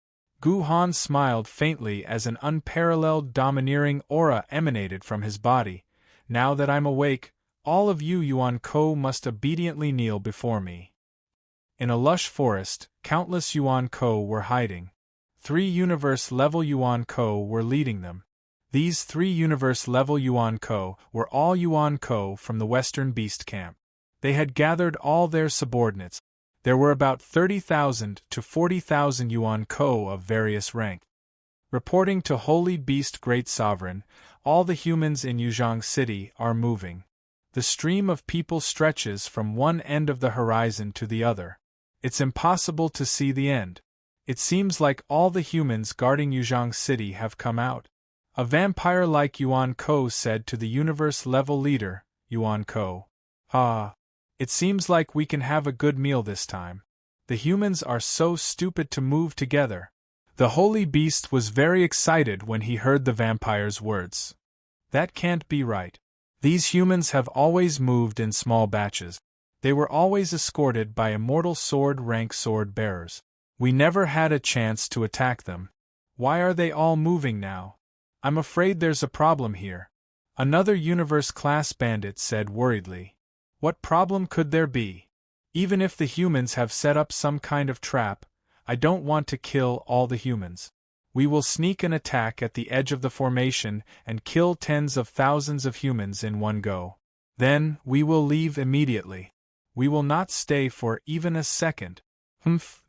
Gohan smiled faintly as an unparalleled domineering aura emanated from his body. "Now that I'm awake, all of you Yuan-ko must obediently kneel before me." In a lush forest, countless Yuan-ko were hiding. 3 universe-level Yuan-ko were leading them. These 3 universe-level Yuan-ko were all Yuan-ko from the Western Beast Camp. They had gathered all their subordinates. There were about 30,000 to 40,000 Yuan-ko of various rank. Reporting to Holy Beast Great Sovereign, all the humans in Yuzhong City are moving. The stream of people stretches from one end of the horizon to the other. It's impossible to see the end. It seems like all the humans guarding Yuzhong City have come out. A vampire-like Yuan-ko said to the universe-level leader, "Yuan-ko. Ah. It seems like we can have a good meal this time. The humans are so stupid to move together." The Holy Beast was very excited when he heard the vampire's words. "That can't be right. These humans have always moved in small batches. They were always escorted by immortal sword-rank sword-bearers. We never had a chance to attack them. Why are they all moving now? I'm afraid there's a problem here." Another universe-class bandit said worriedly. "What problem could there be? Even if the humans have set up some kind of trap, I don't want to kill all the humans. We will sneak an attack at the edge of the formation and kill tens of thousands of humans in one go. Then, we will leave immediately. We will not stay for even a second.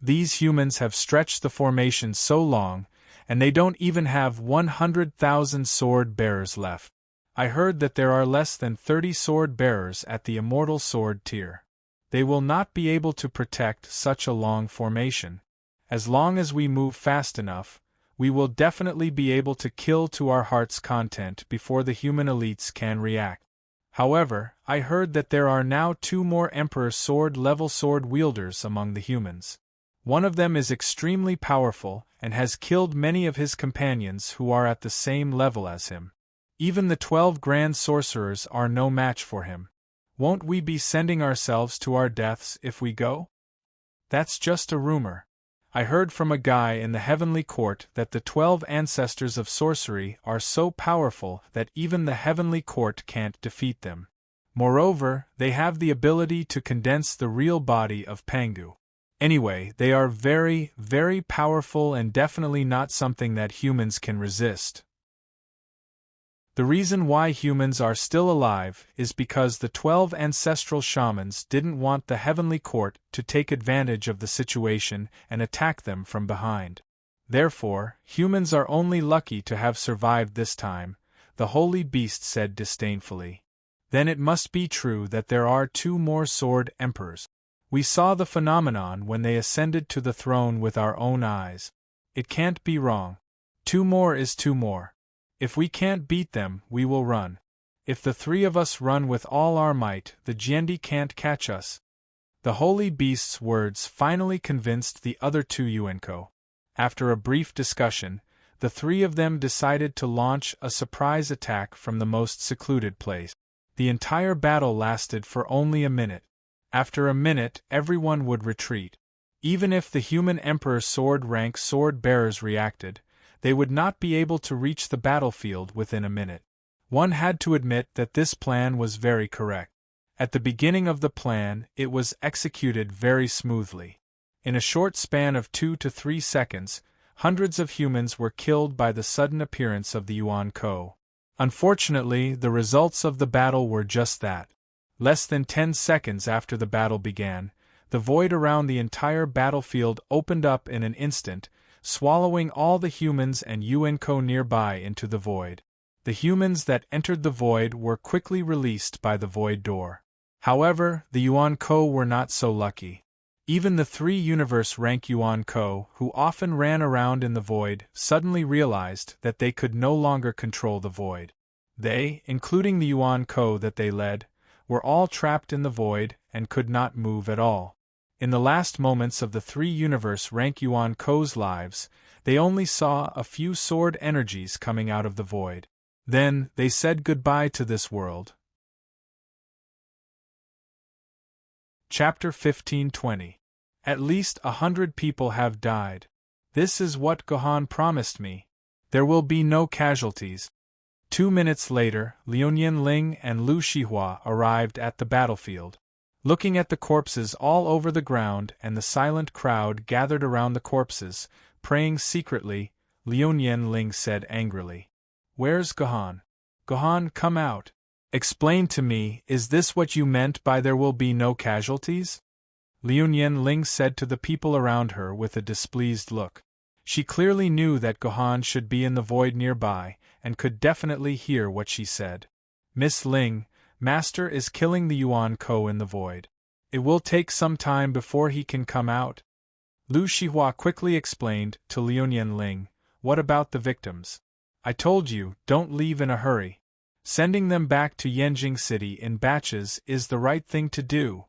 These humans have stretched the formation so long, and they don't even have 100,000 sword-bearers left. I heard that there are less than 30 sword-bearers at the immortal sword tier. They will not be able to protect such a long formation. As long as we move fast enough, we will definitely be able to kill to our heart's content before the human elites can react. However, I heard that there are now 2 more Emperor Sword-level sword wielders among the humans. One of them is extremely powerful and has killed many of his companions who are at the same level as him. Even the 12 Grand Sorcerers are no match for him. Won't we be sending ourselves to our deaths if we go? That's just a rumor. I heard from a guy in the Heavenly Court that the 12 ancestors of sorcery are so powerful that even the Heavenly Court can't defeat them. Moreover, they have the ability to condense the real body of Pangu. Anyway, they are very, very powerful and definitely not something that humans can resist. The reason why humans are still alive is because the 12 ancestral shamans didn't want the Heavenly Court to take advantage of the situation and attack them from behind. Therefore, humans are only lucky to have survived this time, the holy beast said disdainfully. Then it must be true that there are 2 more sword emperors. We saw the phenomenon when they ascended to the throne with our own eyes. It can't be wrong. 2 more is 2 more. If we can't beat them, we will run. If the 3 of us run with all our might, the Jiendi can't catch us. The holy beast's words finally convinced the other 2 Yuanko. After a brief discussion, the 3 of them decided to launch a surprise attack from the most secluded place. The entire battle lasted for only a minute. After a minute, everyone would retreat. Even if the human emperor's sword rank sword bearers reacted, they would not be able to reach the battlefield within a minute. One had to admit that this plan was very correct. At the beginning of the plan, it was executed very smoothly. In a short span of 2 to 3 seconds, hundreds of humans were killed by the sudden appearance of the Yuanko. Unfortunately, the results of the battle were just that. Less than 10 seconds after the battle began, the void around the entire battlefield opened up in an instant, swallowing all the humans and Yuanko nearby into the void. The humans that entered the void were quickly released by the void door. However, the Yuanko were not so lucky. Even the 3 universe rank Yuanko, who often ran around in the void, suddenly realized that they could no longer control the void. They, including the Yuanko that they led, were all trapped in the void and could not move at all. In the last moments of the 3 universe rank Yuanko's lives, they only saw a few sword energies coming out of the void. Then, they said goodbye to this world. Chapter 15:20. At least 100 people have died. This is what Gohan promised me. There will be no casualties. 2 minutes later, Liu Ling and Lu Shihua arrived at the battlefield. Looking at the corpses all over the ground and the silent crowd gathered around the corpses, praying secretly, Liu Ling said angrily, "Where's Gohan? Gohan, come out. Explain to me, is this what you meant by there will be no casualties?" Liu Ling said to the people around her with a displeased look. She clearly knew that Gohan should be in the void nearby, and could definitely hear what she said. "Miss Ling, Master is killing the Yuanko in the void. It will take some time before he can come out." Lu Shihua quickly explained to Liu Ling, "What about the victims? I told you, don't leave in a hurry. Sending them back to Yanjing City in batches is the right thing to do."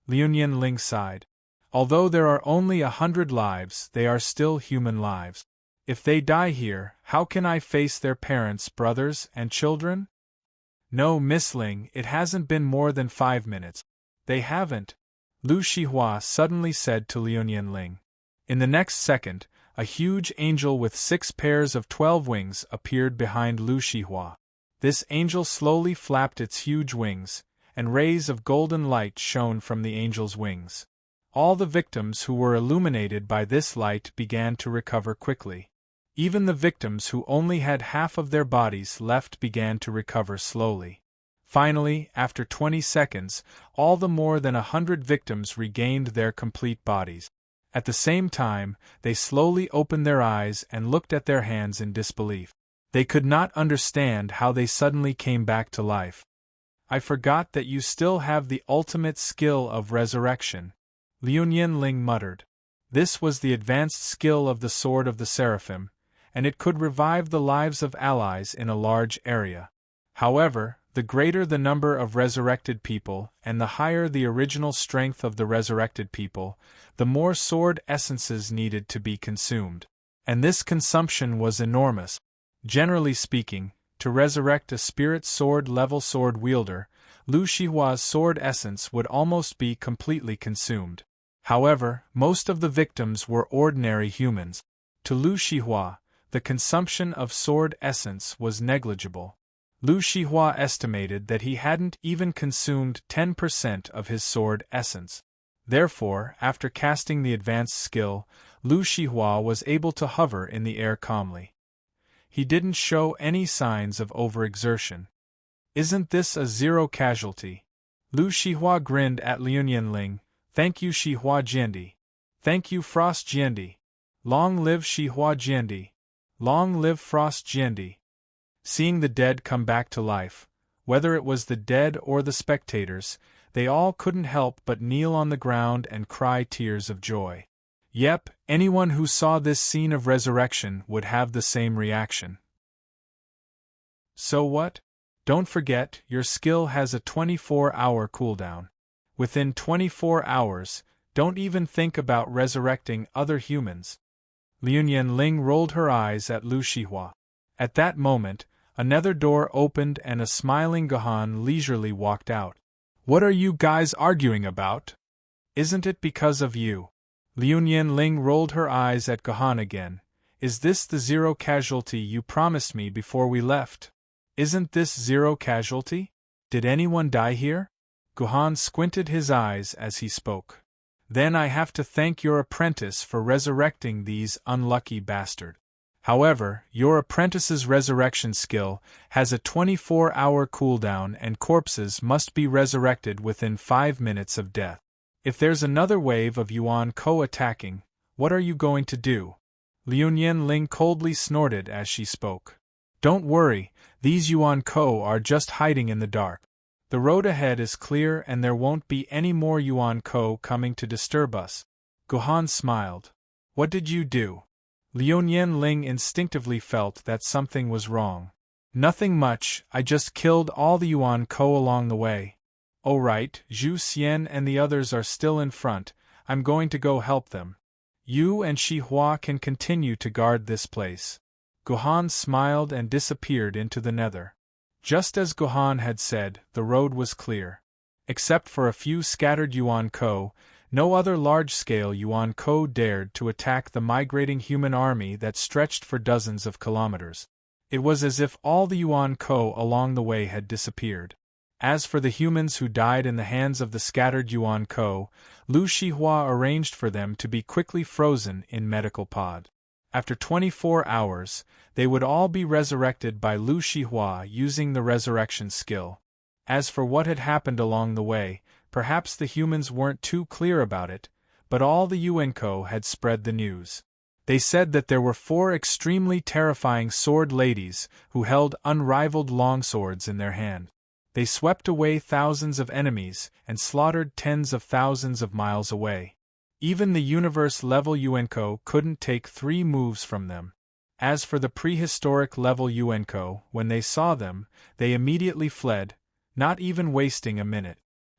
Liu Ling sighed. "Although there are only 100 lives, they are still human lives. If they die here, how can I face their parents, brothers, and children?" "No, Miss Ling, it hasn't been more than 5 minutes. They haven't," Lu Shihua suddenly said to Liu Ling. In the next second, a huge angel with 6 pairs of 12 wings appeared behind Lu Shihua. This angel slowly flapped its huge wings, and rays of golden light shone from the angel's wings. All the victims who were illuminated by this light began to recover quickly. Even the victims who only had half of their bodies left began to recover slowly. Finally, after 20 seconds, all the more than 100 victims regained their complete bodies. At the same time, they slowly opened their eyes and looked at their hands in disbelief. They could not understand how they suddenly came back to life. "I forgot that you still have the ultimate skill of resurrection," Liu Ling muttered. This was the advanced skill of the Sword of the Seraphim, and it could revive the lives of allies in a large area. However, the greater the number of resurrected people and the higher the original strength of the resurrected people, the more sword essences needed to be consumed. And this consumption was enormous. Generally speaking, to resurrect a spirit sword level sword wielder, Lu Shihua's sword essence would almost be completely consumed. However, most of the victims were ordinary humans. To Lu Shihua, the consumption of sword essence was negligible. Lu Shihua estimated that he hadn't even consumed 10% of his sword essence. Therefore, after casting the advanced skill, Lu Shihua was able to hover in the air calmly. He didn't show any signs of overexertion. "Isn't this a zero casualty?" Lu Shihua grinned at Liu Ling. "Thank you, Shihua Jiandi. Thank you, Frost Jiandi. Long live Shihua Jiandi. Long live Frost Jiandi." seeing the dead come back to life, whether it was the dead or the spectators, they all couldn't help but kneel on the ground and cry tears of joy. Yep, anyone who saw this scene of resurrection would have the same reaction. So what? Don't forget, your skill has a 24-hour cooldown. Within 24 hours, don't even think about resurrecting other humans. Liu Ling rolled her eyes at Lu Shihua. At that moment, another door opened and a smiling Gohan leisurely walked out. What are you guys arguing about? Isn't it because of you? Liu Ling rolled her eyes at Gohan again. Is this the zero casualty you promised me before we left? Isn't this zero casualty? Did anyone die here? Gohan squinted his eyes as he spoke. Then I have to thank your apprentice for resurrecting these unlucky bastards. However, your apprentice's resurrection skill has a 24-hour cooldown and corpses must be resurrected within 5 minutes of death. If there's another wave of Yuan Ko attacking, what are you going to do? Liu Ling coldly snorted as she spoke. Don't worry, these Yuan Ko are just hiding in the dark. The road ahead is clear and there won't be any more Yuan Ko coming to disturb us. Gohan smiled. What did you do? Liu Ling instinctively felt that something was wrong. Nothing much, I just killed all the Yuan Ko along the way. Oh right, Zhu Xian and the others are still in front, I'm going to go help them. You and Shihua can continue to guard this place. Gohan smiled and disappeared into the nether. Just as Gohan had said, the road was clear. Except for a few scattered Yuan Ko, no other large-scale Yuan Ko dared to attack the migrating human army that stretched for dozens of kilometers. It was as if all the Yuan Ko along the way had disappeared. As for the humans who died in the hands of the scattered Yuan Ko, Lu Shihua arranged for them to be quickly frozen in medical pod. After 24 hours, they would all be resurrected by Lu Shihua using the resurrection skill. As for what had happened along the way, perhaps the humans weren't too clear about it, but all the Yuanko had spread the news. They said that there were 4 extremely terrifying sword ladies who held unrivaled longswords in their hand. They swept away thousands of enemies and slaughtered tens of thousands of miles away. Even the universe-level Yuanko couldn't take 3 moves from them. As for the prehistoric-level Yuanko, when they saw them, they immediately fled, not even wasting a minute.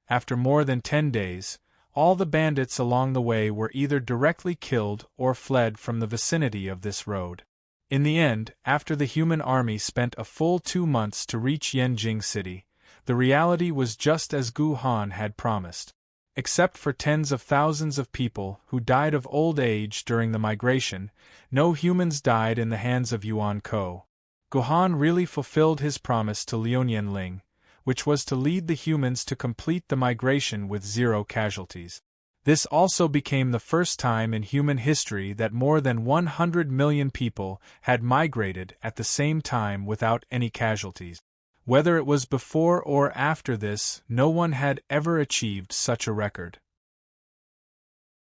After more than 10 days, all the bandits along the way were either directly killed or fled from the vicinity of this road. In the end, after the human army spent a full 2 months to reach Yanjing City, the reality was just as Gohan had promised. Except for tens of thousands of people who died of old age during the migration, no humans died in the hands of Yuan Ko. Gohan really fulfilled his promise to Liu Ling, which was to lead the humans to complete the migration with 0 casualties. This also became the first time in human history that more than 100 million people had migrated at the same time without any casualties. Whether it was before or after this, no one had ever achieved such a record.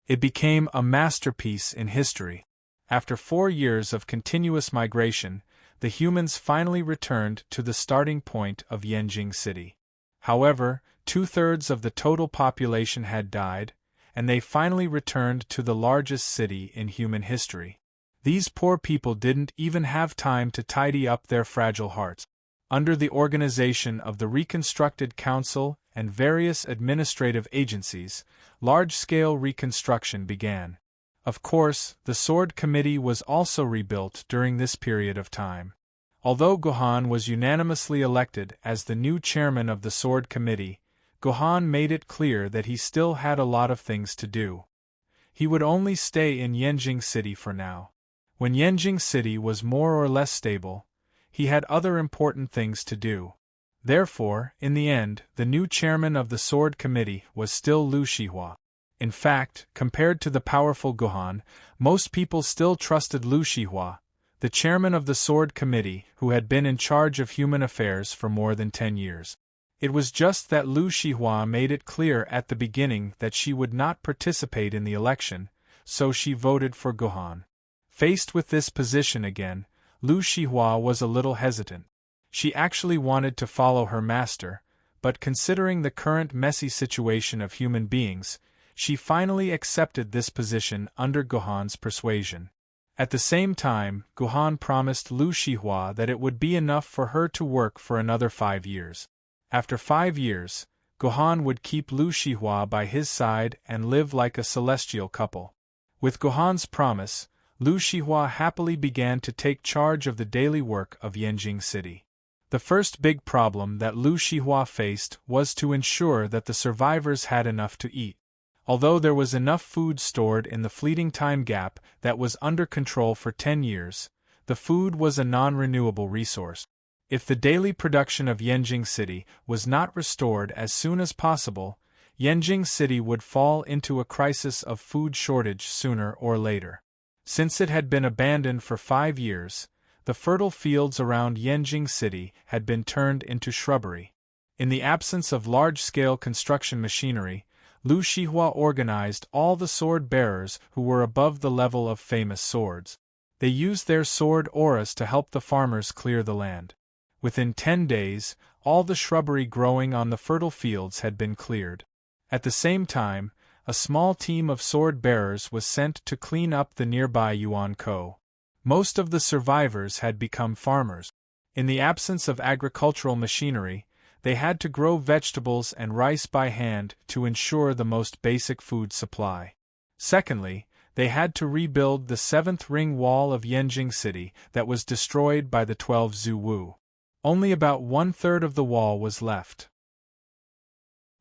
It became a masterpiece in history. After 4 years of continuous migration, the humans finally returned to the starting point of Yanjing City. However, 2/3 of the total population had died, and they finally returned to the largest city in human history. These poor people didn't even have time to tidy up their fragile hearts. Under the organization of the reconstructed council and various administrative agencies, large-scale reconstruction began. Of course, the Sword Committee was also rebuilt during this period of time. Although Gohan was unanimously elected as the new chairman of the Sword Committee, Gohan made it clear that he still had a lot of things to do. He would only stay in Yanjing City for now. When Yanjing City was more or less stable, he had other important things to do. Therefore, in the end, the new chairman of the Sword Committee was still Lu Shihua. In fact, compared to the powerful Gohan, most people still trusted Lu Shihua, the chairman of the Sword Committee, who had been in charge of human affairs for more than 10 years. It was just that Lu Shihua made it clear at the beginning that she would not participate in the election, so she voted for Gohan. Faced with this position again, Lu Shihua was a little hesitant. She actually wanted to follow her master, but considering the current messy situation of human beings, she finally accepted this position under Gohan's persuasion. At the same time, Gohan promised Lu Shihua that it would be enough for her to work for another 5 years. After 5 years, Gohan would keep Lu Shihua by his side and live like a celestial couple. With Gohan's promise, Lu Shihua happily began to take charge of the daily work of Yanjing City. The first big problem that Lu Shihua faced was to ensure that the survivors had enough to eat. Although there was enough food stored in the fleeting time gap that was under control for 10 years, the food was a non-renewable resource. If the daily production of Yanjing City was not restored as soon as possible, Yanjing City would fall into a crisis of food shortage sooner or later. Since it had been abandoned for 5 years, the fertile fields around Yanjing City had been turned into shrubbery. In the absence of large-scale construction machinery, Lu Shihua organized all the sword-bearers who were above the level of famous swords. They used their sword auras to help the farmers clear the land. Within 10 days, all the shrubbery growing on the fertile fields had been cleared. At the same time, a small team of sword-bearers was sent to clean up the nearby Yuan-Ko. Most of the survivors had become farmers. In the absence of agricultural machinery, they had to grow vegetables and rice by hand to ensure the most basic food supply. Secondly, they had to rebuild the 7th ring wall of Yanjing City that was destroyed by the 12 Zuwu. Only about 1/3 of the wall was left.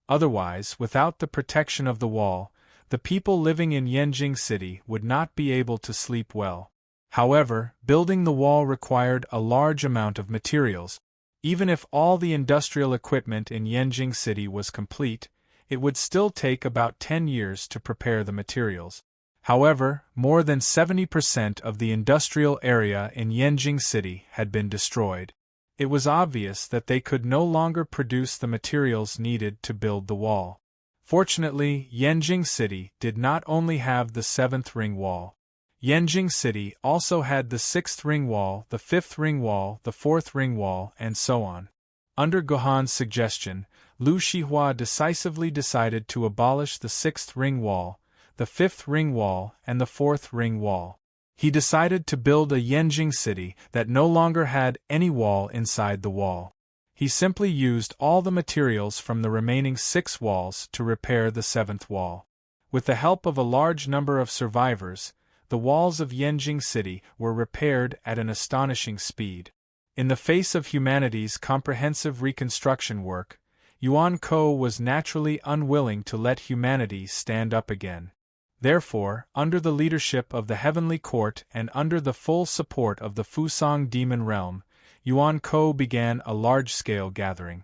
Otherwise, without the protection of the wall, the people living in Yanjing City would not be able to sleep well. However, building the wall required a large amount of materials. Even if all the industrial equipment in Yanjing City was complete, it would still take about 10 years to prepare the materials. However, more than 70% of the industrial area in Yanjing City had been destroyed. It was obvious that they could no longer produce the materials needed to build the wall. Fortunately, Yanjing City did not only have the 7th ring wall. Yanjing City also had the 6th ring wall, the 5th ring wall, the 4th ring wall, and so on. Under Gohan's suggestion, Lu Shihua decisively decided to abolish the 6th ring wall, the 5th ring wall, and the 4th ring wall. He decided to build a Yanjing City that no longer had any wall inside the wall. He simply used all the materials from the remaining 6 walls to repair the 7th wall. With the help of a large number of survivors, the walls of Yanjing City were repaired at an astonishing speed. In the face of humanity's comprehensive reconstruction work, Yuan-Ko was naturally unwilling to let humanity stand up again. Therefore, under the leadership of the Heavenly Court and under the full support of the Fusang Demon Realm, Yuan-Ko began a large-scale gathering.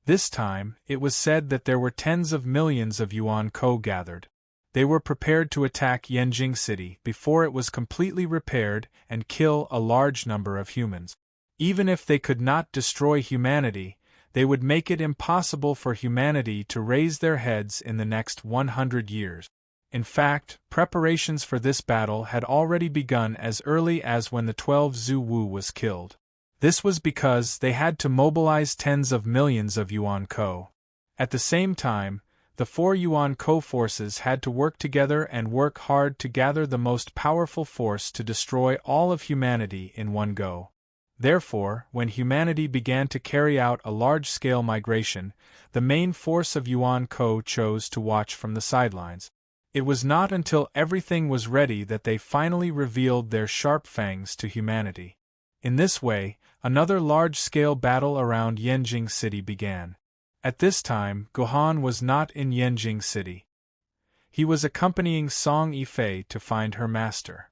This time, it was said that there were tens of millions of Yuan-Ko gathered. They were prepared to attack Yanjing City before it was completely repaired and kill a large number of humans. Even if they could not destroy humanity, they would make it impossible for humanity to raise their heads in the next 100 years. In fact, preparations for this battle had already begun as early as when the 12 Zuwu was killed. This was because they had to mobilize tens of millions of Yuan-Ko. At the same time, the 4 Yuan-Ko forces had to work together and work hard to gather the most powerful force to destroy all of humanity in one go. Therefore, when humanity began to carry out a large-scale migration, the main force of Yuan-Ko chose to watch from the sidelines. It was not until everything was ready that they finally revealed their sharp fangs to humanity. In this way, another large-scale battle around Yanjing City began. At this time, Gohan was not in Yanjing City. He was accompanying Song Yifei to find her master.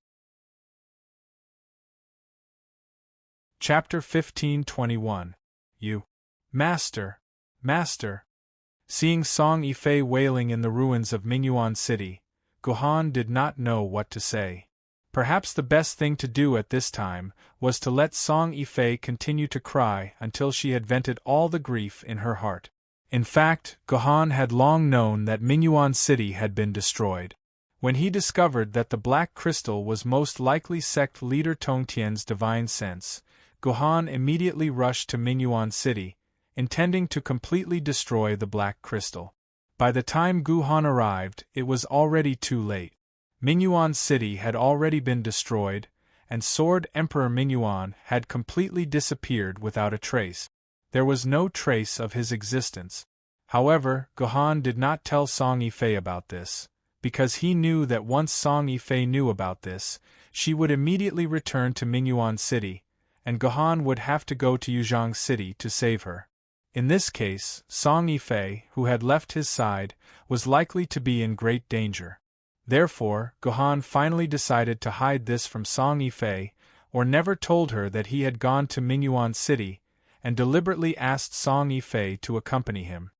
Chapter 15:21. You. Master. Master. Seeing Song Yifei wailing in the ruins of Mingyuan City, Gohan did not know what to say. Perhaps the best thing to do at this time was to let Song Yifei continue to cry until she had vented all the grief in her heart. In fact, Gohan had long known that Mingyuan City had been destroyed. When he discovered that the black crystal was most likely sect leader Tongtian's divine sense, Gohan immediately rushed to Mingyuan City, intending to completely destroy the black crystal. By the time Gohan arrived, it was already too late. Mingyuan City had already been destroyed, and Sword Emperor Mingyuan had completely disappeared without a trace. There was no trace of his existence. However, Gohan did not tell Song Yifei about this, because he knew that once Song Yifei knew about this, she would immediately return to Mingyuan City, and Gohan would have to go to Yuzhong City to save her. In this case, Song Yifei, who had left his side, was likely to be in great danger. Therefore, Gohan finally decided to hide this from Song Yifei, or never told her that he had gone to Mingyuan City, and deliberately asked Song Yifei to accompany him.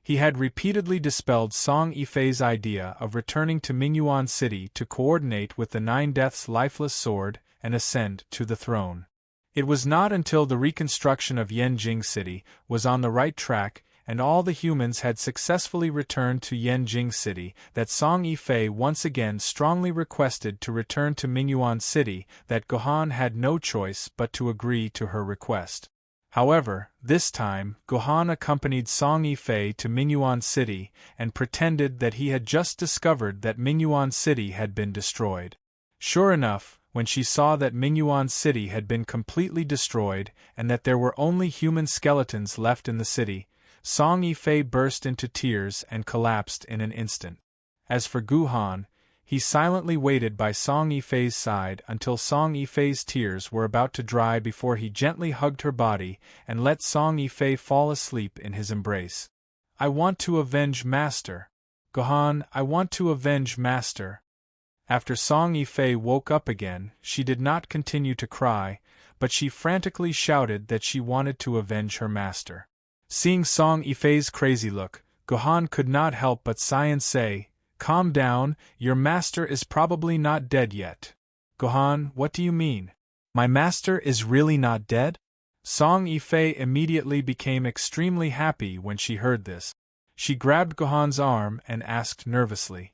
He had repeatedly dispelled Song Yifei's idea of returning to Mingyuan City to coordinate with the Nine Deaths' lifeless sword and ascend to the throne. It was not until the reconstruction of Yanjing City was on the right track and all the humans had successfully returned to Yanjing City that Song Yifei once again strongly requested to return to Mingyuan City that Gohan had no choice but to agree to her request. However, this time, Gohan accompanied Song Yifei to Mingyuan City and pretended that he had just discovered that Mingyuan City had been destroyed. Sure enough, when she saw that Mingyuan City had been completely destroyed and that there were only human skeletons left in the city, Song Yifei burst into tears and collapsed in an instant. As for Gohan, he silently waited by Song Yifei's side until Song Yifei's tears were about to dry before he gently hugged her body and let Song Yifei fall asleep in his embrace. "I want to avenge Master. Gohan, I want to avenge Master." After Song Yifei woke up again, she did not continue to cry, but she frantically shouted that she wanted to avenge her master. Seeing Song Yifei's crazy look, Gohan could not help but sigh and say, "Calm down, your master is probably not dead yet." "Gohan, what do you mean? My master is really not dead?" Song Yifei immediately became extremely happy when she heard this. She grabbed Gohan's arm and asked nervously.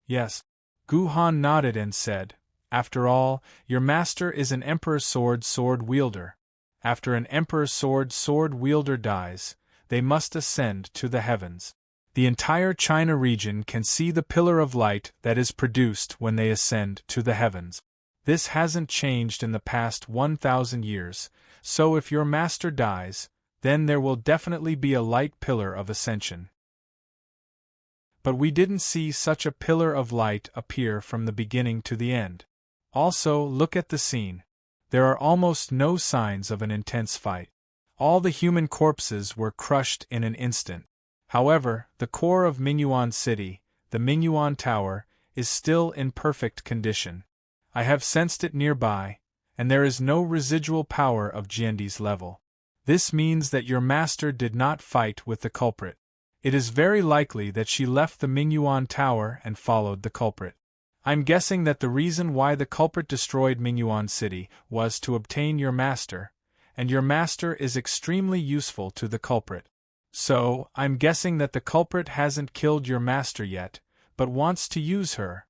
"Yes." Gohan nodded and said, "After all, your master is an Emperor sword wielder. After an Emperor sword wielder dies, they must ascend to the heavens. The entire China region can see the pillar of light that is produced when they ascend to the heavens. This hasn't changed in the past 1,000 years, so if your master dies, then there will definitely be a light pillar of ascension. But we didn't see such a pillar of light appear from the beginning to the end. Also, look at the scene. There are almost no signs of an intense fight. All the human corpses were crushed in an instant. However, the core of Mingyuan City, the Mingyuan Tower, is still in perfect condition. I have sensed it nearby, and there is no residual power of Jiandi's level. This means that your master did not fight with the culprit. It is very likely that she left the Mingyuan Tower and followed the culprit. I'm guessing that the reason why the culprit destroyed Mingyuan City was to obtain your master, and your master is extremely useful to the culprit. So, I'm guessing that the culprit hasn't killed your master yet, but wants to use her."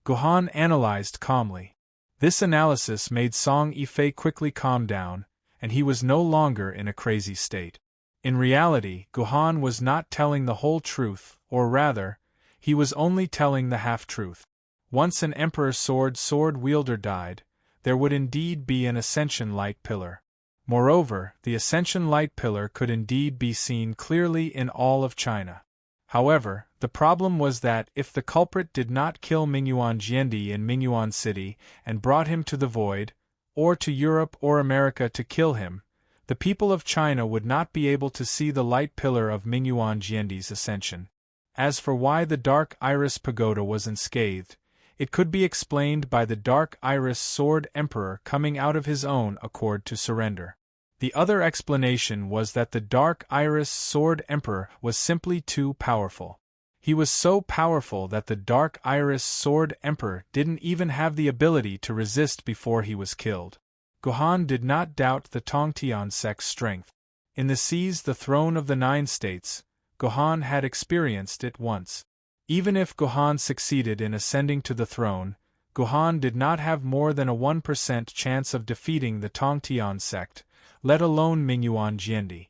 Gohan analyzed calmly. This analysis made Song Yifei quickly calm down, and he was no longer in a crazy state. In reality, Gohan was not telling the whole truth, or rather, he was only telling the half-truth. Once an Emperor sword wielder died, there would indeed be an Ascension Light Pillar. Moreover, the Ascension Light Pillar could indeed be seen clearly in all of China. However, the problem was that if the culprit did not kill Mingyuan Jiandi in Mingyuan City and brought him to the Void, or to Europe or America to kill him, the people of China would not be able to see the light pillar of Mingyuan Jiandi's ascension. As for why the Dark Iris Pagoda was unscathed, it could be explained by the Dark Iris Sword Emperor coming out of his own accord to surrender. The other explanation was that the Dark Iris Sword Emperor was simply too powerful. He was so powerful that the Dark Iris Sword Emperor didn't even have the ability to resist before he was killed. Gohan did not doubt the Tongtian sect's strength. In the seas, the throne of the 9 states, Gohan had experienced it once. Even if Gohan succeeded in ascending to the throne, Guhan did not have more than a 1% chance of defeating the Tongtian sect, let alone Mingyuan Jiandi.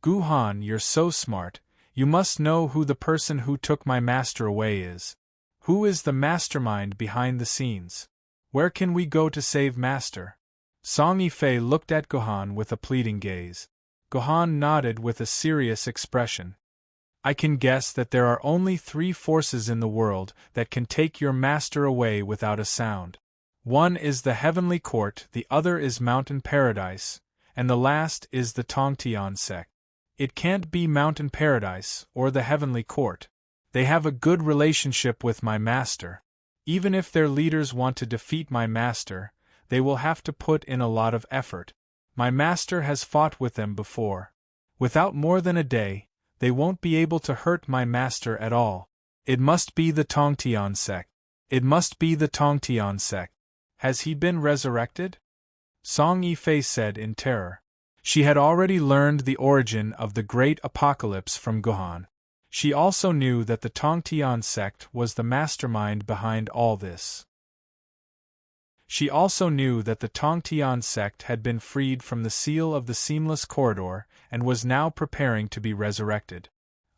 Guhan, you're so smart, you must know who the person who took my master away is. Who is the mastermind behind the scenes? Where can we go to save master? Song Yifei looked at Guhan with a pleading gaze. Guhan nodded with a serious expression. I can guess that there are only 3 forces in the world that can take your master away without a sound. One is the heavenly court, the other is mountain paradise, and the last is the Tongtian sect. It can't be mountain paradise or the heavenly court. They have a good relationship with my master. Even if their leaders want to defeat my master, they will have to put in a lot of effort. My master has fought with them before. Without more than a day, they won't be able to hurt my master at all. It must be the Tongtian sect. It must be the Tongtian sect. Has he been resurrected? Song Yifei said in terror. She had already learned the origin of the great apocalypse from Guhan. She also knew that the Tongtian sect was the mastermind behind all this. She also knew that the Tongtian sect had been freed from the seal of the seamless corridor and was now preparing to be resurrected.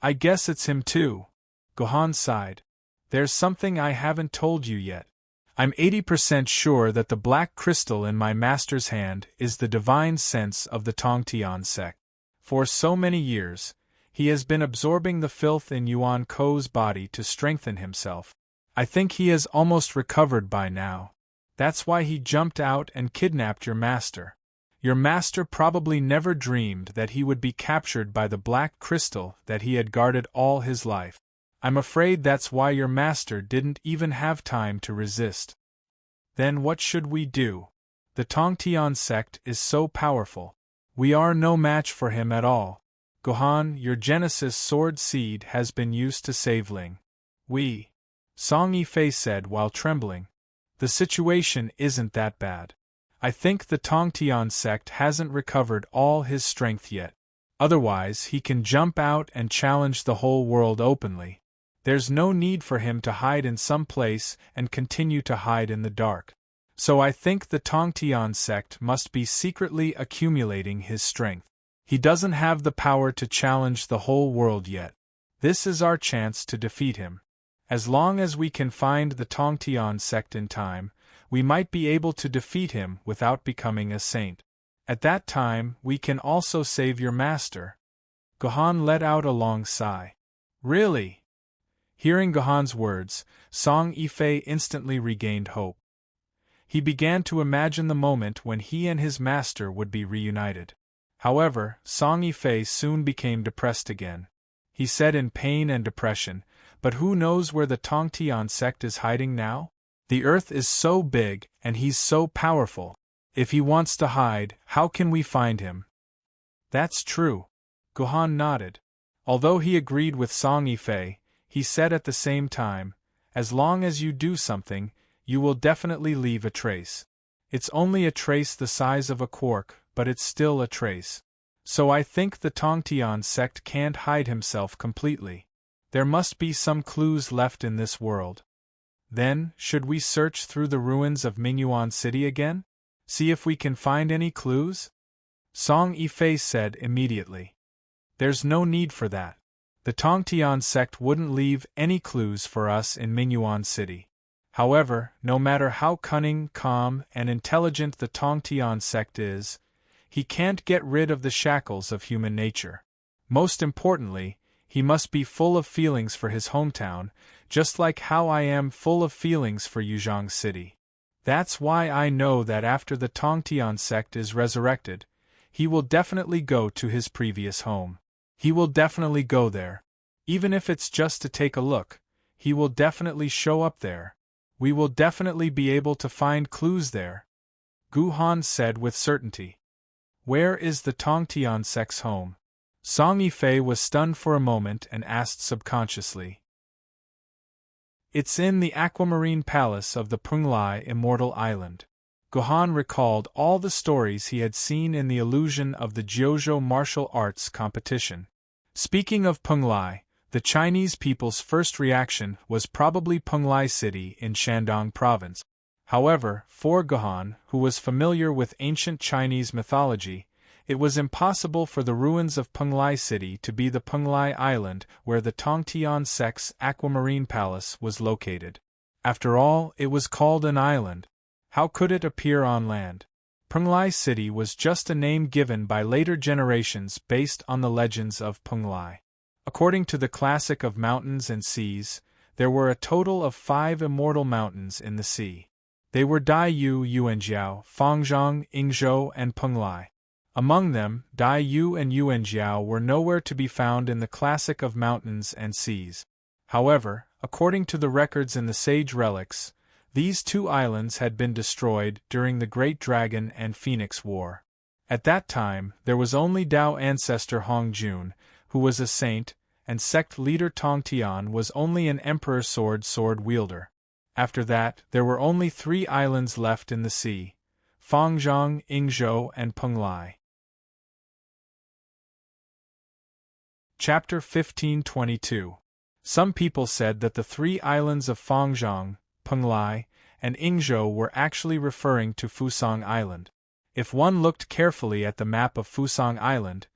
I guess it's him too. Guhan sighed. There's something I haven't told you yet. I'm 80% sure that the black crystal in my master's hand is the divine sense of the Tongtian sect. For so many years, he has been absorbing the filth in Yuan Ko's body to strengthen himself. I think he has almost recovered by now. That's why he jumped out and kidnapped your master. Your master probably never dreamed that he would be captured by the black crystal that he had guarded all his life. I'm afraid that's why your master didn't even have time to resist. Then what should we do? The Tongtian sect is so powerful. We are no match for him at all. Guhan, your Genesis sword seed has been used to save Ling. Song Yifei said while trembling. The situation isn't that bad. I think the Tongtian sect hasn't recovered all his strength yet. Otherwise, he can jump out and challenge the whole world openly. There's no need for him to hide in some place and continue to hide in the dark. So I think the Tongtian sect must be secretly accumulating his strength. He doesn't have the power to challenge the whole world yet. This is our chance to defeat him. As long as we can find the Tongtian sect in time, we might be able to defeat him without becoming a saint. At that time, we can also save your master. Guhan let out a long sigh. Really? Hearing Guhan's words, Song Yifei instantly regained hope. He began to imagine the moment when he and his master would be reunited. However, Song Yifei soon became depressed again. He said in pain and depression, but who knows where the Tongtian sect is hiding now? The earth is so big, and he's so powerful. If he wants to hide, how can we find him? That's true. Guhan nodded. Although he agreed with Song Yifei, he said at the same time, as long as you do something, you will definitely leave a trace. It's only a trace the size of a quark, but it's still a trace. So I think the Tongtian sect can't hide himself completely. There must be some clues left in this world. Then, should we search through the ruins of Mingyuan City again? See if we can find any clues? Song Yifei said immediately. There's no need for that. The Tongtian sect wouldn't leave any clues for us in Mingyuan City. However, no matter how cunning, calm, and intelligent the Tongtian sect is, he can't get rid of the shackles of human nature. Most importantly, he must be full of feelings for his hometown, just like how I am full of feelings for Yuzhong City. That's why I know that after the Tongtian sect is resurrected, he will definitely go to his previous home. He will definitely go there. Even if it's just to take a look, he will definitely show up there. We will definitely be able to find clues there. Guhan said with certainty. Where is the Tongtian sect's home? Song Yifei was stunned for a moment and asked subconsciously. It's in the aquamarine palace of the Punglai Immortal Island. Guhan recalled all the stories he had seen in the illusion of the Jiuzhou martial arts competition. Speaking of Punglai, the Chinese people's first reaction was probably Punglai City in Shandong Province. However, for Gohan, who was familiar with ancient Chinese mythology, it was impossible for the ruins of Penglai City to be the Penglai Island where the Tongtian sect's aquamarine palace was located. After all, it was called an island. How could it appear on land? Penglai City was just a name given by later generations based on the legends of Penglai. According to the classic of mountains and seas, there were a total of 5 immortal mountains in the sea. They were Dai Yu, Yuanjiao, Fangzhong, Yingzhou, and Penglai. Among them, Dai Yu and Yuanjiao were nowhere to be found in the classic of mountains and seas. However, according to the records in the sage relics, these 2 islands had been destroyed during the Great Dragon and Phoenix War. At that time, there was only Dao ancestor Hong Jun, who was a saint, and sect leader Tong Tian was only an emperor sword wielder. After that, there were only 3 islands left in the sea: Fangzhong, Yingzhou, and Penglai. Chapter 1522. Some people said that the 3 islands of Fangzhong, Penglai, and Yingzhou were actually referring to Fusang Island. If one looked carefully at the map of Fusang Island,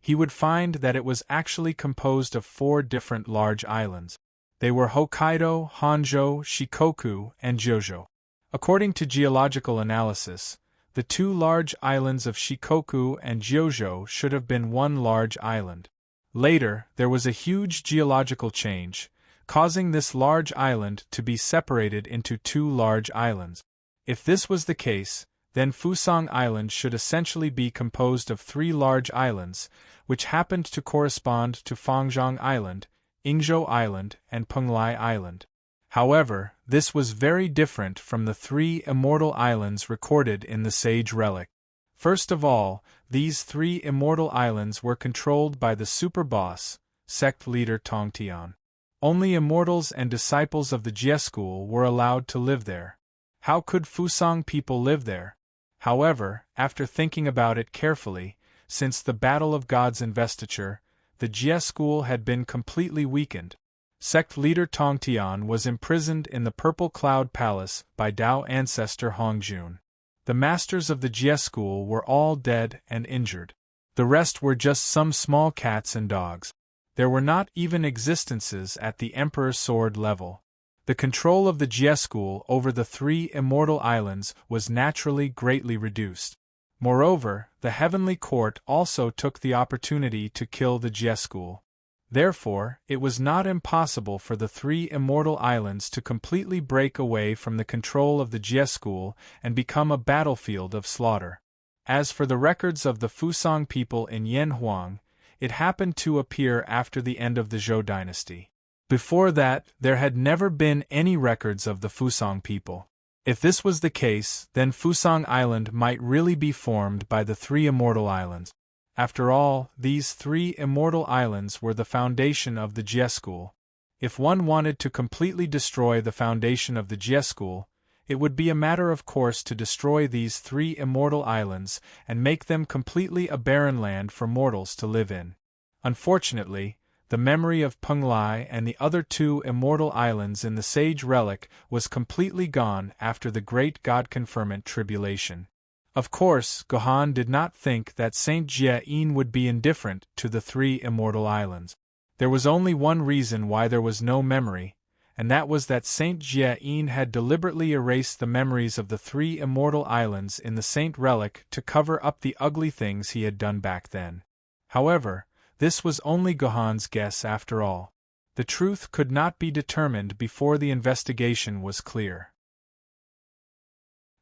he would find that it was actually composed of 4 different large islands. They were Hokkaido, Honjo, Shikoku, and Jojo. According to geological analysis, the 2 large islands of Shikoku and Jojo should have been one large island. Later, there was a huge geological change, causing this large island to be separated into 2 large islands. If this was the case, then Fusang Island should essentially be composed of 3 large islands, which happened to correspond to Fangzhong Island, Yingzhou Island, and Penglai Island. However, this was very different from the 3 immortal islands recorded in the sage relic. First of all, these 3 immortal islands were controlled by the super boss, sect leader Tongtian. Only immortals and disciples of the Jie school were allowed to live there. How could Fusang people live there? However, after thinking about it carefully, since the Battle of God's Investiture, the Jie school had been completely weakened. Sect leader Tongtian was imprisoned in the Purple Cloud Palace by Dao ancestor Hongjun. The masters of the Jie school were all dead and injured. The rest were just some small cats and dogs. There were not even existences at the Emperor's Sword level. The control of the Jie school over the 3 immortal islands was naturally greatly reduced. Moreover, the Heavenly Court also took the opportunity to kill the Jie school. Therefore, it was not impossible for the 3 immortal islands to completely break away from the control of the Jie school and become a battlefield of slaughter. As for the records of the Fusang people in Yanhuang, it happened to appear after the end of the Zhou dynasty. Before that, there had never been any records of the Fusang people. If this was the case, then Fusang Island might really be formed by the 3 immortal islands. After all, these 3 immortal islands were the foundation of the Jie school. If one wanted to completely destroy the foundation of the Jie school, it would be a matter of course to destroy these 3 immortal islands and make them completely a barren land for mortals to live in. Unfortunately, the memory of Penglai and the other 2 immortal islands in the sage relic was completely gone after the great God-confirmant tribulation. Of course, Gohan did not think that Saint Jie-in would be indifferent to the 3 immortal islands. There was only one reason why there was no memory, and that was that Saint Jie-in had deliberately erased the memories of the 3 immortal islands in the saint relic to cover up the ugly things he had done back then. However, this was only Gohan's guess after all. The truth could not be determined before the investigation was clear.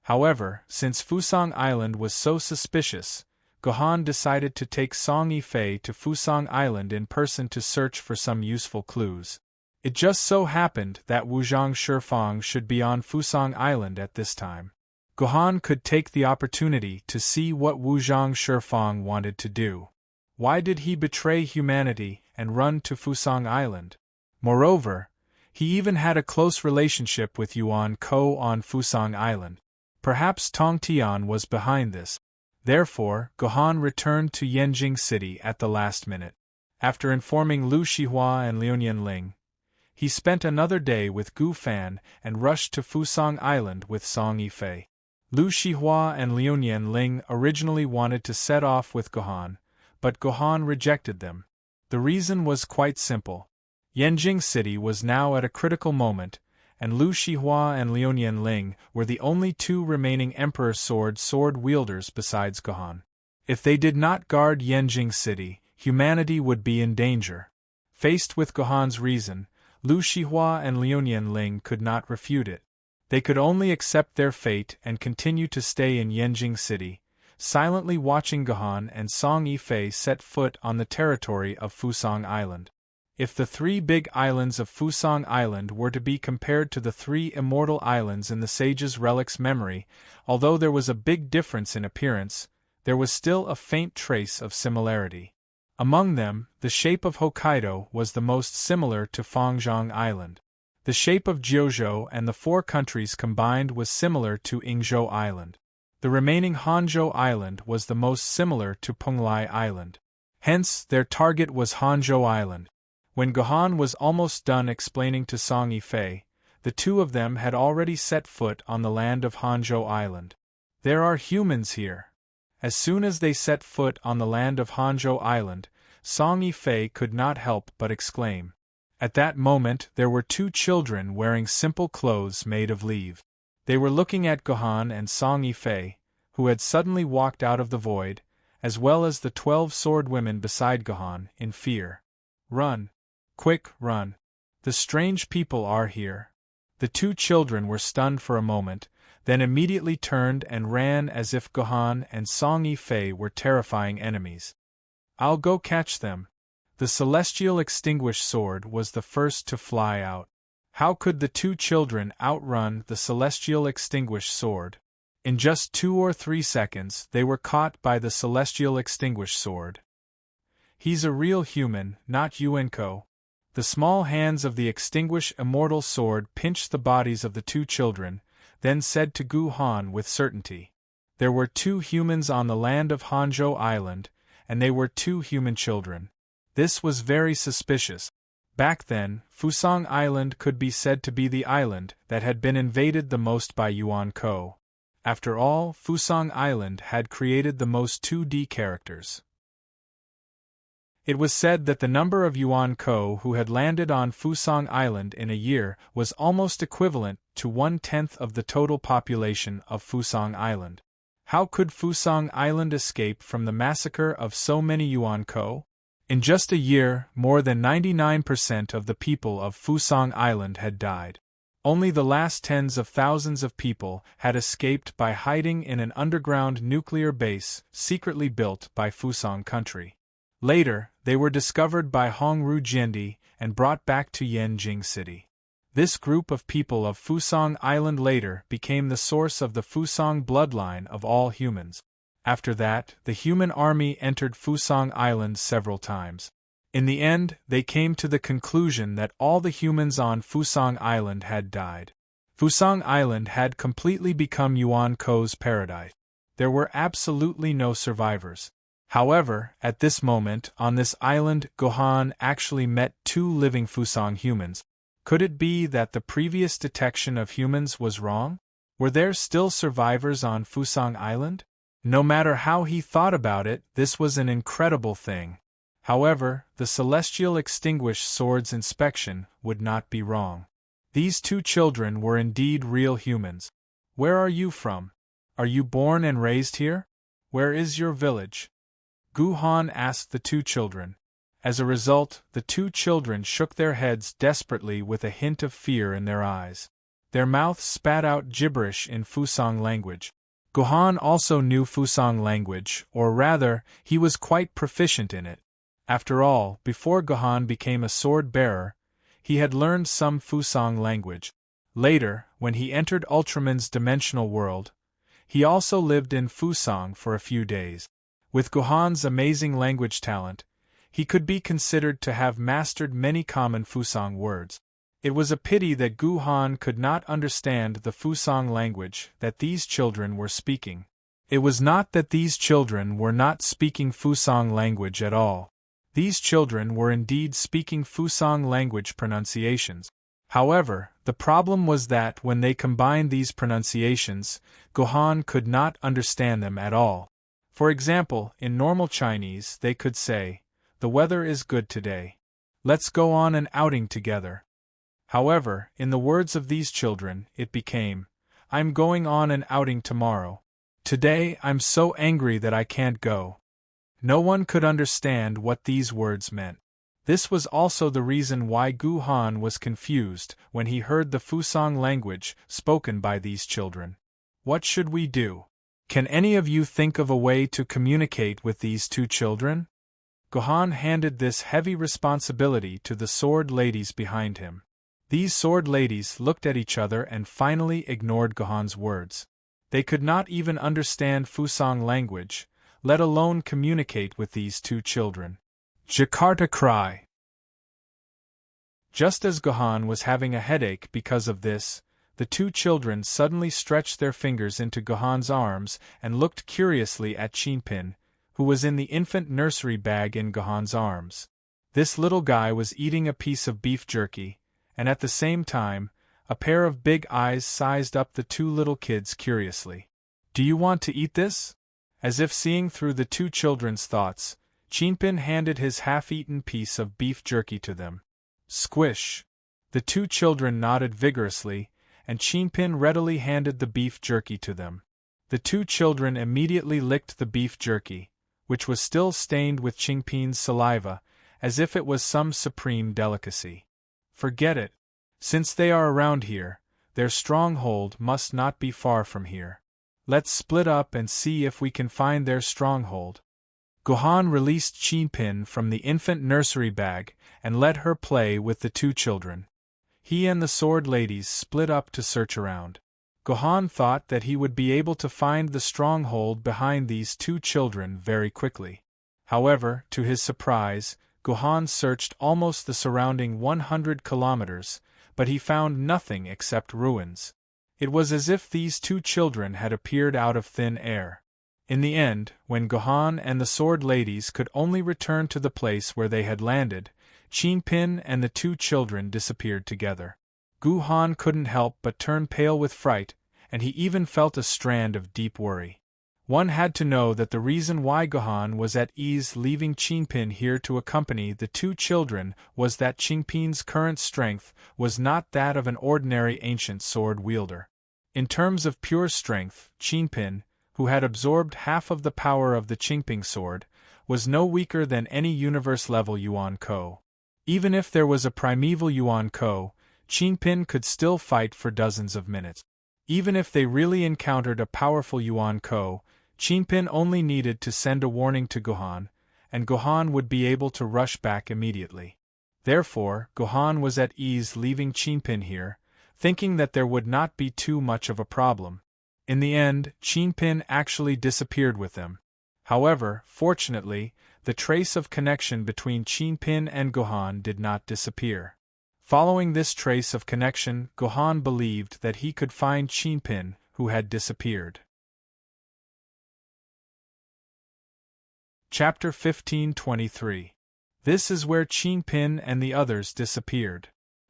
However, since Fusang Island was so suspicious, Gohan decided to take Song Yifei to Fusang Island in person to search for some useful clues. It just so happened that Wuzhang Shifang should be on Fusang Island at this time. Gohan could take the opportunity to see what Wuzhang Shifang wanted to do. Why did he betray humanity and run to Fusang Island? Moreover, he even had a close relationship with Yuan Ko on Fusang Island. Perhaps Tong Tian was behind this. Therefore, Gohan returned to Yanjing City at the last minute. After informing Lu Shihua and Liu Nianling, He spent another day with Gu Fan and rushed to Fusang Island with Song Yifei. Lu Shihua and Liuyan Ling originally wanted to set off with Gohan, but Gohan rejected them. The reason was quite simple. Yanjing City was now at a critical moment, and Lu Shihua and Liuyan Ling were the only two remaining Emperor sword wielders besides Gohan. If they did not guard Yanjing City, humanity would be in danger. Faced with Gohan's reason, Lu Shihua and Liuyan Ling could not refute it. They could only accept their fate and continue to stay in Yanjing City, silently watching Gohan and Song Yifei set foot on the territory of Fusang Island. If the three big islands of Fusang Island were to be compared to the three immortal islands in the sage's relic's memory, although there was a big difference in appearance, there was still a faint trace of similarity. Among them, the shape of Hokkaido was the most similar to Fangzhong Island. The shape of Jiuzhou and the four countries combined was similar to Yingzhou Island. The remaining Hanzhou Island was the most similar to Penglai Island. Hence, their target was Hanzhou Island. When Gohan was almost done explaining to Song Yifei, the two of them had already set foot on the land of Hanzhou Island. There are humans here. As soon as they set foot on the land of Hanzhou Island, Song Yifei could not help but exclaim. At that moment there were two children wearing simple clothes made of leaves. They were looking at Gohan and Song Yifei, who had suddenly walked out of the void, as well as the 12 sword women beside Gohan, in fear. Run! Quick, run! The strange people are here. The two children were stunned for a moment, then immediately turned and ran as if Gohan and Song Yifei were terrifying enemies. I'll go catch them. The celestial extinguished sword was the first to fly out. How could the two children outrun the celestial extinguished sword? In just 2 or 3 seconds they were caught by the celestial extinguished sword. He's a real human, not Yuenko. The small hands of the extinguished immortal sword pinched the bodies of the two children, then said to Gohan with certainty. There were 2 humans on the land of Hanzhou Island, and they were 2 human children. This was very suspicious. Back then, Fusang Island could be said to be the island that had been invaded the most by Yuan-ko. After all, Fusang Island had created the most 2D characters. It was said that the number of Yuan-ko who had landed on Fusang Island in a year was almost equivalent to 1/10 of the total population of Fusang Island. How could Fusang Island escape from the massacre of so many Yuan-ko? In just a year, more than 99% of the people of Fusang Island had died. Only the last tens of thousands of people had escaped by hiding in an underground nuclear base secretly built by Fusang country. Later, they were discovered by Hongru Jiendi and brought back to Yanjing City. This group of people of Fusang Island later became the source of the Fusang bloodline of all humans. After that, the human army entered Fusang Island several times. In the end, they came to the conclusion that all the humans on Fusang Island had died. Fusang Island had completely become Yuan-ko's paradise. There were absolutely no survivors. However, at this moment, on this island, Gohan actually met 2 living Fusang humans. Could it be that the previous detection of humans was wrong? Were there still survivors on Fusang Island? No matter how he thought about it, this was an incredible thing. However, the celestial extinguished sword's inspection would not be wrong. These 2 children were indeed real humans. Where are you from? Are you born and raised here? Where is your village? Gohan asked the 2 children. As a result, the 2 children shook their heads desperately with a hint of fear in their eyes. Their mouths spat out gibberish in Fusang language. Gohan also knew Fusang language, or rather, he was quite proficient in it. After all, before Gohan became a sword-bearer, he had learned some Fusang language. Later, when he entered Ultraman's dimensional world, he also lived in Fusang for a few days. With Gohan's amazing language talent, he could be considered to have mastered many common Fusang words. It was a pity that Gohan could not understand the Fusang language that these children were speaking. It was not that these children were not speaking Fusang language at all. These children were indeed speaking Fusang language pronunciations. However, the problem was that when they combined these pronunciations, Gohan could not understand them at all. For example, in normal Chinese they could say, "The weather is good today. Let's go on an outing together." However, in the words of these children, it became, "I'm going on an outing tomorrow. Today I'm so angry that I can't go." No one could understand what these words meant. This was also the reason why Gohan was confused when he heard the Fusang language spoken by these children. What should we do? Can any of you think of a way to communicate with these two children? Gohan handed this heavy responsibility to the sword ladies behind him. These sword ladies looked at each other and finally ignored Gohan's words. They could not even understand Fusang language, let alone communicate with these two children. Jakarta cry. Just as Gohan was having a headache because of this, the two children suddenly stretched their fingers into Gohan's arms and looked curiously at Chinpin, who was in the infant nursery bag in Gohan's arms. This little guy was eating a piece of beef jerky, and at the same time, a pair of big eyes sized up the two little kids curiously. "Do you want to eat this?" As if seeing through the two children's thoughts, Chinpin handed his half-eaten piece of beef jerky to them. Squish! The two children nodded vigorously, and Chinpin readily handed the beef jerky to them. The two children immediately licked the beef jerky, which was still stained with Chinpin's saliva, as if it was some supreme delicacy. Forget it. Since they are around here, their stronghold must not be far from here. Let's split up and see if we can find their stronghold. Gohan released Chinpin from the infant nursery bag and let her play with the two children. He and the sword ladies split up to search around. Gohan thought that he would be able to find the stronghold behind these two children very quickly. However, to his surprise, Gohan searched almost the surrounding 100 kilometers, but he found nothing except ruins. It was as if these two children had appeared out of thin air. In the end, when Gohan and the sword ladies could only return to the place where they had landed, Chinpin and the two children disappeared together. Gohan couldn't help but turn pale with fright, and he even felt a strand of deep worry. One had to know that the reason why Gohan was at ease leaving Chinpin here to accompany the two children was that Chinpin's current strength was not that of an ordinary ancient sword wielder. In terms of pure strength, Chinpin, who had absorbed half of the power of the Qingping sword, was no weaker than any universe-level Yuan Ko. Even if there was a primeval Yuan Ko, Chinpin could still fight for dozens of minutes. Even if they really encountered a powerful Yuan Ko, Chinpin only needed to send a warning to Gohan, and Gohan would be able to rush back immediately. Therefore, Gohan was at ease leaving Chinpin here, thinking that there would not be too much of a problem. In the end, Chinpin actually disappeared with them. However, fortunately, the trace of connection between Chinpin and Gohan did not disappear. Following this trace of connection, Gohan believed that he could find Chinpin, who had disappeared. Chapter 15:23. This is where Chinpin and the others disappeared.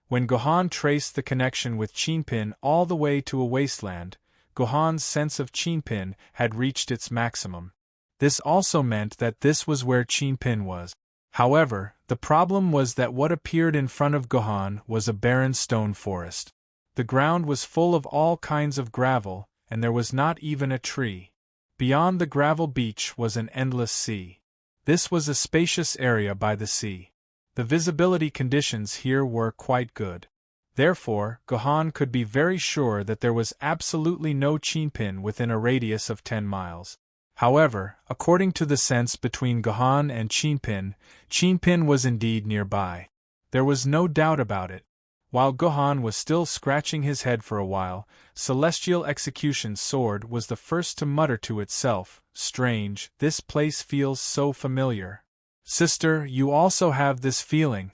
When Gohan traced the connection with Chinpin all the way to a wasteland, Gohan's sense of Chinpin had reached its maximum. This also meant that this was where Chinpin was. However, the problem was that what appeared in front of Gohan was a barren stone forest. The ground was full of all kinds of gravel, and there was not even a tree. Beyond the gravel beach was an endless sea. This was a spacious area by the sea. The visibility conditions here were quite good. Therefore, Gohan could be very sure that there was absolutely no Chinpin within a radius of 10 miles. However, according to the sense between Gohan and Chinpin, Chinpin was indeed nearby. There was no doubt about it. While Gohan was still scratching his head for a while, Celestial Execution's sword was the first to mutter to itself, "Strange, this place feels so familiar." "Sister, you also have this feeling.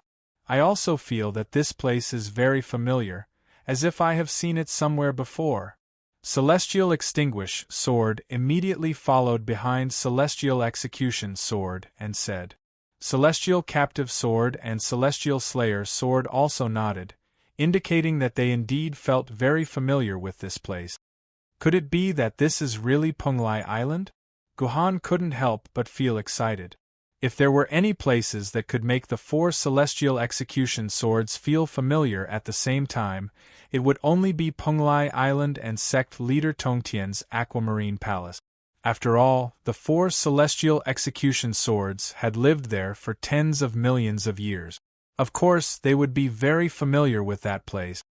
I also feel that this place is very familiar, as if I have seen it somewhere before." Celestial Extinguish sword immediately followed behind Celestial Execution sword and said, Celestial Captive Sword and Celestial Slayer Sword also nodded, indicating that they indeed felt very familiar with this place. Could it be that this is really Penglai Island? Guhan couldn't help but feel excited. If there were any places that could make the 4 celestial execution swords feel familiar at the same time, it would only be Penglai Island and sect leader Tongtian's aquamarine palace. After all, the 4 celestial execution swords had lived there for tens of millions of years. Of course, they would be very familiar with that place.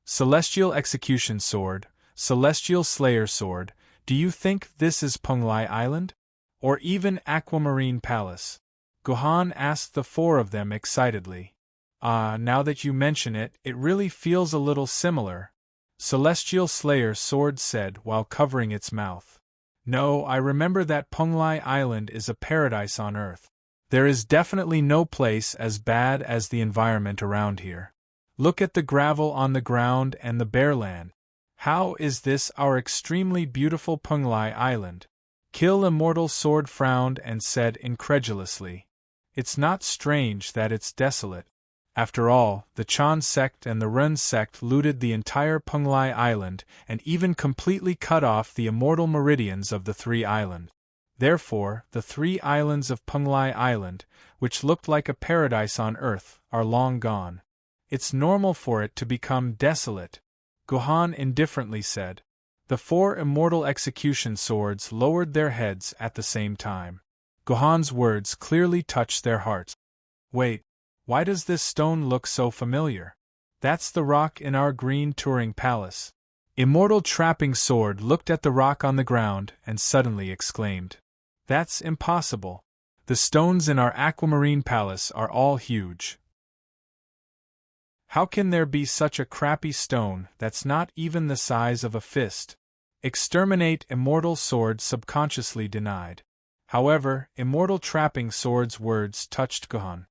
Celestial execution sword, Celestial Slayer Sword, do you think this is Penglai Island? Or even Aquamarine Palace? Guhan asked the 4 of them excitedly. Now that you mention it, it really feels a little similar, Celestial Slayer Sword said while covering its mouth. No, I remember that Penglai Island is a paradise on Earth. There is definitely no place as bad as the environment around here. Look at the gravel on the ground and the bare land. How is this our extremely beautiful Penglai Island? Kill Immortal Sword frowned and said incredulously. It's not strange that it's desolate. After all, the Chan sect and the Run sect looted the entire Penglai Island and even completely cut off the immortal meridians of the 3 islands. Therefore, the 3 islands of Penglai Island, which looked like a paradise on Earth, are long gone. It's normal for it to become desolate, Guhan indifferently said. The 4 immortal execution swords lowered their heads at the same time. Guhan's words clearly touched their hearts. Wait, why does this stone look so familiar? That's the rock in our green touring palace. Immortal Trapping Sword looked at the rock on the ground and suddenly exclaimed. That's impossible. The stones in our aquamarine palace are all huge. How can there be such a crappy stone that's not even the size of a fist? Exterminate Immortal Sword subconsciously denied. However, Immortal Trapping Sword's words touched Guhan.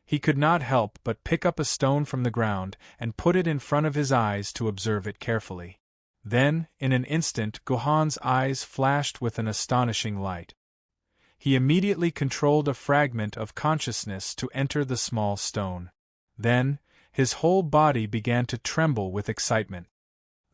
He could not help but pick up a stone from the ground and put it in front of his eyes to observe it carefully. Then, in an instant, Guhan's eyes flashed with an astonishing light. He immediately controlled a fragment of consciousness to enter the small stone. Then, his whole body began to tremble with excitement.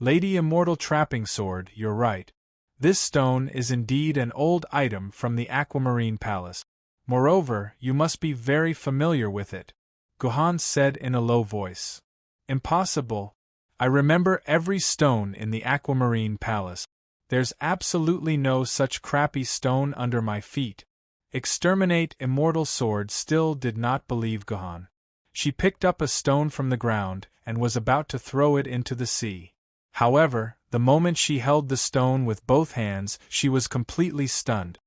Lady Immortal Trapping Sword, you're right. This stone is indeed an old item from the Aquamarine Palace. Moreover, you must be very familiar with it, Guhan said in a low voice. Impossible. I remember every stone in the Aquamarine Palace. There's absolutely no such crappy stone under my feet. Exterminate Immortal Sword still did not believe Guhan. She picked up a stone from the ground and was about to throw it into the sea. However, the moment she held the stone with both hands, she was completely stunned.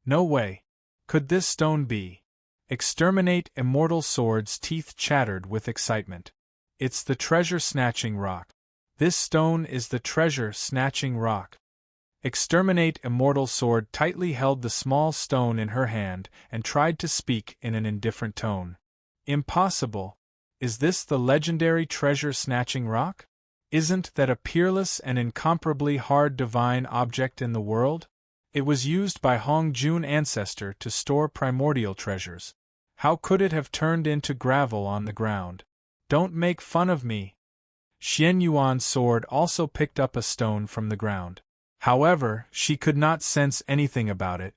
No way. Could this stone be? Exterminate Immortal Sword's teeth chattered with excitement. It's the treasure-snatching rock. This stone is the treasure-snatching rock. Exterminate Immortal Sword tightly held the small stone in her hand and tried to speak in an indifferent tone. Impossible. Is this the legendary treasure-snatching rock? Isn't that a peerless and incomparably hard divine object in the world? It was used by Hong Jun ancestor to store primordial treasures. How could it have turned into gravel on the ground? Don't make fun of me. Xian Yuan's sword also picked up a stone from the ground. However, she could not sense anything about it.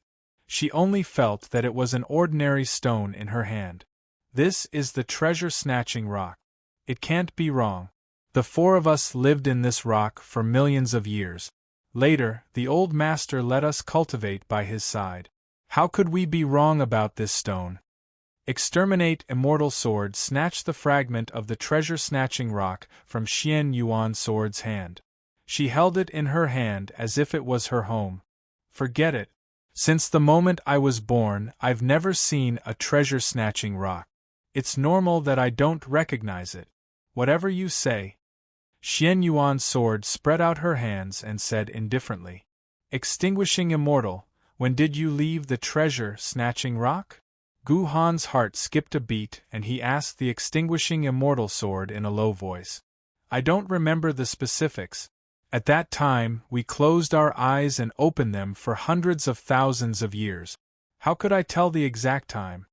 She only felt that it was an ordinary stone in her hand. This is the treasure-snatching rock. It can't be wrong. The 4 of us lived in this rock for millions of years. Later, the old master let us cultivate by his side. How could we be wrong about this stone? Exterminate Immortal Sword snatched the fragment of the treasure-snatching rock from Xian Yuan's sword's hand. She held it in her hand as if it was her home. Forget it. Since the moment I was born, I've never seen a treasure-snatching rock. It's normal that I don't recognize it. Whatever you say. Xian Yuan's sword spread out her hands and said indifferently. Extinguishing Immortal, when did you leave the treasure-snatching rock? Gu Han's heart skipped a beat and he asked the Extinguishing Immortal sword in a low voice. I don't remember the specifics. At that time, we closed our eyes and opened them for hundreds of thousands of years. How could I tell the exact time?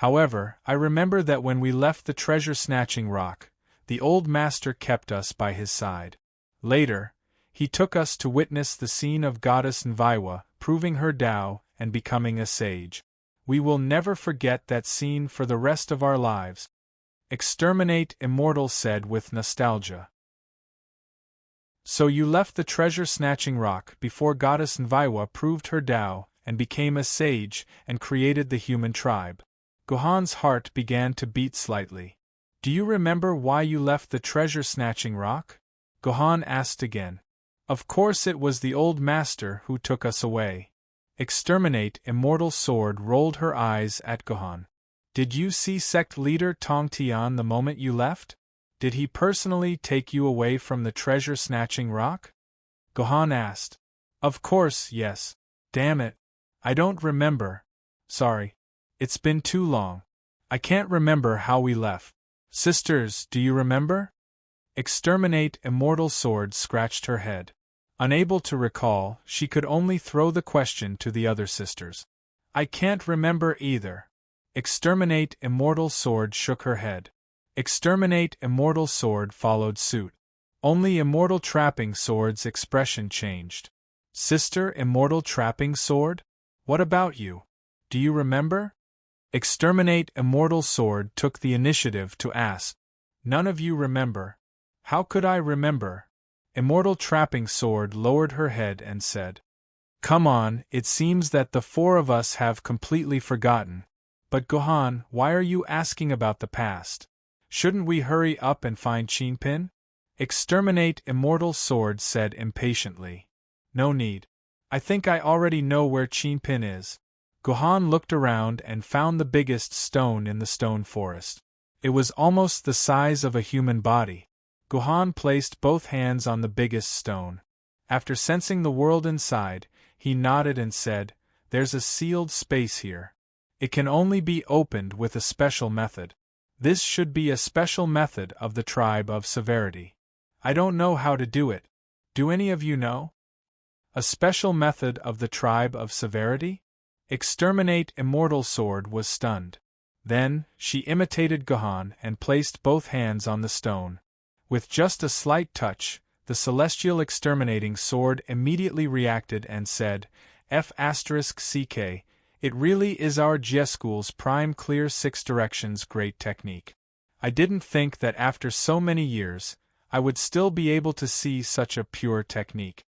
However, I remember that when we left the treasure-snatching rock, the old master kept us by his side. Later, he took us to witness the scene of goddess Nviwa proving her Tao and becoming a sage. We will never forget that scene for the rest of our lives. Exterminate Immortal said with nostalgia. So you left the treasure-snatching rock before goddess Nviwa proved her Tao and became a sage and created the human tribe. Gohan's heart began to beat slightly. Do you remember why you left the treasure-snatching rock? Gohan asked again. Of course it was the old master who took us away. Exterminate Immortal Sword rolled her eyes at Gohan. Did you see sect leader Tong Tian the moment you left? Did he personally take you away from the treasure-snatching rock? Gohan asked. Of course, yes. Damn it. I don't remember. Sorry. It's been too long. I can't remember how we left. Sisters, do you remember? Exterminate Immortal Sword scratched her head. Unable to recall, she could only throw the question to the other sisters. I can't remember either. Exterminate Immortal Sword shook her head. Exterminate Immortal Sword followed suit. Only Immortal Trapping Sword's expression changed. Sister Immortal Trapping Sword? What about you? Do you remember? Exterminate Immortal Sword took the initiative to ask. None of you remember. How could I remember? Immortal Trapping Sword lowered her head and said. Come on, it seems that the four of us have completely forgotten. But Gohan, why are you asking about the past? Shouldn't we hurry up and find Chinpin? Exterminate Immortal Sword said impatiently. No need. I think I already know where Chinpin is. Gohan looked around and found the biggest stone in the stone forest. It was almost the size of a human body. Gohan placed both hands on the biggest stone. After sensing the world inside, he nodded and said, There's a sealed space here. It can only be opened with a special method. This should be a special method of the tribe of severity. I don't know how to do it. Do any of you know? A special method of the tribe of severity? Exterminate Immortal Sword was stunned. Then, she imitated Gohan and placed both hands on the stone. With just a slight touch, the celestial exterminating sword immediately reacted and said, F***CK, it really is our J-School's prime clear six directions great technique. I didn't think that after so many years, I would still be able to see such a pure technique.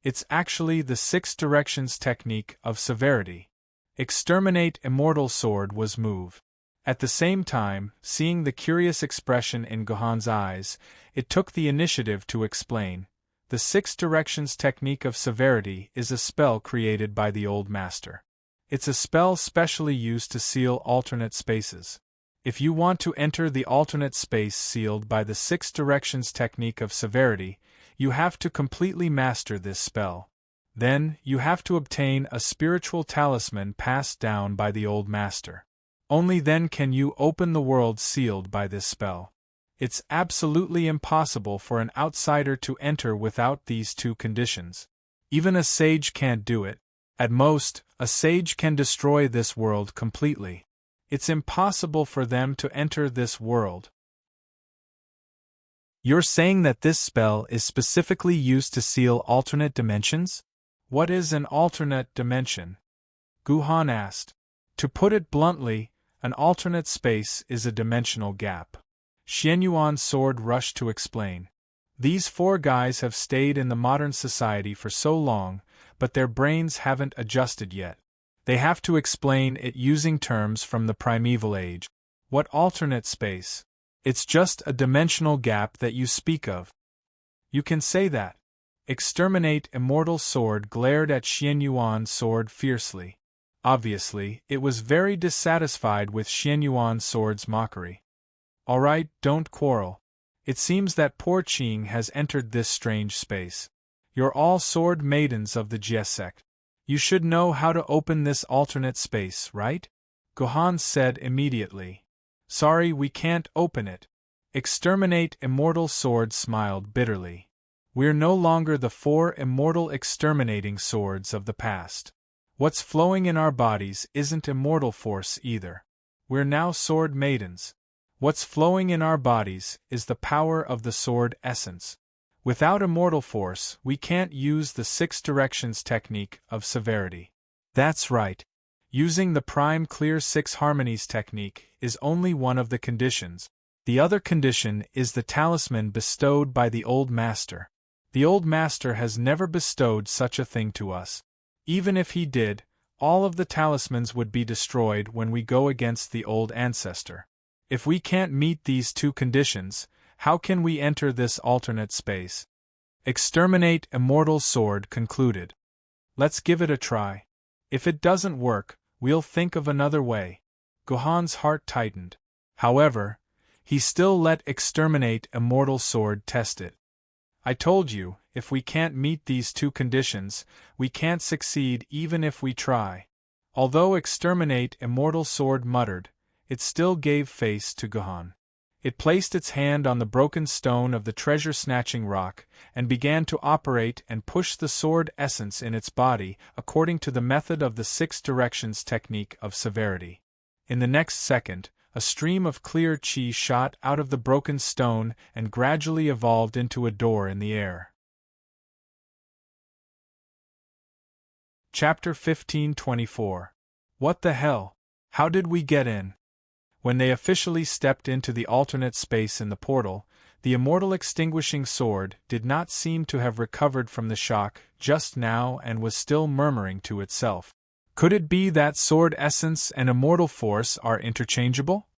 It's actually the six directions technique of severity. Exterminate Immortal Sword was moved. At the same time, seeing the curious expression in Gohan's eyes, it took the initiative to explain. The six directions technique of severity is a spell created by the old master. It's a spell specially used to seal alternate spaces. If you want to enter the alternate space sealed by the six directions technique of severity, you have to completely master this spell. Then, you have to obtain a spiritual talisman passed down by the old master. Only then can you open the world sealed by this spell. It's absolutely impossible for an outsider to enter without these two conditions. Even a sage can't do it. At most, a sage can destroy this world completely. It's impossible for them to enter this world. You're saying that this spell is specifically used to seal alternate dimensions? What is an alternate dimension? Gohan asked. To put it bluntly, an alternate space is a dimensional gap. Xianyuan's sword rushed to explain. These four guys have stayed in the modern society for so long, but their brains haven't adjusted yet. They have to explain it using terms from the primeval age. What alternate space? It's just a dimensional gap that you speak of. You can say that. Exterminate Immortal Sword glared at Xianyuan's sword fiercely. Obviously, it was very dissatisfied with Xianyuan's sword's mockery. Alright, don't quarrel. It seems that poor Qing has entered this strange space. You're all sword maidens of the Jie sect. You should know how to open this alternate space, right? Gohan said immediately. Sorry, we can't open it. Exterminate Immortal Sword smiled bitterly. We're no longer the four immortal exterminating swords of the past. What's flowing in our bodies isn't immortal force either. we're now sword maidens. What's flowing in our bodies is the power of the sword essence. Without immortal force, we can't use the 6 directions technique of severity. That's right. Using the prime clear 6 harmonies technique is only one of the conditions. The other condition is the talisman bestowed by the old master. The old master has never bestowed such a thing to us. Even if he did, all of the talismans would be destroyed when we go against the old ancestor. If we can't meet these 2 conditions, how can we enter this alternate space? Exterminate immortal sword concluded. Let's give it a try. If it doesn't work, we'll think of another way. Gohan's heart tightened. However, he still let exterminate immortal sword test it. I told you, if we can't meet these 2 conditions, we can't succeed even if we try. Although exterminate immortal sword muttered, it still gave face to Gohan. It placed its hand on the broken stone of the treasure-snatching rock, and began to operate and push the sword essence in its body according to the method of the 6 directions technique of severity. In the next second, a stream of clear chi shot out of the broken stone and gradually evolved into a door in the air. Chapter 1524. What the hell? How did we get in? When they officially stepped into the alternate space in the portal, the immortal extinguishing sword did not seem to have recovered from the shock just now and was still murmuring to itself. Could it be that sword essence and immortal force are interchangeable?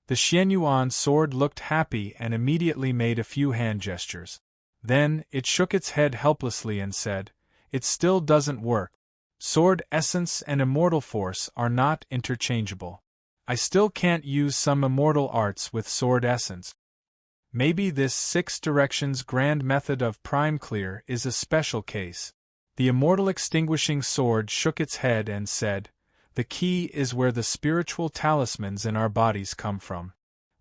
The Xianyuan sword looked happy and immediately made a few hand gestures. Then, it shook its head helplessly and said, "It still doesn't work. Sword essence and immortal force are not interchangeable. I still can't use some immortal arts with sword essence. Maybe this 6 directions grand method of prime clear is a special case." The immortal extinguishing sword shook its head and said, "The key is where the spiritual talismans in our bodies come from.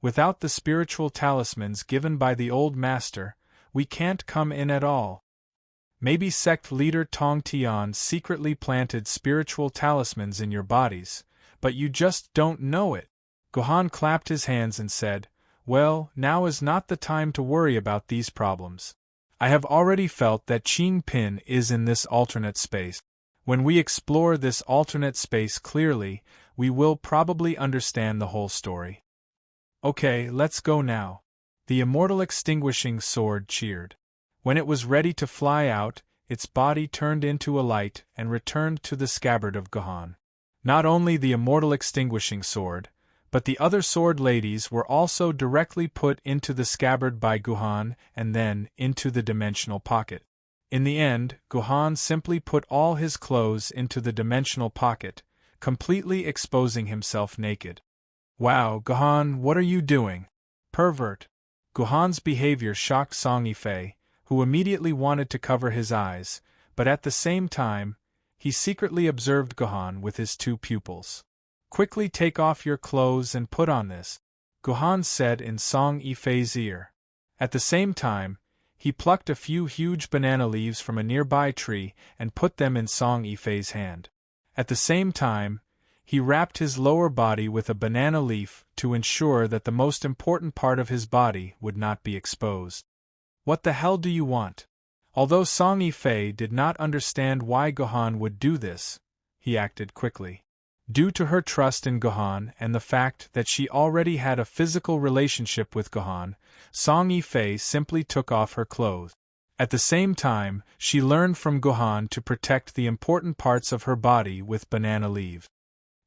Without the spiritual talismans given by the old master, we can't come in at all. Maybe sect leader Tong Tian secretly planted spiritual talismans in your bodies, but you just don't know it." Gohan clapped his hands and said, "Well, now is not the time to worry about these problems. I have already felt that Qin Pin is in this alternate space. When we explore this alternate space clearly, we will probably understand the whole story. Okay, let's go now." The immortal extinguishing sword cheered. When it was ready to fly out, its body turned into a light and returned to the scabbard of Gohan. Not only the immortal extinguishing sword, but the other sword ladies were also directly put into the scabbard by Gohan and then into the dimensional pocket. In the end, Gohan simply put all his clothes into the dimensional pocket, completely exposing himself naked. "Wow, Gohan, what are you doing? Pervert!" Gohan's behavior shocked Song Yifei, who immediately wanted to cover his eyes, but at the same time, he secretly observed Gohan with his 2 pupils. "Quickly take off your clothes and put on this," Gohan said in Song Yifei's ear. At the same time, he plucked a few huge banana leaves from a nearby tree and put them in Song Yifei's hand. At the same time, he wrapped his lower body with a banana leaf to ensure that the most important part of his body would not be exposed. "What the hell do you want?" Although Song Yifei did not understand why Gohan would do this, he acted quickly. Due to her trust in Gohan and the fact that she already had a physical relationship with Gohan, Song Yifei simply took off her clothes. At the same time, she learned from Gohan to protect the important parts of her body with banana leaves.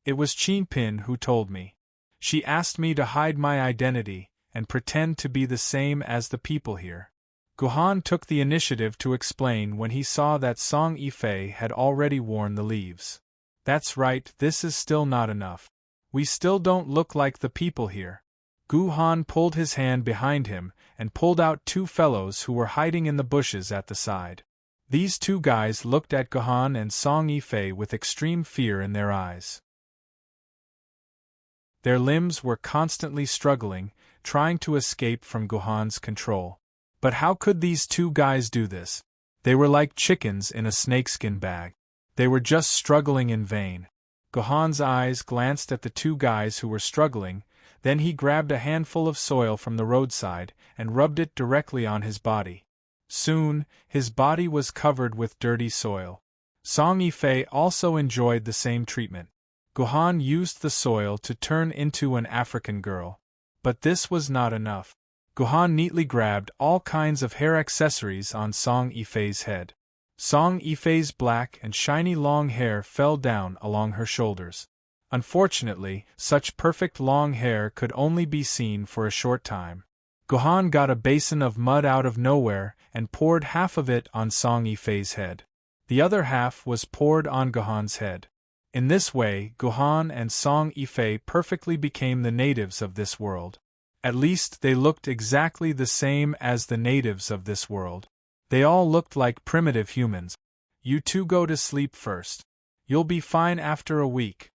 "It was Qin Pin who told me. She asked me to hide my identity and pretend to be the same as the people here." Gohan took the initiative to explain when he saw that Song Yifei had already worn the leaves. "That's right, this is still not enough. We still don't look like the people here." Gohan pulled his hand behind him and pulled out 2 fellows who were hiding in the bushes at the side. These 2 guys looked at Gohan and Song Yifei with extreme fear in their eyes. Their limbs were constantly struggling, trying to escape from Gohan's control. But how could these 2 guys do this? They were like chickens in a snakeskin bag. They were just struggling in vain. Gohan's eyes glanced at the two guys who were struggling, then he grabbed a handful of soil from the roadside and rubbed it directly on his body. Soon, his body was covered with dirty soil. Song Yifei also enjoyed the same treatment. Gohan used the soil to turn into an African girl. But this was not enough. Gohan neatly grabbed all kinds of hair accessories on Song Yifei's head. Song Yifei's black and shiny long hair fell down along her shoulders. Unfortunately, such perfect long hair could only be seen for a short time. Gohan got a basin of mud out of nowhere and poured half of it on Song Yifei's head. The other half was poured on Gohan's head. In this way, Gohan and Song Yifei perfectly became the natives of this world. At least they looked exactly the same as the natives of this world. They all looked like primitive humans. You two go to sleep first. You'll be fine after a week.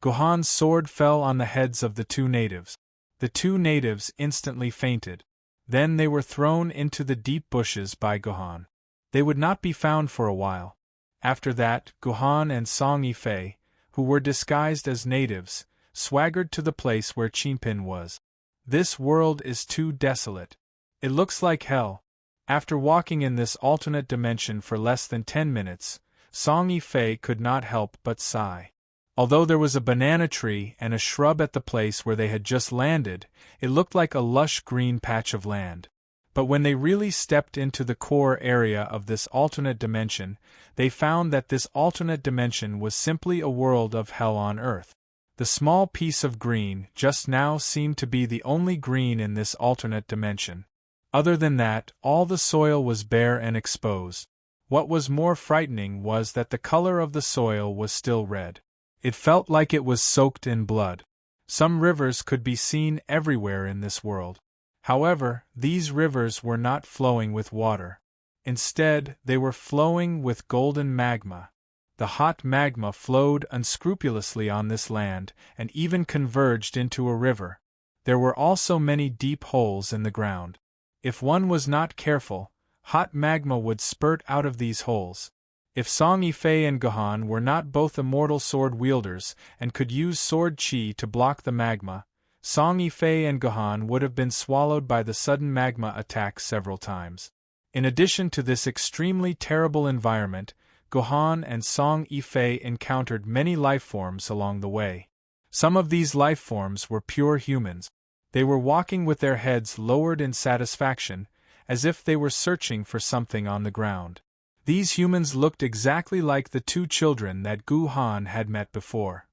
Gohan's sword fell on the heads of the two natives. The two natives instantly fainted. Then they were thrown into the deep bushes by Gohan. They would not be found for a while. After that, Gohan and Song Yifei, who were disguised as natives, swaggered to the place where Chinpin was. This world is too desolate. It looks like hell. After walking in this alternate dimension for less than 10 minutes, Song Yifei could not help but sigh. Although there was a banana tree and a shrub at the place where they had just landed, it looked like a lush green patch of land. But when they really stepped into the core area of this alternate dimension, they found that this alternate dimension was simply a world of hell on Earth. The small piece of green just now seemed to be the only green in this alternate dimension. Other than that, all the soil was bare and exposed. What was more frightening was that the color of the soil was still red. It felt like it was soaked in blood. Some rivers could be seen everywhere in this world. However, these rivers were not flowing with water. Instead, they were flowing with golden magma. The hot magma flowed unscrupulously on this land and even converged into a river. There were also many deep holes in the ground. If one was not careful, hot magma would spurt out of these holes. If Song Yifei and Gohan were not both immortal sword wielders and could use sword chi to block the magma, Song Yifei and Gohan would have been swallowed by the sudden magma attack several times. In addition to this extremely terrible environment, Gohan and Song Yifei encountered many life forms along the way. Some of these life forms were pure humans. They were walking with their heads lowered in satisfaction, as if they were searching for something on the ground. These humans looked exactly like the two children that Gohan had met before.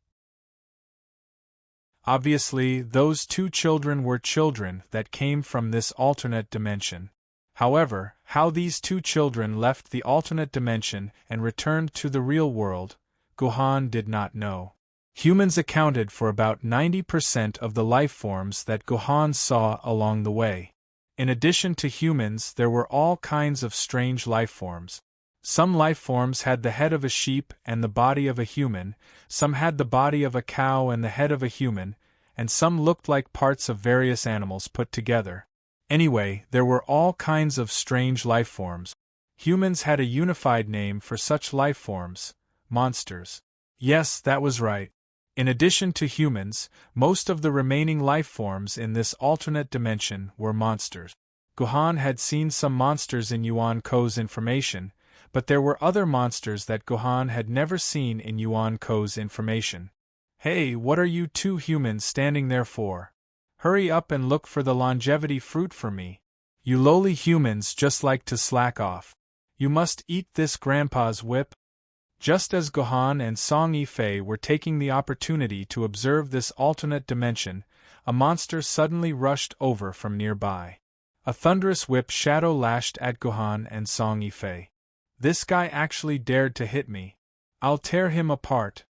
Obviously, those two children were children that came from this alternate dimension. However, how these two children left the alternate dimension and returned to the real world, Gohan did not know. Humans accounted for about 90% of the life forms that Gohan saw along the way. In addition to humans, there were all kinds of strange life forms. Some life forms had the head of a sheep and the body of a human, some had the body of a cow and the head of a human, and some looked like parts of various animals put together. Anyway, there were all kinds of strange life forms. Humans had a unified name for such life forms: monsters. Yes, that was right. In addition to humans, most of the remaining life forms in this alternate dimension were monsters. Gohan had seen some monsters in Yuan Ko's information, but there were other monsters that Gohan had never seen in Yuan Ko's information. Hey, what are you two humans standing there for? Hurry up and look for the longevity fruit for me. You lowly humans just like to slack off. You must eat this grandpa's whip. Just as Gohan and Song Yifei were taking the opportunity to observe this alternate dimension, a monster suddenly rushed over from nearby. A thunderous whip shadow lashed at Gohan and Song Yifei. This guy actually dared to hit me. I'll tear him apart.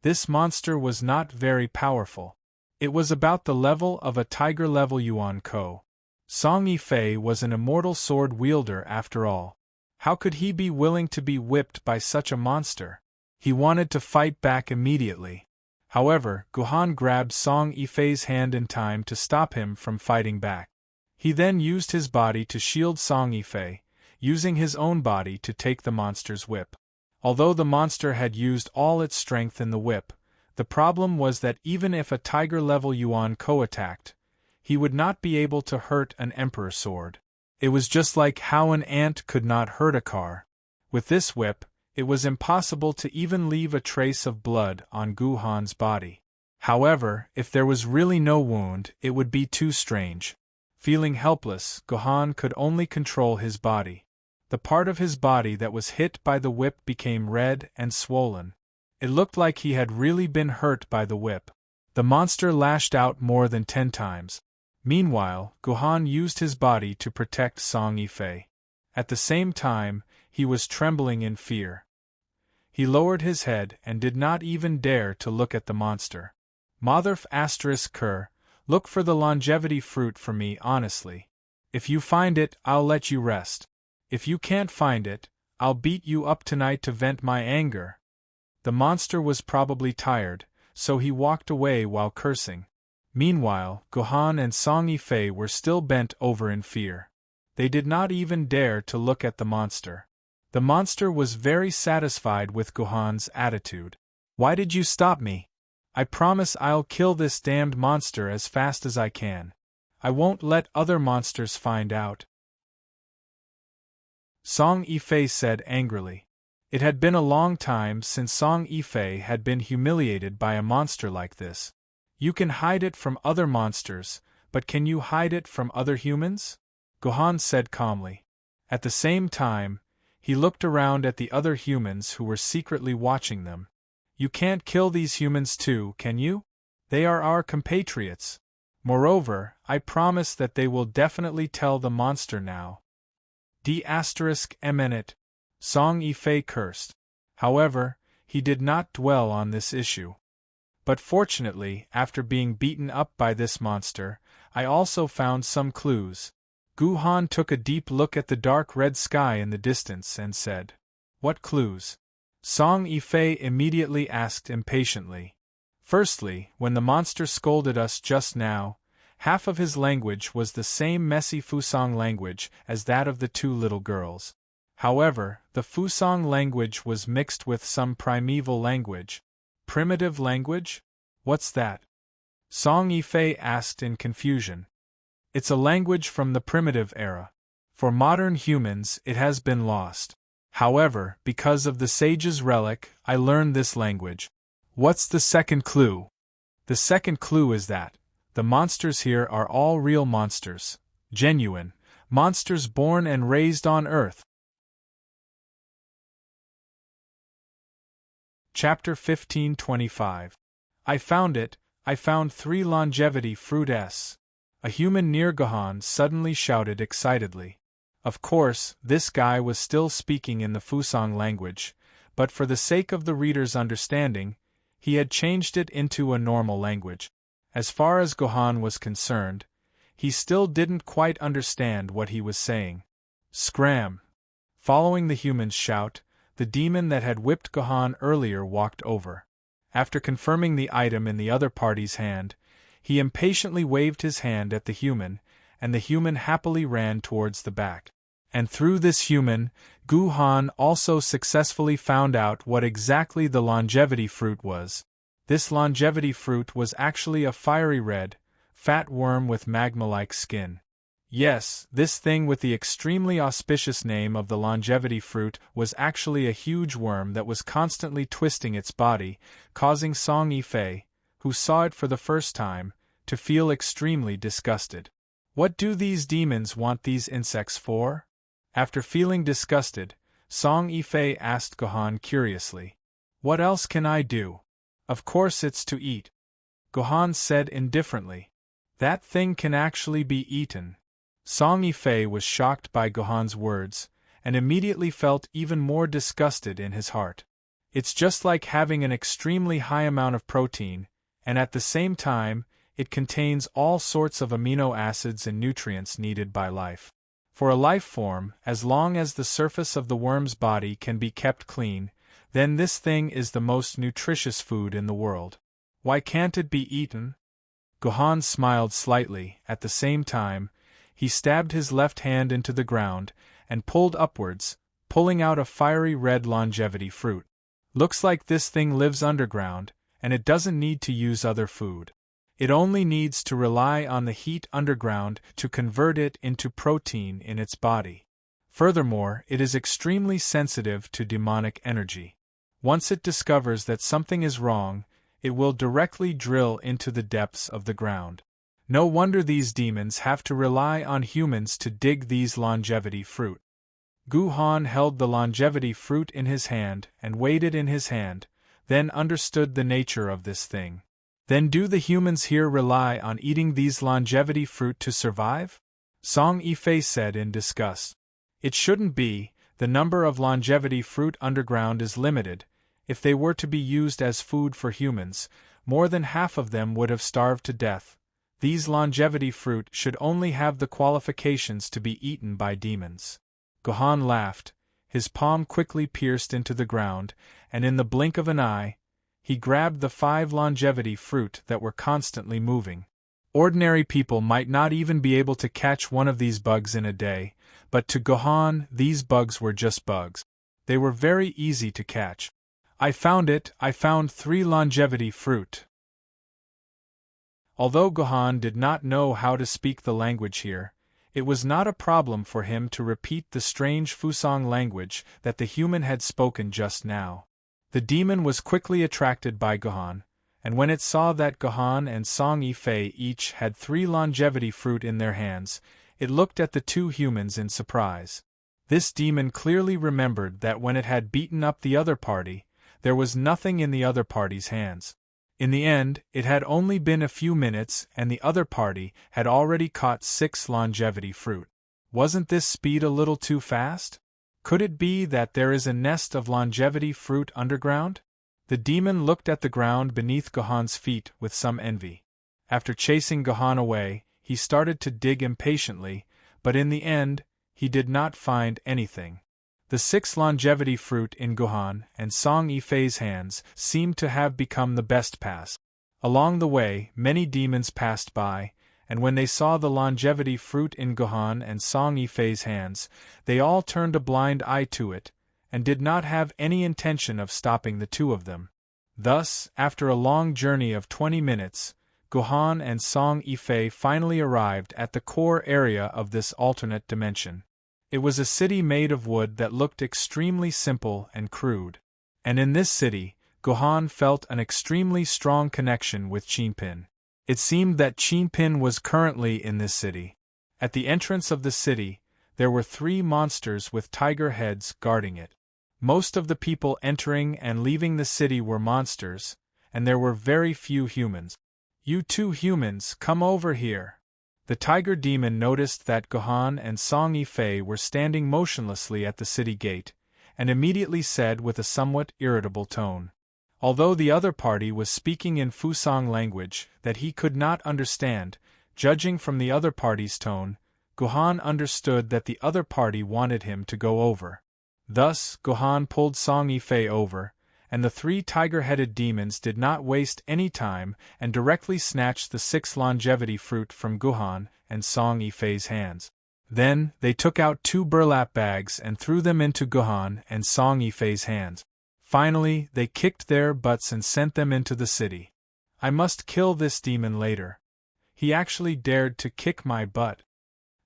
This monster was not very powerful. It was about the level of a tiger-level Yuan Ko. Song Yifei was an immortal sword wielder after all. How could he be willing to be whipped by such a monster? He wanted to fight back immediately. However, Gohan grabbed Song Yifei's hand in time to stop him from fighting back. He then used his body to shield Song Yifei, using his own body to take the monster's whip. Although the monster had used all its strength in the whip, The problem was that even if a tiger-level Yuan Ko attacked, he would not be able to hurt an emperor sword. It was just like how an ant could not hurt a car. With this whip, it was impossible to even leave a trace of blood on Gu Han's body. However, if there was really no wound, it would be too strange. Feeling helpless, Gohan could only control his body. The part of his body that was hit by the whip became red and swollen. It looked like he had really been hurt by the whip. The monster lashed out more than 10 times. Meanwhile, Gohan used his body to protect Song Yifei. At the same time, he was trembling in fear. He lowered his head and did not even dare to look at the monster. Motherf *Ker, look for the longevity fruit for me honestly. If you find it, I'll let you rest. If you can't find it, I'll beat you up tonight to vent my anger. The monster was probably tired, so he walked away while cursing. Meanwhile, Gohan and Song Yifei were still bent over in fear. They did not even dare to look at the monster. The monster was very satisfied with Gohan's attitude. Why did you stop me? I promise I'll kill this damned monster as fast as I can. I won't let other monsters find out. Song Yifei said angrily. It had been a long time since Song Yifei had been humiliated by a monster like this. You can hide it from other monsters, but can you hide it from other humans? Gohan said calmly. At the same time, he looked around at the other humans who were secretly watching them. You can't kill these humans too, can you? They are our compatriots. Moreover, I promise that they will definitely tell the monster now. D****, Song Yifei cursed. However, he did not dwell on this issue. But fortunately, after being beaten up by this monster, I also found some clues. Gohan took a deep look at the dark red sky in the distance and said, "What clues?" Song Yifei immediately asked impatiently. Firstly, when the monster scolded us just now, half of his language was the same messy Fusang language as that of the 2 little girls. However, the Fusang language was mixed with some primeval language. Primitive language? What's that? Song Yifei asked in confusion. It's a language from the primitive era. For modern humans, it has been lost. However, because of the sage's relic, I learned this language. What's the second clue? The second clue is that the monsters here are all real monsters, genuine, monsters born and raised on Earth. Chapter 1525. I found it, I found 3 longevity fruit S. A human near Gohan suddenly shouted excitedly. Of course, this guy was still speaking in the Fusang language, but for the sake of the reader's understanding, he had changed it into a normal language. As far as Gohan was concerned, he still didn't quite understand what he was saying. Scram! Following the human's shout, the demon that had whipped Gohan earlier walked over. After confirming the item in the other party's hand, he impatiently waved his hand at the human, and the human happily ran towards the back. And through this human, Gohan also successfully found out what exactly the longevity fruit was. This longevity fruit was actually a fiery red, fat worm with magma-like skin. Yes, this thing with the extremely auspicious name of the longevity fruit was actually a huge worm that was constantly twisting its body, causing Song Yifei, who saw it for the first time, to feel extremely disgusted. What do these demons want these insects for? After feeling disgusted, Song Yifei asked Gohan curiously. What else can I do? Of course it's to eat. Gohan said indifferently. That thing can actually be eaten. Song Yifei was shocked by Gohan's words, and immediately felt even more disgusted in his heart. It's just like having an extremely high amount of protein, and at the same time, it contains all sorts of amino acids and nutrients needed by life. For a life form, as long as the surface of the worm's body can be kept clean, then this thing is the most nutritious food in the world. Why can't it be eaten? Gohan smiled slightly. At the same time, he stabbed his left hand into the ground and pulled upwards, pulling out a fiery red longevity fruit. Looks like this thing lives underground, and it doesn't need to use other food. It only needs to rely on the heat underground to convert it into protein in its body. Furthermore, it is extremely sensitive to demonic energy. Once it discovers that something is wrong, it will directly drill into the depths of the ground. No wonder these demons have to rely on humans to dig these longevity fruit. Guhan held the longevity fruit in his hand and weighed it in his hand, then understood the nature of this thing. Then do the humans here rely on eating these longevity fruit to survive? Song Yifei said in disgust. It shouldn't be, the number of longevity fruit underground is limited. If they were to be used as food for humans, more than half of them would have starved to death. These longevity fruit should only have the qualifications to be eaten by demons. Guhan laughed, his palm quickly pierced into the ground, and in the blink of an eye, he grabbed the 5 longevity fruit that were constantly moving. Ordinary people might not even be able to catch one of these bugs in a day, but to Guhan, these bugs were just bugs. They were very easy to catch. I found 3 longevity fruit. Although Guhan did not know how to speak the language here, it was not a problem for him to repeat the strange Fusang language that the human had spoken just now. The demon was quickly attracted by Guhan, and when it saw that Guhan and Song Yifei each had 3 longevity fruit in their hands, it looked at the 2 humans in surprise. This demon clearly remembered that when it had beaten up the other party, there was nothing in the other party's hands. In the end, it had only been a few minutes and the other party had already caught 6 longevity fruit. Wasn't this speed a little too fast? Could it be that there is a nest of longevity fruit underground? The demon looked at the ground beneath Guhan's feet with some envy. After chasing Guhan away, he started to dig impatiently, but in the end, he did not find anything. The 6 longevity fruit in Guhan and Song Yifei's hands seemed to have become the best pass. Along the way, many demons passed by, and when they saw the longevity fruit in Guhan and Song Yifei's hands, they all turned a blind eye to it, and did not have any intention of stopping the 2 of them. Thus, after a long journey of 20 minutes, Guhan and Song Yifei finally arrived at the core area of this alternate dimension. It was a city made of wood that looked extremely simple and crude. And in this city, Guhan felt an extremely strong connection with Qinpin. It seemed that Qinpin was currently in this city. At the entrance of the city, there were 3 monsters with tiger heads guarding it. Most of the people entering and leaving the city were monsters, and there were very few humans. "You 2 humans, come over here." The tiger demon noticed that Guhan and Song Yifei were standing motionlessly at the city gate, and immediately said with a somewhat irritable tone, although the other party was speaking in Fusang language that he could not understand, judging from the other party's tone, Guhan understood that the other party wanted him to go over. Thus, Guhan pulled Song Yifei over, and the 3 tiger-headed demons did not waste any time and directly snatched the 6 longevity fruit from Guhan and Song Yifei's hands. Then, they took out 2 burlap bags and threw them into Guhan and Song Yifei's hands. Finally, they kicked their butts and sent them into the city. I must kill this demon later. He actually dared to kick my butt.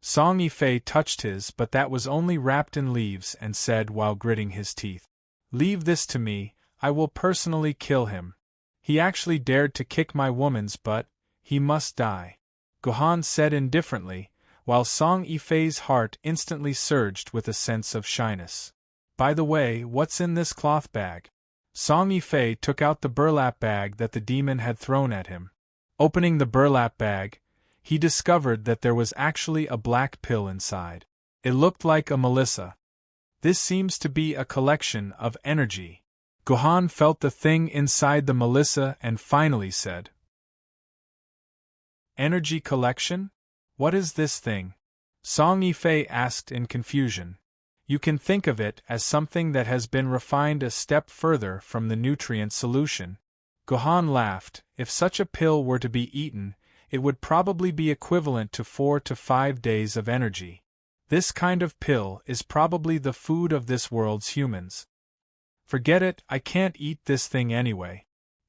Song Yifei touched his but that was only wrapped in leaves and said while gritting his teeth, "Leave this to me. I will personally kill him. He actually dared to kick my woman's butt. He must die." Guhan said indifferently, while Song Yifei's heart instantly surged with a sense of shyness. "By the way, what's in this cloth bag?" Song Yifei took out the burlap bag that the demon had thrown at him. Opening the burlap bag, he discovered that there was actually a black pill inside. It looked like a melissa. This seems to be a collection of energy. Guhan felt the thing inside the melissa and finally said, "Energy collection? What is this thing?" Song Yifei asked in confusion. "You can think of it as something that has been refined a step further from the nutrient solution." Guhan laughed. If such a pill were to be eaten, it would probably be equivalent to 4 to 5 days of energy. This kind of pill is probably the food of this world's humans. "Forget it, I can't eat this thing anyway.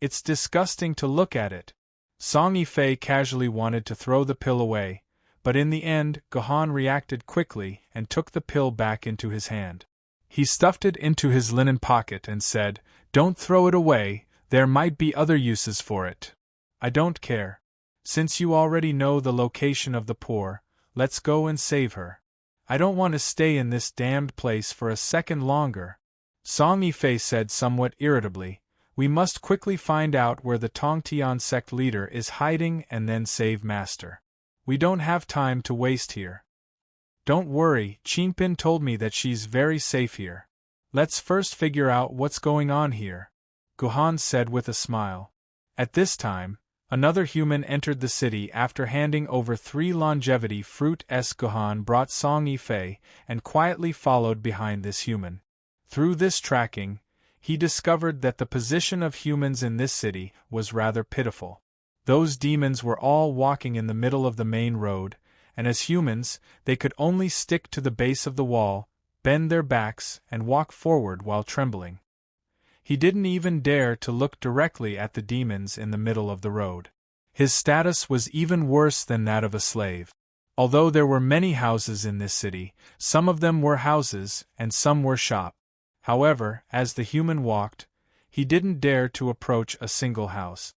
It's disgusting to look at it. Song Yifei casually wanted to throw the pill away, but in the end, Gohan reacted quickly and took the pill back into his hand. He stuffed it into his linen pocket and said, "Don't throw it away, there might be other uses for it." "I don't care. Since you already know the location of the poor, let's go and save her. I don't want to stay in this damned place for a second longer." Song Yifei said somewhat irritably, "We must quickly find out where the Tongtian sect leader is hiding and then save Master. We don't have time to waste here." "Don't worry, Qinpin told me that she's very safe here. Let's first figure out what's going on here," Gohan said with a smile. At this time, another human entered the city after handing over 3 longevity fruits. Gohan brought Song Yifei and quietly followed behind this human. Through this tracking, he discovered that the position of humans in this city was rather pitiful. Those demons were all walking in the middle of the main road, and as humans, they could only stick to the base of the wall, bend their backs, and walk forward while trembling. He didn't even dare to look directly at the demons in the middle of the road. His status was even worse than that of a slave. Although there were many houses in this city, some of them were houses and some were shops. However, as the human walked, he didn't dare to approach a single house.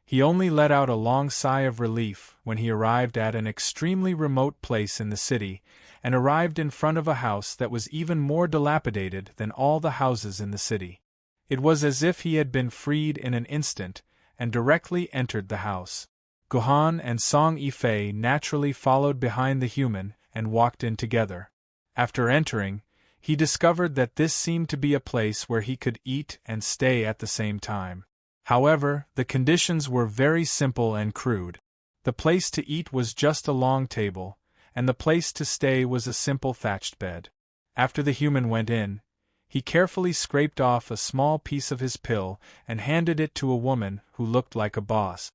He only let out a long sigh of relief when he arrived at an extremely remote place in the city, and arrived in front of a house that was even more dilapidated than all the houses in the city. It was as if he had been freed in an instant, and directly entered the house. Gohan and Song Yifei naturally followed behind the human and walked in together. After entering, he discovered that this seemed to be a place where he could eat and stay at the same time. However, the conditions were very simple and crude. The place to eat was just a long table, and the place to stay was a simple thatched bed. After the human went in, he carefully scraped off a small piece of his pill and handed it to a woman who looked like a boss.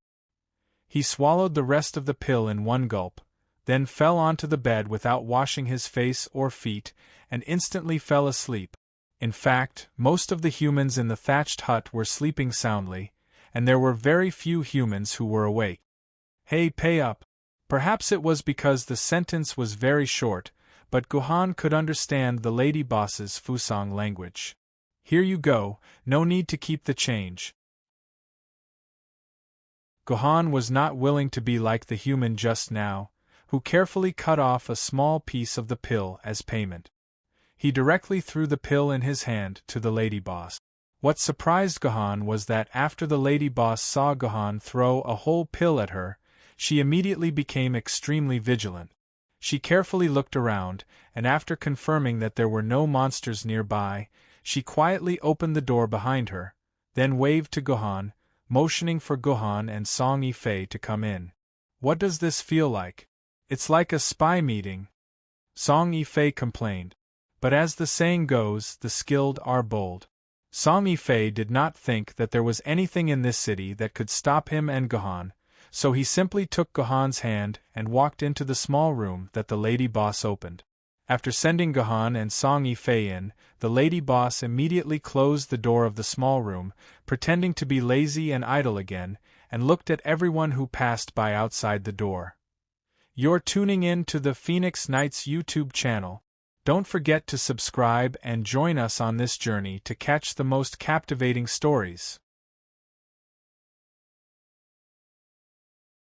He swallowed the rest of the pill in one gulp, then fell onto the bed without washing his face or feet, and instantly fell asleep. In fact, most of the humans in the thatched hut were sleeping soundly, and there were very few humans who were awake. "Hey, pay up!" Perhaps it was because the sentence was very short, but Gohan could understand the lady boss's Fusang language. "Here you go, no need to keep the change." Gohan was not willing to be like the human just now, who carefully cut off a small piece of the pill as payment. He directly threw the pill in his hand to the lady boss. What surprised Gohan was that after the lady boss saw Gohan throw a whole pill at her, she immediately became extremely vigilant. She carefully looked around, and after confirming that there were no monsters nearby, she quietly opened the door behind her, then waved to Gohan, motioning for Gohan and Song Yifei to come in. "What does this feel like? It's like a spy meeting," Song Yifei complained. But as the saying goes, the skilled are bold. Song Yifei did not think that there was anything in this city that could stop him and Gohan, so he simply took Gohan's hand and walked into the small room that the lady boss opened. After sending Gohan and Song Yifei in, the lady boss immediately closed the door of the small room, pretending to be lazy and idle again, and looked at everyone who passed by outside the door. You're tuning in to the Phoenix Knights YouTube channel. Don't forget to subscribe and join us on this journey to catch the most captivating stories.